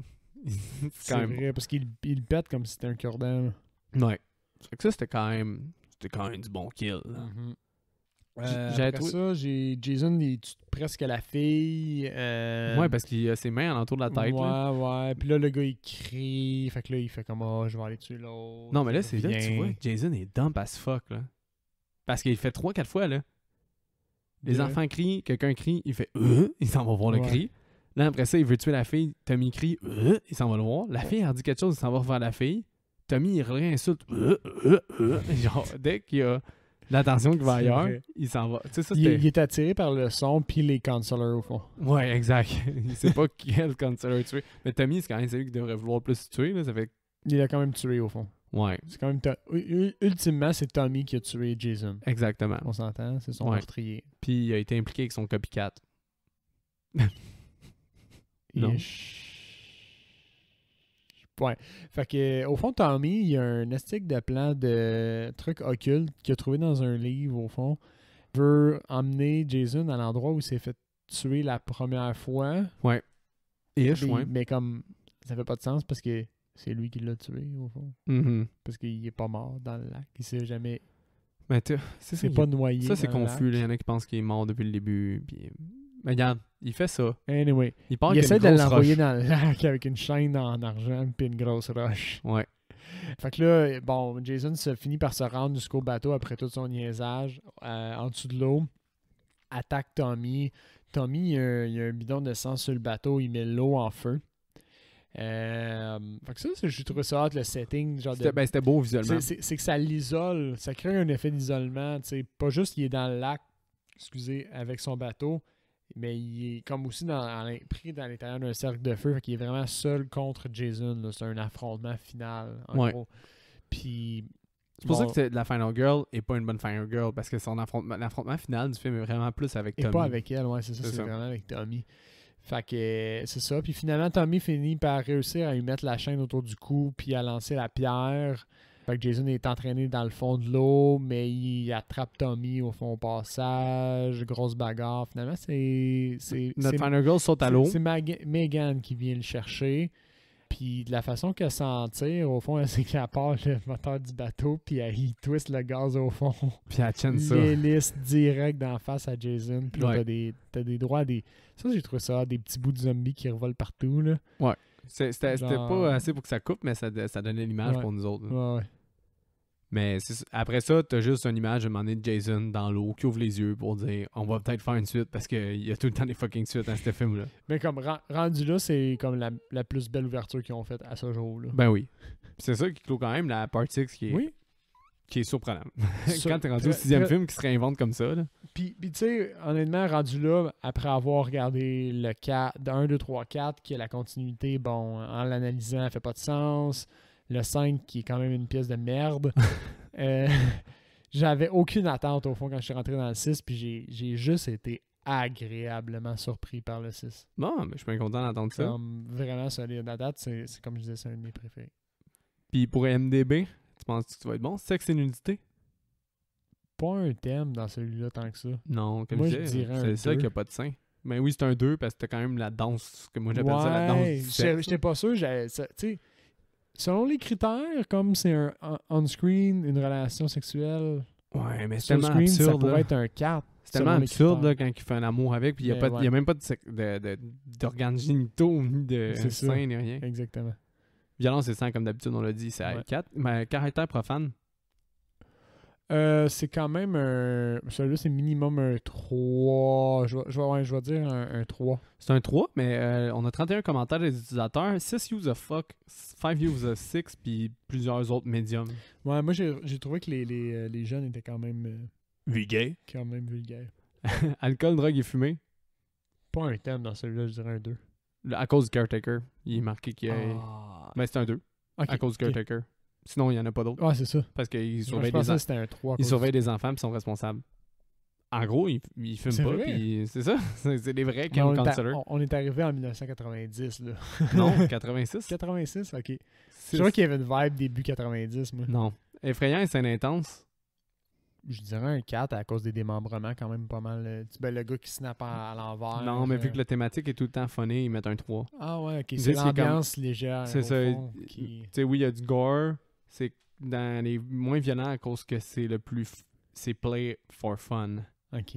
c'est C'est quand même vrai, parce qu'il il pète comme si c'était un cure-dent. bon. Ouais. Fait que ça, c'était quand même du bon kill. Là. J'avais Après ça, j'ai Jason, il tue presque la fille. Ouais, parce qu'il a ses mains alentour de la tête. Là. Ouais. Puis là, le gars, il crie. Fait que là, il fait comme, oh, je vais aller tuer l'autre. Non, mais là, c'est là que tu Viens. vois, Jason est dumb as fuck. Là. Parce qu'il fait 3-4 fois. Là. Les enfants crient, quelqu'un crie, il fait il s'en va voir le Ouais. cri. Là, après ça, il veut tuer la fille. Tommy crie, il s'en va le voir. La fille, elle dit quelque chose, il s'en va vers la fille. Tommy, il réinsulte, genre, dès qu'il y a l'attention qui va C'est ailleurs, vrai. il s'en va. Tu sais, ça, Il c'était. est attiré par le son puis les counselors au fond. Ouais, exact. Il sait pas quel counselor tuer. Mais Tommy, c'est quand même celui qui devrait vouloir le plus tuer. Là. Ça fait. Il l'a quand même tué au fond. Ouais, C'est quand même ultimement, c'est Tommy qui a tué Jason. exactement. On s'entend, c'est son Ouais. meurtrier. Puis il a été impliqué avec son copycat. Non. Ouais. Fait que, au fond, Tommy, il y a un estique de plan de trucs occultes qu'il a trouvé dans un livre, au fond. Il veut emmener Jason à l'endroit où il s'est fait tuer la première fois. Ish, Mais, ouais. mais comme, ça fait pas de sens parce que c'est lui qui l'a tué, au fond. Mhm. Parce qu'il est pas mort dans le lac. Il s'est jamais... Mais c'est C'est ça, pas noyé ça, c'est dans le confus. lac. Il y en a qui pensent qu'il est mort depuis le début. Puis... Mais regarde, il fait ça. Anyway. Il part Il avec essaie une de grosse l'envoyer roche. dans le lac avec une chaîne en argent puis une grosse roche. Ouais. Fait que là, bon, Jason se finit par se rendre jusqu'au bateau après tout son niaisage en dessous de l'eau. Attaque Tommy. Tommy, il y a un bidon de sang sur le bateau. Il met l'eau en feu. Fait que ça, j'ai trouvé ça hot, le setting. Genre C'était beau visuellement. c'est que ça l'isole. Ça crée un effet d'isolement. Pas juste qu'il est dans le lac, avec son bateau, mais il est comme aussi pris dans l'intérieur d'un cercle de feu. Fait qu'il est vraiment seul contre Jason. Là. C'est un affrontement final, en Ouais. gros. Puis... C'est pour ça bon, que la Final Girl est pas une bonne Final Girl. Parce que l'affrontement final du film est vraiment plus avec et Tommy. pas avec elle, ouais, c'est C'est ça. vraiment avec Tommy. Fait que c'est ça. Puis finalement, Tommy finit par réussir à lui mettre la chaîne autour du cou puis à lancer la pierre. Fait que Jason est entraîné dans le fond de l'eau, mais il attrape Tommy au fond au passage. Grosse bagarre. Finalement, Notre Final Girl saute à l'eau. c'est Megan qui vient le chercher. Puis de la façon qu'elle s'en tire, au fond, c'est qu'elle part le moteur du bateau, puis elle y twist le gaz au fond. Puis elle tienne ça. L'hélice direct d'en face à Jason. Puis là, Ouais. t'as des droits à des... Ça, j'ai trouvé ça, des petits bouts de zombies qui revolent partout, là. C'était Genre- pas assez pour que ça coupe, mais ça donnait l'image Ouais. pour nous autres. là. Ouais. Mais après ça, t'as juste une image de demander de Jason dans l'eau qui ouvre les yeux pour dire on va peut-être faire une suite parce qu'il y a tout le temps des fucking suites dans ce film-là. Mais comme rendu là, c'est comme la plus belle ouverture qu'ils ont faite à ce jour-là. Ben oui. Puis c'est ça qui clôt quand même la part 6 qui est surprenante. Quand t'es rendu au 6e film qui se réinvente comme ça. Là. Puis tu sais, honnêtement, rendu là, après avoir regardé le 4, 1, 2, 3, 4, qui est la continuité, bon, en l'analysant, ça fait pas de sens. Le 5, qui est quand même une pièce de merde. J'avais aucune attente, au fond, quand je suis rentré dans le 6, puis j'ai juste été agréablement surpris par le 6. Bon, mais je suis bien content d'entendre ça. Comme vraiment solide. À date, c'est comme je disais, c'est un de mes préférés. Puis pour MDB, tu penses que tu vas être bon? Sexe et nudité? pas un thème dans celui-là tant que ça. Non, comme Moi, je je disais, dirais un c'est ça 2. qu'il n'y a pas de sein. Mais oui, c'est un 2 parce que t'as quand même la danse, que moi j'appelle ça la danse du sexe. J'étais pas sûr. Tu sais, selon les critères, comme c'est un on-screen, une relation sexuelle, Ouais, mais c'est sur le tellement screen, ça absurde. pourrait Là. être un 4. C'est tellement selon les absurde là, critères. quand il fait un amour avec, puis il n'y Mais a, ouais. y a même pas d'organes génitaux, ni de C'est ça. seins, ni rien. Exactement. Violence et sang, comme d'habitude, on l'a dit, c'est à Ouais. 4. Mais caractère profane, C'est quand même un. Celui-là, c'est minimum un 3. Je vais dire un 3. c'est un 3, mais on a 31 commentaires des utilisateurs, 6 use a fuck, 5 use a 6, puis plusieurs autres médiums. Ouais, moi, j'ai trouvé que les jeunes étaient quand même Gay. vulgaires. Alcool, drogue et fumée. Pas un thème dans celui-là, je dirais un 2. À cause du caretaker, il est marqué qu'il y a... Ah. Mais c'est un 2, Ok, à cause du ok. caretaker. Sinon, il n'y en a pas d'autres. Ouais, c'est ça. Parce qu'il Je surveille, pensais que c'était un 3. il surveille des enfants et sont responsables. En gros, ils fument C'est pas, vrai? puis c'est ça. C'est des vrais Mais on, camp est counselors. on est arrivé en 1990, là. Non, 86. 86, ok. Six. Je crois qu'il y avait une vibe début 90, moi. Non. Effrayant et scène intense. Je dirais un 4 à cause des démembrements, quand même pas mal. Le gars qui snap à l'envers. Non, mais vu que la thématique est tout le temps funny, ils mettent un 3. Ah ouais, ok. Ils C'est disent qu'il est l'ambiance légère. c'est au ça. fond, qui... Tu sais, oui, il y a du gore. C'est dans les moins violents à cause que c'est le plus... c'est play for fun. Ok.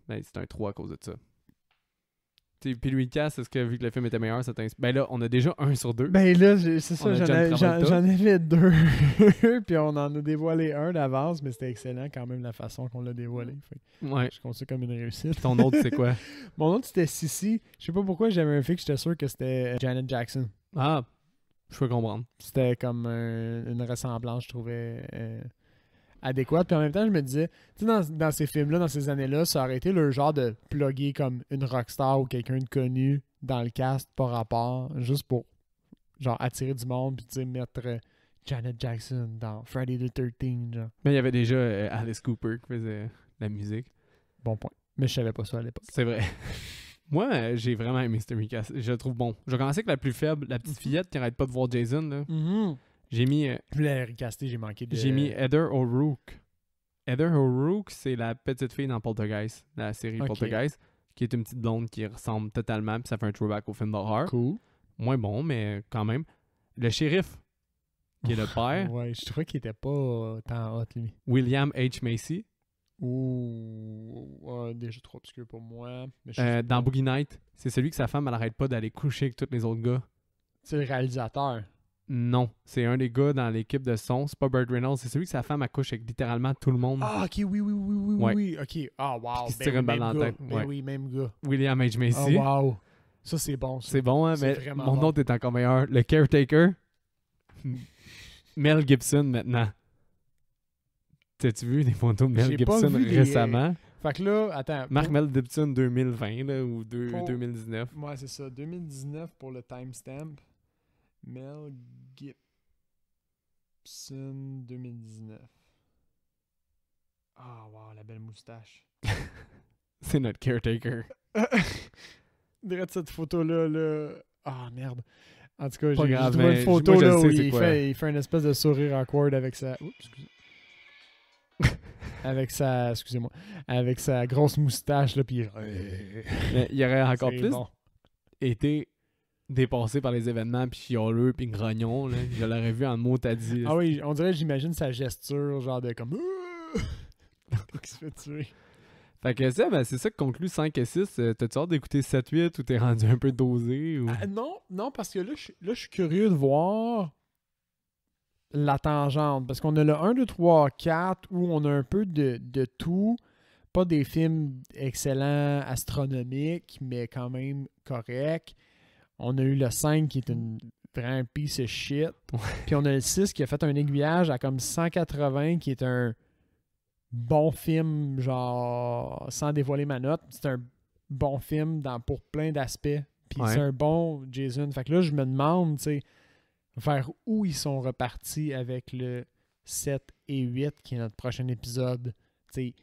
Ben, c'est un 3 à cause de ça. Puis lui, Cass, est-ce que vu que le film était meilleur, ça t'inspire? Ben là, on a déjà 1 sur 2. Ben là, c'est On ça, a j'en John Travolta. avais 2. Puis on en a dévoilé un d'avance, mais c'était excellent quand même la façon qu'on l'a dévoilé. Fait que Ouais. je compte ça comme une réussite. Ton autre, c'est quoi? Mon autre, c'était Sissi. Je sais pas pourquoi j'avais un fixe, j'étais sûr que c'était Janet Jackson. Ah, je peux comprendre. C'était comme une ressemblance, je trouvais adéquate. Puis en même temps, je me disais, tu sais, dans ces films-là, dans ces années-là, ça aurait été le genre de plugger comme une rockstar ou quelqu'un de connu dans le cast par rapport, juste pour genre attirer du monde, puis tu sais, mettre Janet Jackson dans Friday the 13th, genre. Mais il y avait déjà Alice Cooper qui faisait la musique. Bon point. Mais je savais pas ça à l'époque. C'est vrai. Moi, j'ai vraiment aimé Mystery Cast. Je le trouve bon. Je vais commencer avec la plus faible, la petite fillette qui arrête pas de voir Jason. Là. J'ai mis, Je voulais recaster, j'ai manqué de... j'ai mis Heather O'Rourke. Heather O'Rourke, c'est la petite fille dans Poltergeist, la série Ok. Poltergeist, qui est une petite blonde qui ressemble totalement, puis ça fait un throwback au film d'horreur. Cool. Moins bon, mais quand même. Le shérif, qui est le père, Ouais, je trouvais qu'il était pas tant hot, lui. William H. Macy. Ouais, déjà trop obscur pour moi. Mais je sais Dans pas. Boogie Night, c'est celui que sa femme, elle arrête pas d'aller coucher avec tous les autres gars. C'est le réalisateur. Non, c'est un des gars dans l'équipe de son. C'est pas Burt Reynolds, c'est celui que sa femme accouche avec littéralement tout le monde. Ah, ok, oui, Ouais. oui. Ok. Ah, wow. Qui se tire une balle dans la tête. Ben Ouais. oui, même gars. William H. Ah, Macy. wow. Ça, c'est bon. Ça. C'est bon, hein, C'est mais vraiment mon bon. autre est encore meilleur. Le Caretaker. Mel Gibson maintenant. T'as-tu vu des photos de Mel J'ai pas Gibson vu des- récemment? Fait que là, attends. Mark Mel Gibson 2020 là, ou Pour- 2019. Ouais, c'est ça. 2019 pour le timestamp. Mel Gibson 2019. Ah, wow, la belle moustache. C'est notre Caretaker. Direct cette photo-là, là. Ah, merde. En tout cas, Pas j'ai grave, trouvé mais une photo moi, je là, le où sais, c'est quoi. il fait une espèce de sourire awkward avec sa... Oups, excusez. Excusez-moi. Avec sa grosse moustache, là, puis... Mais il aurait encore C'est plus bon. été dépassé par les événements, puis chialeux, puis grognon. Là. Je l'aurais vu en mot t'as dit. Ah oui, on dirait, j'imagine sa gesture, genre de comme... qui se fait tuer. Fait que ça, ben, c'est ça qui conclut 5 et 6. T'as-tu hâte d'écouter 7-8 ou t'es rendu un peu dosé? Ou... Non, parce que là, je suis curieux de voir la tangente. Parce qu'on a le 1, 2, 3, 4 où on a un peu de tout. Pas des films excellents, astronomiques, mais quand même corrects. On a eu le 5 qui est une vraiment piece of shit. Puis on a le 6 qui a fait un aiguillage à comme 180 qui est un bon film, genre, sans dévoiler ma note. C'est un bon film pour plein d'aspects. Puis Ouais. c'est un bon Jason. Fait que là, je me demande, tu sais, vers où ils sont repartis avec le 7 et 8, qui est notre prochain épisode. Tu sais,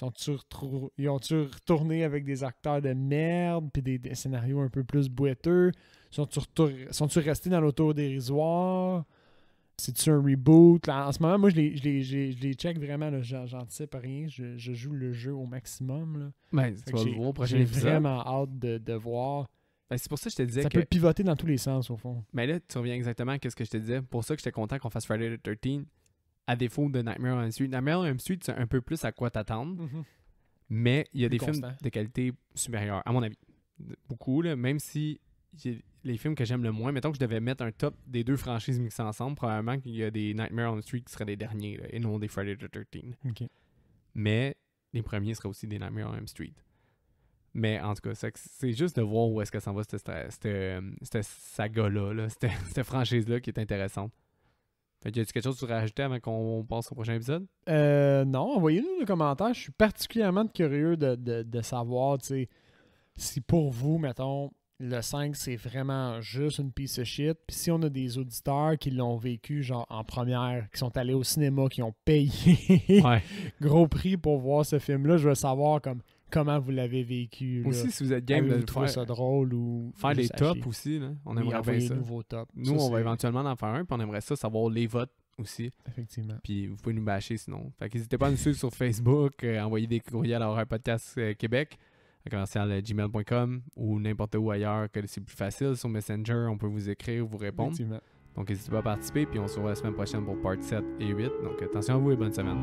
ils ont-tu retourné avec des acteurs de merde, puis des scénarios un peu plus boiteux? Sont-tu restés dans l'auto dérisoire? C'est-tu un reboot? Là, en ce moment, moi, je les check vraiment. Là, j'anticipe rien. Je joue le jeu au maximum. Là. Ben, Fait tu que vas le voir au prochain j'ai épisode. vraiment hâte de voir. Ben, c'est pour ça que je te disais Ça que... peut pivoter dans tous les sens, au fond. Mais là, tu reviens exactement à ce que je te disais. Pour ça que j'étais content qu'on fasse Friday the 13th, à défaut de Nightmare on Elm Street. Nightmare on Elm Street, c'est un peu plus à quoi t'attendre, mais il y a Plus des films constant. de qualité supérieure, à mon avis. Beaucoup, là, même si les films que j'aime le moins, mettons que je devais mettre un top des deux franchises mixées ensemble, probablement qu'il y a des Nightmare on Elm Street qui seraient les derniers, là, et non des Friday the 13th. OK. Mais les premiers seraient aussi des Nightmare on Elm Street. Mais en tout cas, c'est juste de voir où est-ce que s'en va cette saga-là, là, cette franchise-là qui est intéressante. Fait que y a-tu quelque chose que tu voudrais rajouter avant qu'on passe au prochain épisode? Non, envoyez-nous des commentaires. Je suis particulièrement curieux de savoir, tu sais, si pour vous, mettons, le 5, c'est vraiment juste une piece of shit. Puis si on a des auditeurs qui l'ont vécu, genre, en première, qui sont allés au cinéma, qui ont payé Ouais. gros prix pour voir ce film-là, je veux savoir comment vous l'avez vécu. Là. Aussi, si vous êtes game Avez-vous de trouvé faire, ça drôle ou faire des juste à tops chier? aussi, là. On Oui, aimerait bien ça. envoyez-nous vos tops. Nous, Ça, on va c'est- éventuellement en faire un, puis on aimerait ça savoir les votes aussi. Effectivement. Puis vous pouvez nous bâcher sinon. Fait qu'hésitez pas à nous suivre sur Facebook, envoyer des courriels à Horreur Podcast Québec, à commercial gmail.com ou n'importe où ailleurs que c'est plus facile. Sur Messenger, on peut vous écrire, vous répondre. Effectivement. Donc n'hésitez pas à participer, puis on se revoit la semaine prochaine pour part 7 et 8. Donc attention à vous et bonne semaine.